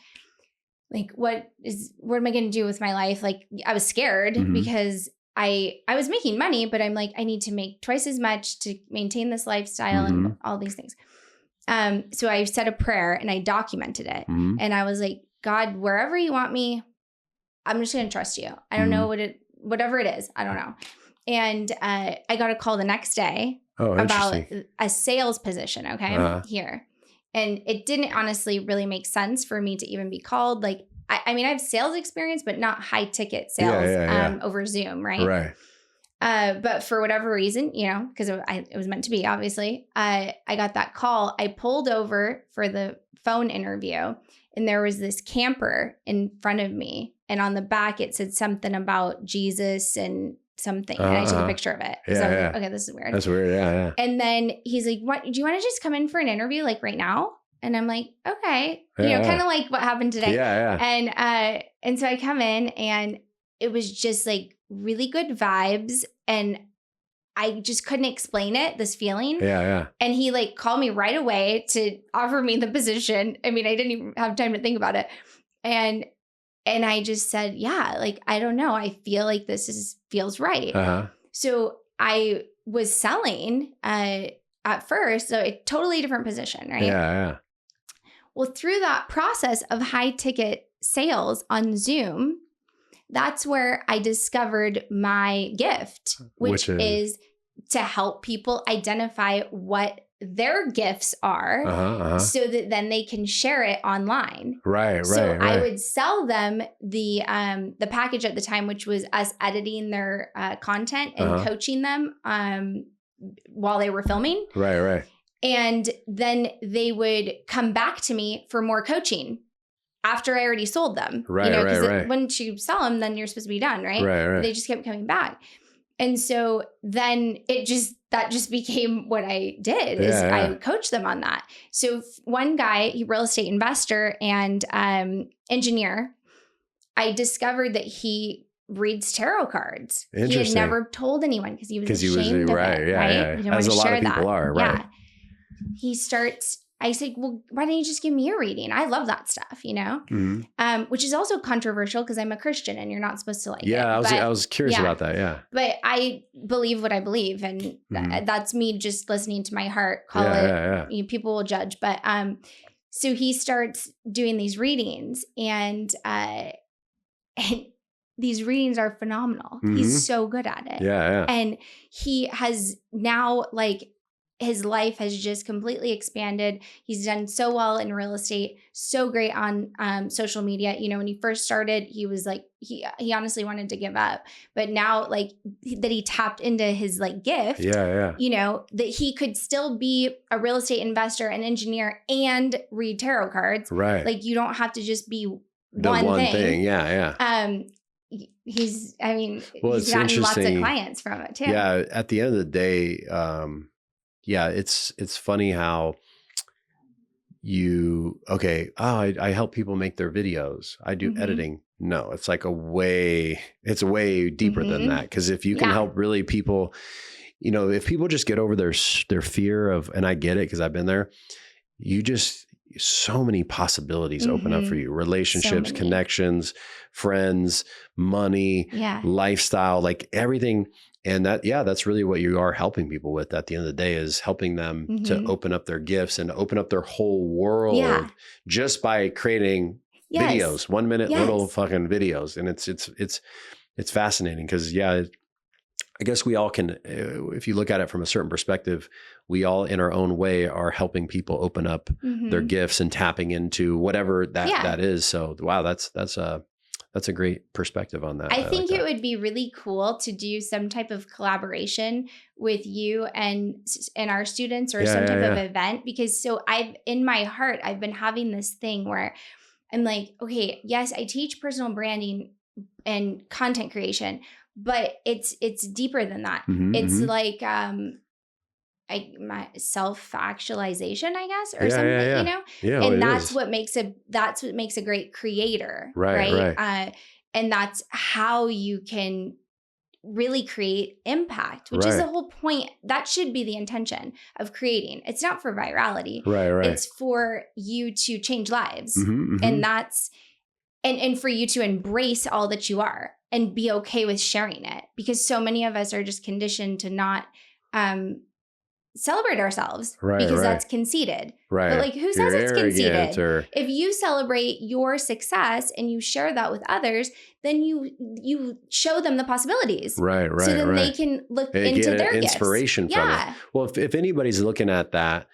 Like, what am I going to do with my life? Like, I was scared because I was making money, but I'm like, I need to make twice as much to maintain this lifestyle and all these things. So I said a prayer and I documented it, and I was like, God, wherever you want me, I'm just going to trust you. I don't know whatever it is. I don't know. And, I got a call the next day about a sales position. Okay. Here. And it didn't honestly really make sense for me to even be called. Like, I mean, I have sales experience, but not high ticket sales, over Zoom. Right. But for whatever reason, you know, because it was meant to be, obviously, I got that call. I pulled over for the phone interview, and there was this camper in front of me. And on the back, it said something about Jesus and something. And I took a picture of it. So I was like, okay, this is weird. That's weird. Yeah. And then he's like, what, do you want to just come in for an interview like right now? And I'm like, okay, you know, kind of like what happened today. And so I come in, and it was just like really good vibes, and I just couldn't explain it, this feeling. And he like called me right away to offer me the position. I mean, I didn't even have time to think about it. And I just said, like, I don't know. I feel like this feels right. So I was selling at first, so a totally different position, right? Well, through that process of high ticket sales on Zoom, that's where I discovered my gift, which is to help people identify what their gifts are, so that then they can share it online. So I would sell them the package at the time, which was us editing their content and coaching them while they were filming. And then they would come back to me for more coaching after I already sold them. Because once you sell them, then you're supposed to be done, right? They just kept coming back. And so then that just became what I did, is I coached them on that. So one guy, he real estate investor and engineer, I discovered that he reads tarot cards. He had never told anyone because he was ashamed of it. He didn't want to share that. He starts, I said, well, why don't you just give me a reading? I love that stuff, you know? Which is also controversial because I'm a Christian and you're not supposed to like it. I was curious about that. But I believe what I believe, and that's me just listening to my heart. Call it, you know, people will judge. But so he starts doing these readings, and these readings are phenomenal. He's so good at it. And he has now, like, his life has just completely expanded. He's done so well in real estate, so great on social media. You know, when he first started, he was like, he honestly wanted to give up. But now, like, that he tapped into his like gift, you know, that he could still be a real estate investor, an engineer, and read tarot cards. Like, you don't have to just be one thing. He's gotten lots of clients from it too. At the end of the day, it's funny how I help people make their videos. I do editing. No, it's like it's way deeper than that. Because if you can help really people, you know, if people just get over their fear of, and I get it because I've been there, so many possibilities open up for you. Relationships, connections, friends, money, lifestyle, like everything. And that's really what you are helping people with at the end of the day, is helping them to open up their gifts and open up their whole world just by creating videos, 1 minute little fucking videos. And it's fascinating because I guess we all can, if you look at it from a certain perspective, we all in our own way are helping people open up their gifts and tapping into whatever that is. So, wow, that's a great perspective on that. I think like it would be really cool to do some type of collaboration with you and our students, or some type of event, because in my heart, I've been having this thing where I'm like, okay, yes, I teach personal branding and content creation, but it's deeper than that. It's like my self-actualization, I guess, or something, you know? Yeah, and that's what makes a great creator, right? And that's how you can really create impact, which is the whole point. That should be the intention of creating. It's not for virality. Right. It's for you to change lives. And that's and for you to embrace all that you are and be okay with sharing it, because so many of us are just conditioned to not celebrate ourselves because that's conceited. But like, who says it's conceited? If you celebrate your success and you share that with others, then you show them the possibilities. Right. So then they can look into their inspiration gifts. from it. Well, if anybody's looking at that,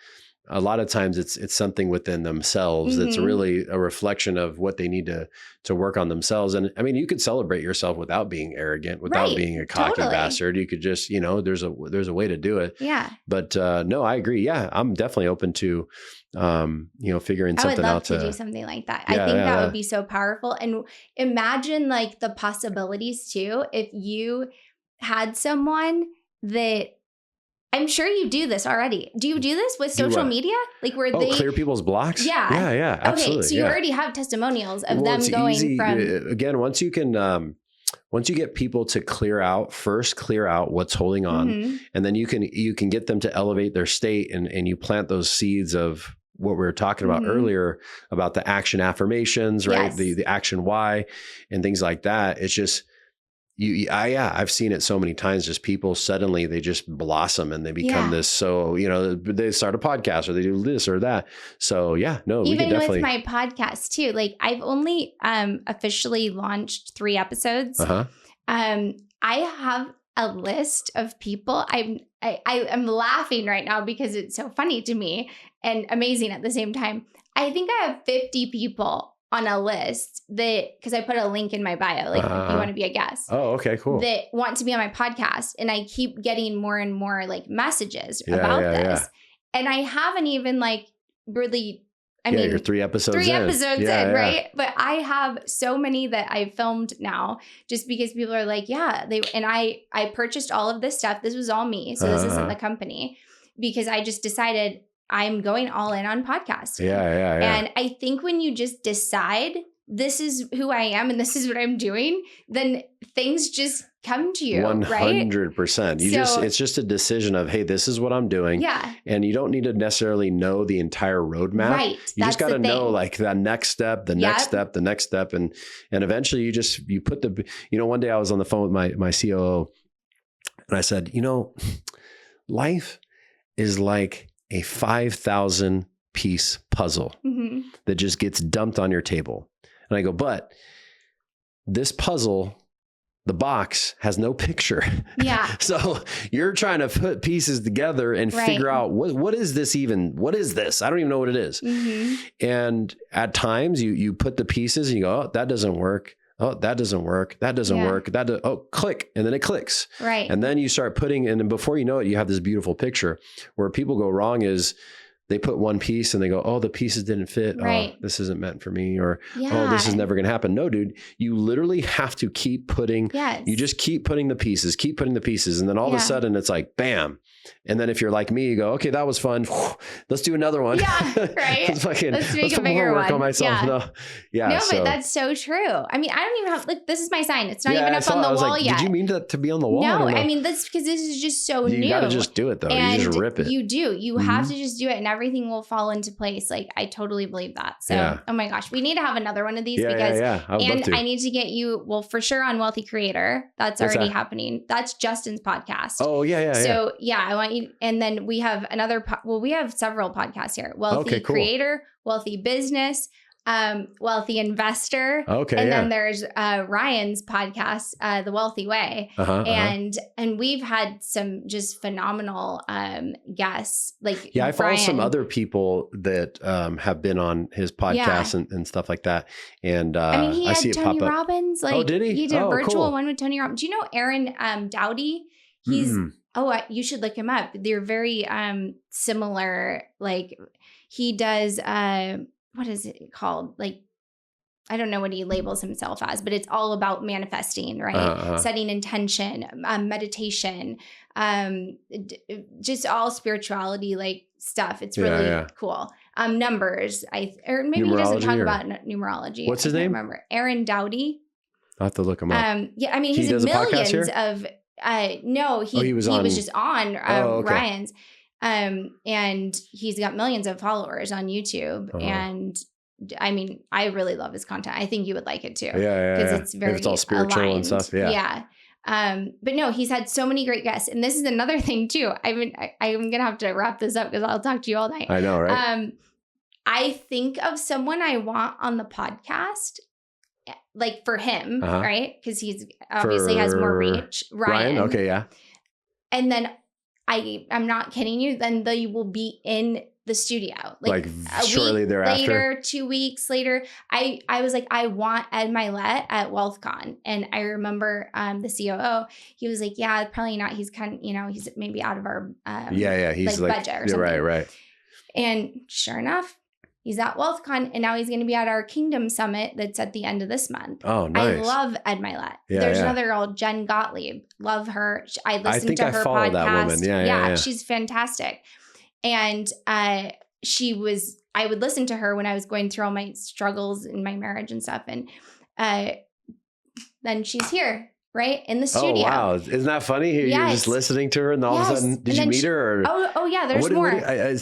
a lot of times it's something within themselves that's really a reflection of what they need to work on themselves. And I mean, you could celebrate yourself without being arrogant, without being a cocky bastard. You could just, there's a way to do it. Yeah. But no, I agree. Yeah, I'm definitely open to figuring something out. I would love to do something like that. I think that would be so powerful. And imagine like the possibilities too, if you had someone that, I'm sure you do this already. Do you do this with social media? Like where they clear people's blocks? Yeah. Yeah. Absolutely. Okay. So you already have testimonials of them going easy. From. Again, once you get people to clear out what's holding on, and then you can get them to elevate their state, and you plant those seeds of what we were talking about earlier about the action affirmations, right? Yes. The action why and things like that. It's just, I've seen it so many times. Just people suddenly they just blossom and they become this. So they start a podcast or they do this or that. So no, we can definitely. With my podcast too. Like I've only officially launched 3 episodes. I have a list of people. I'm laughing right now because it's so funny to me and amazing at the same time. I think I have 50 people on a list because I put a link in my bio, like if you want to be a guest. Oh, okay, cool. That want to be on my podcast. And I keep getting more and more like messages about this. Yeah. And I haven't even like really, I mean, you're 3 episodes in. Right? But I have so many that I've filmed now just because people are like, I purchased all of this stuff. This was all me. So this isn't the company, because I just decided I'm going all in on podcasting. Yeah. And I think when you just decide this is who I am and this is what I'm doing, then things just come to you. 100%. It's just a decision of, hey, this is what I'm doing. Yeah. And you don't need to necessarily know the entire roadmap. Right. You just got to know like the next step, the next step. And eventually you put one day I was on the phone with my COO and I said, life is like a 5,000 piece puzzle that just gets dumped on your table. And I go, but this puzzle, the box has no picture. Yeah. So you're trying to put pieces together and figure out what is this even? What is this? I don't even know what it is. And at times you put the pieces and you go, oh, that doesn't work. Oh, that doesn't work. That doesn't work. Click. And then it clicks. Right. And then you start putting, and then before you know it, you have this beautiful picture. Where people go wrong is they put one piece and they go, oh, the pieces didn't fit. Right. Oh, this isn't meant for me. Or, oh, this is never going to happen. No, dude, you literally have to keep putting, you just keep putting the pieces. And then all of a sudden it's like, bam. And then if you're like me, you go, okay, that was fun. Let's do another one. Yeah, right. Let's make a bigger one. On myself. Yeah. But that's so true. I mean, I don't even have, this is my sign. It's not even up on the wall yet. Did you mean that to be on the wall? No, I mean, that's because this is just so new. You got to just do it though. And you just rip it. You do. You have to just do it and everything will fall into place. Like I totally believe that. So, oh my gosh, we need to have another one of these because, I need to get you, for sure on Wealthy Creator. That's already happening. That's Justin's podcast. Oh yeah. So I want you, and then we have we have several podcasts here. Wealthy Creator, Wealthy Business. Wealthy Investor. Okay. And then there's Ryan's podcast, The Wealthy Way. And we've had some just phenomenal guests. Like, I follow some other people that have been on his podcast and stuff like that. And I mean, he had see it Tony pop up. Robbins. Like, oh, did he? He did a virtual cool. one with Tony Robbins. Do you know Aaron Dowdy? He's you should look him up. They're very similar. Like, he does what is it called? Like, I don't know what he labels himself as, but it's all about manifesting, right? Setting intention, meditation, just all spirituality like stuff. It's really cool. Numbers, or maybe he doesn't talk about numerology. What's his name? Remember Aaron Dowdy. I'll have to look him up. Yeah, I mean, he's in millions of. No, he was just on Ryan's, and he's got millions of followers on YouTube, and I mean, I really love his content. I think you would like it too. Because it's very it's all spiritual aligned. And stuff. Yeah. But no, he's had so many great guests. And this is another thing too. I'm going to have to wrap this up because I'll talk to you all night. I know, right? I think of someone I want on the podcast, like for him, right? Because he's obviously has more reach. Ryan. Okay. Yeah. And then I'm not kidding you. Then they will be in the studio like shortly thereafter, later, 2 weeks later. I was like, I want Ed Milet at WealthCon. And I remember the COO, he was like, yeah, probably not. He's kind of, he's maybe out of our he's like budget or something. Right. And sure enough, he's at WealthCon, and now he's going to be at our Kingdom Summit that's at the end of this month. Oh, nice. I love Ed Milet. There's another girl, Jen Gottlieb. Love her. I listened to her podcast. That woman. Yeah. She's fantastic. And I would listen to her when I was going through all my struggles in my marriage and stuff. And then she's here, right? In the studio. Oh, wow. Isn't that funny? You're just listening to her, and all of a sudden, did you meet her? Or? Oh, yeah, there's more. I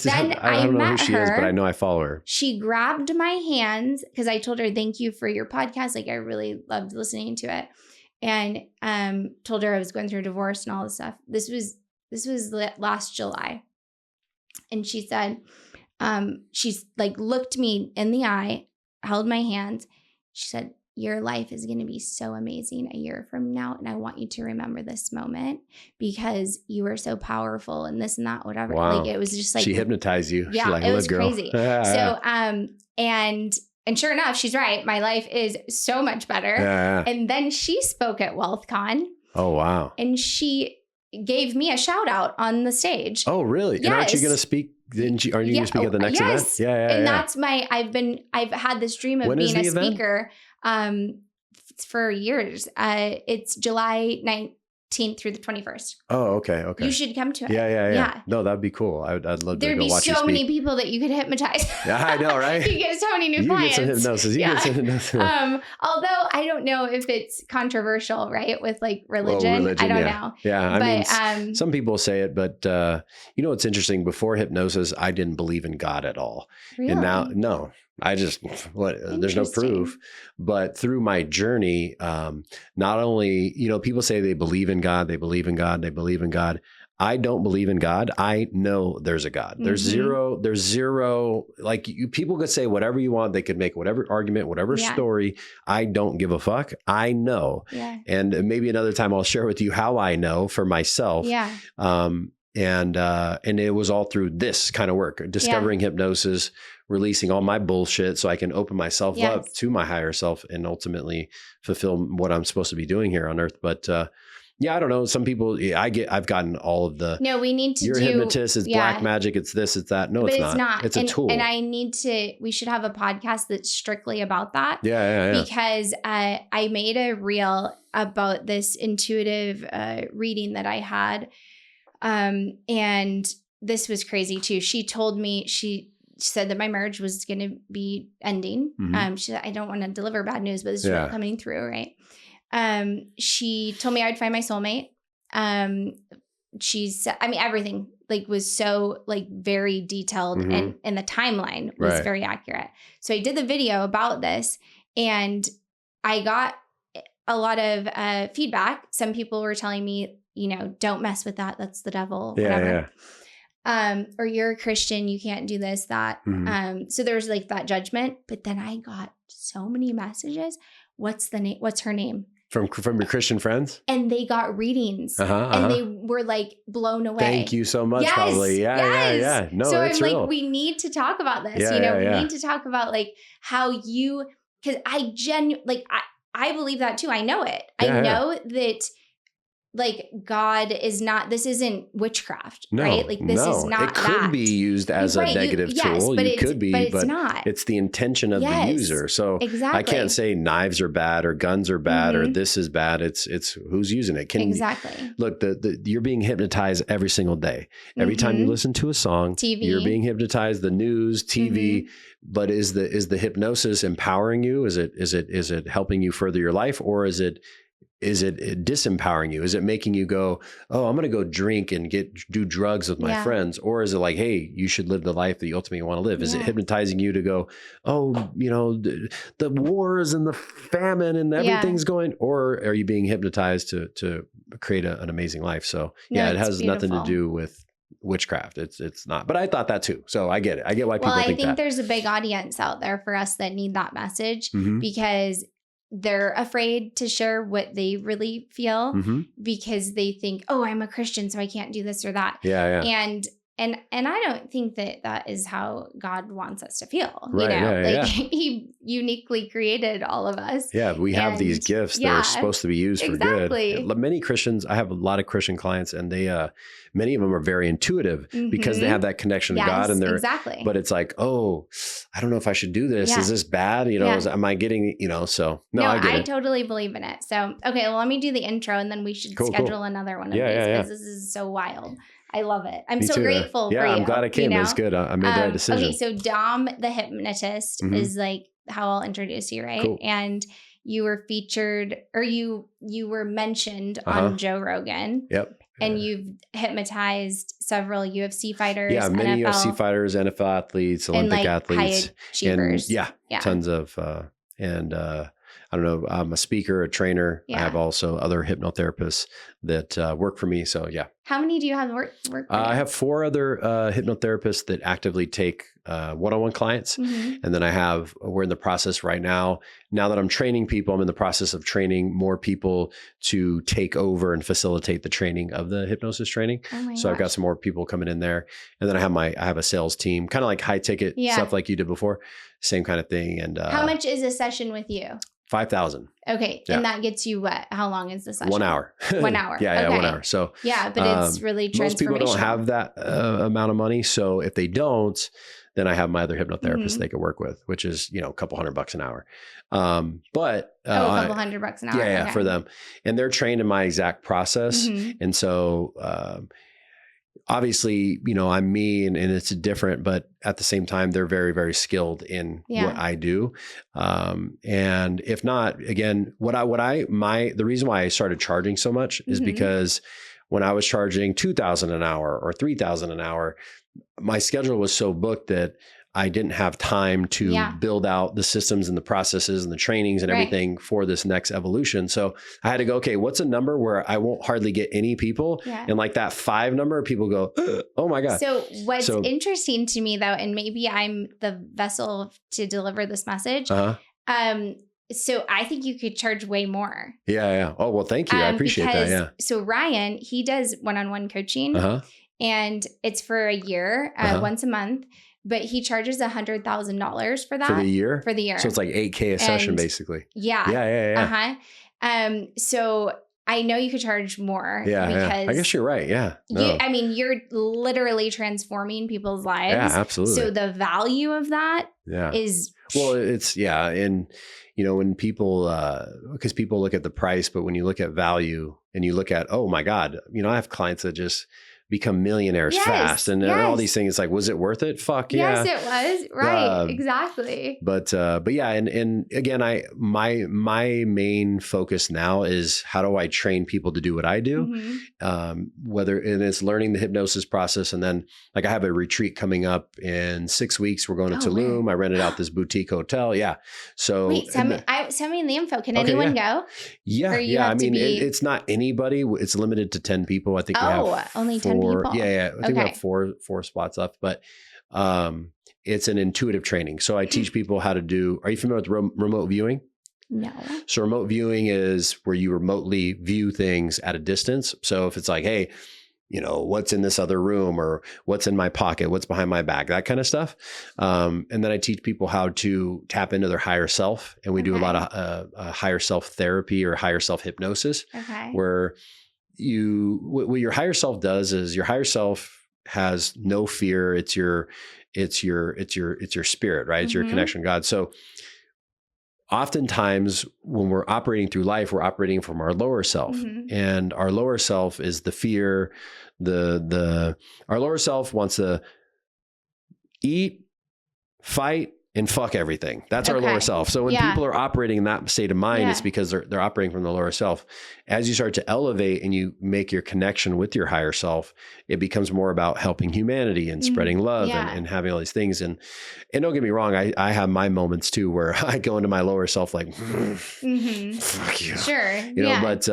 don't know who she is, but I know I follow her. She grabbed my hands because I told her, thank you for your podcast. Like, I really loved listening to it. And told her I was going through a divorce and all this stuff. This was last July. And she said, she's like, looked me in the eye, held my hand. She said, your life is going to be so amazing a year from now. And I want you to remember this moment because you were so powerful and this and that, whatever. Wow. Like, it was just like, she hypnotized you. Yeah, like, it was girl. crazy. So, and sure enough, she's right. My life is so much better. And then she spoke at WealthCon. Oh, wow. And she gave me a shout out on the stage. Oh, really? Yes. And aren't you going to speak? Aren't you going to speak at the next event? Yeah. And that's I've had this dream of being a speaker for years. It's July 19th through the 21st. Oh, okay. You should come to it. Yeah. No, that'd be cool. I'd love to go watch you speak. There'd be so many people that you could hypnonize. Yeah, I know, right? You get so many new clients. You get some hypnosis. Although I don't know if it's controversial, right? With like religion. I don't know. Yeah. I mean, some people say it, but what's interesting? Before hypnosis, I didn't believe in God at all. Really? And now, no. I just, there's no proof, but through my journey, not only, people say they believe in God, they believe in God. I don't believe in God. I know there's a God. There's zero, like people could say whatever you want. They could make whatever argument, whatever story. I don't give a fuck. I know. Yeah. And maybe another time I'll share with you how I know for myself. Yeah. And it was all through this kind of work, discovering hypnosis, releasing all my bullshit so I can open myself up to my higher self and ultimately fulfill what I'm supposed to be doing here on earth. But I don't know. Some people, I've gotten all of the. No, we need to you're do. Hypnotist, it's black magic, it's this, it's that. No, but it's not. It's a tool. And we should have a podcast that's strictly about that. Yeah. Because I made a reel about this intuitive reading that I had. And this was crazy too. She told me, she said that my marriage was going to be ending. Mm-hmm. She said, I don't want to deliver bad news, but this is really coming through. Right. She told me I'd find my soulmate. She said, everything like was so like very detailed and the timeline was very accurate. So I did the video about this and I got a lot of feedback. Some people were telling me, don't mess with that. That's the devil, whatever. or you're a Christian, you can't do this, that. So there's like that judgment. But then I got so many messages. What's the name? What's her name? From your Christian friends? And they got readings and they were like blown away. Thank you so much. Yes, probably. Yeah. No, so it's I'm real. like, we need to talk about this. Yeah, we need to talk about like how you, because I believe that too. I know it. I know that like God is not, this isn't witchcraft, right? Like this is not it could be used as a negative tool. But it could be, but it's not. It's the intention of the user. So I can't say knives are bad or guns are bad or this is bad. It's who's using it. Look, you're being hypnotized every single day. Every time you listen to a song, TV. You're being hypnotized, the news, TV. But is the hypnosis empowering you? Is it helping you further your life, or is it disempowering you? Is it making you go, oh, I'm going to go drink and do drugs with my friends? Or is it like, hey, you should live the life that you ultimately want to live? Is it hypnotizing you to go, oh, the wars and the famine and everything's going, or are you being hypnotized to create an amazing life? So it has nothing to do with witchcraft. It's not, but I thought that too. So I get it. I get why people think that. Well, I think there's a big audience out there for us that need that message because they're afraid to share what they really feel because they think, oh, I'm a Christian, so I can't do this or that. Yeah. And I don't think that is how God wants us to feel. He uniquely created all of us. Yeah, we have these gifts that are supposed to be used for good. Many Christians, I have a lot of Christian clients, and they many of them are very intuitive because they have that connection to God, and they're but it's like, oh, I don't know if I should do this. Is this bad? Am I getting, so no, I totally believe in it. So, okay, well, let me do the intro and then we should schedule another one of these because this is so wild. I love it. I'm so grateful for you. Yeah, I'm glad I came. It was good. I made the right decision. Okay, so Dom the Hypnotist is like how I'll introduce you, right? Cool. And you were featured, or you were mentioned on Joe Rogan. Yep. And you've hypnotized several UFC fighters. Yeah, many NFL, UFC fighters, NFL athletes, Olympic athletes. High achievers. And tons of, I don't know, I'm a speaker, a trainer. I have also other hypnotherapists that work for me. So How many do you have work for I have 4 other hypnotherapists that actively take one-on-one clients. And then we're in the process right now that I'm training people, I'm in the process of training more people to take over and facilitate the training of the hypnosis training. So I've got some more people coming in there. And then I have a sales team, kind of like high ticket stuff like you did before, same kind of thing. And how much is a session with you? 5,000. Okay. Yeah. And that gets you what? How long is the session? 1 hour. 1 hour. Yeah, 1 hour. So but it's really transformational. Most people don't have that amount of money. So if they don't, then I have my other hypnotherapist they can work with, which is, a couple $100 an hour. A couple $100 an hour. Yeah, for them. And they're trained in my exact process. And so, obviously, I'm me and it's different, but at the same time, they're very, very skilled in what I do. And if not, again, the reason why I started charging so much is because when I was charging $2,000 an hour or $3,000 an hour, my schedule was so booked that I didn't have time to build out the systems and the processes and the trainings and everything for this next evolution. So I had to go, okay, what's a number where I won't hardly get any people? And like that 5 number, people go, oh my God. So what's interesting to me though, and maybe I'm the vessel to deliver this message. So I think you could charge way more. Yeah. Oh, well, thank you. I appreciate that. Yeah. So Ryan, he does one-on-one coaching and it's for a year, once a month. But he charges $100,000 for that. For the year? For the year. So it's like $8,000 a session, basically. Yeah. So I know you could charge more. Because I guess you're right. Yeah. No. You're literally transforming people's lives. Yeah, absolutely. So the value of that is... Well, it's, and, when people, because people look at the price, but when you look at value and you look at, oh my God, I have clients that just become millionaires fast and all these things. It's like, was it worth it? Fuck yeah. Yes, it was. Right. Exactly. But yeah. And again, my main focus now is how do I train people to do what I do? Whether it's learning the hypnosis process. And then like I have a retreat coming up in 6 weeks. We're going to Tulum. I rented out this boutique hotel. Yeah. So wait, send me the info. Can anyone go? Yeah. Yeah. I mean, it's not anybody. It's limited to 10 people. I think we have only 4, 10 people. Yeah. I think we have four spots left, but it's an intuitive training. So I teach people how to do, are you familiar with remote viewing? No. So remote viewing is where you remotely view things at a distance. So if it's like, hey, what's in this other room, or what's in my pocket, what's behind my back, that kind of stuff. And then I teach people how to tap into their higher self. And we do a lot of higher self therapy or higher self hypnosis, where what your higher self does is your higher self has no fear. It's your spirit, right? It's your connection to God. So oftentimes when we're operating through life, we're operating from our lower self, and our lower self is the fear. Our lower self wants to eat, fight, and fuck everything. That's our lower self. So when people are operating in that state of mind, it's because they're operating from the lower self. As you start to elevate and you make your connection with your higher self, it becomes more about helping humanity and spreading love and having all these things. And don't get me wrong, I have my moments too, where I go into my lower self like, fuck you. Sure. But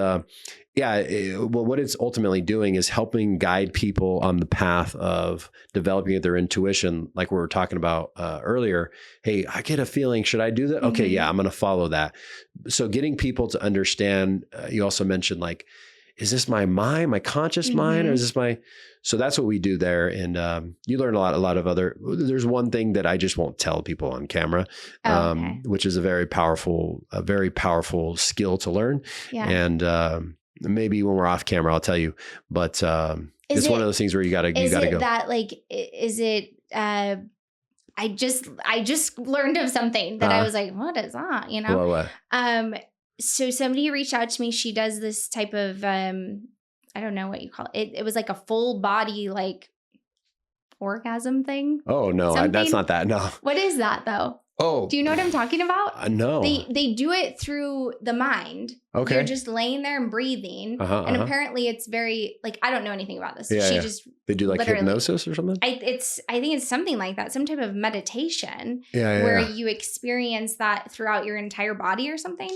well, what it's ultimately doing is helping guide people on the path of developing their intuition, like we were talking about earlier. Hey, I get a feeling, should I do that? Okay, yeah, I'm going to follow that. So getting people to understand, you also mentioned like, is this my mind, my conscious mind, or is this my, so that's what we do there. And you learn a lot of other, there's one thing that I just won't tell people on camera, which is a very powerful skill to learn. Yeah. And maybe when we're off camera, I'll tell you, but it's one of those things where you gotta go. That like, is it, I just learned of something that I was like, what is that? What? So somebody reached out to me. She does this type of, I don't know what you call it. It was like a full body, like orgasm thing. Oh no, that's not that. No. What is that though? Oh, do you know what I'm talking about? No. They do it through the mind. Okay. You're just laying there and breathing. And apparently it's very, like, I don't know anything about this. They do like hypnosis or something? I think it's something like that. Some type of meditation where you experience that throughout your entire body or something.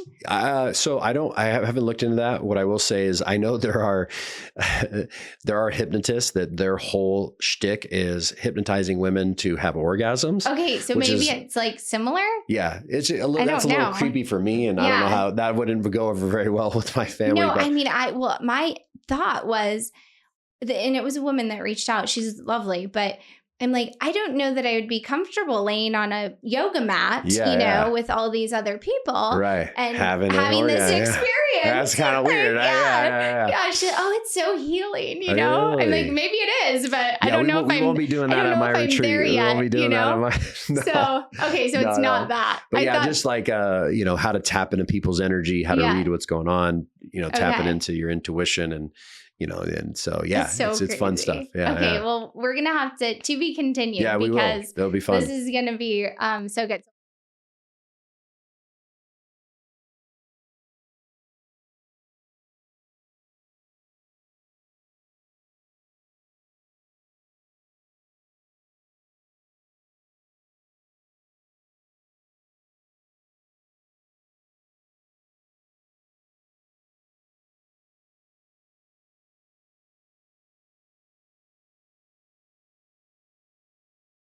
So I haven't looked into that. What I will say is I know there are hypnotists that their whole shtick is hypnotizing women to have orgasms. Okay. So maybe it's like similar. Yeah. That's a little creepy for me. And I don't know how that wouldn't go over very well with my family. No, I mean, my thought was, and it was a woman that reached out. She's lovely, but I'm like, I don't know that I would be comfortable laying on a yoga mat, with all these other people. Right. And having this experience. That's kind of weird. Yeah. It's so healing, you know? Really? I'm like, maybe it is, but I don't know if we won't be doing that at my retreat. We won't be doing that at my So, okay, so it's not that. But just like, how to tap into people's energy, how to read what's going on, tapping into your intuition and, and so, it's fun stuff. Yeah. Okay. Well, we're going to have to be continued. Yeah, we will. It'll be fun. This is going to be so good.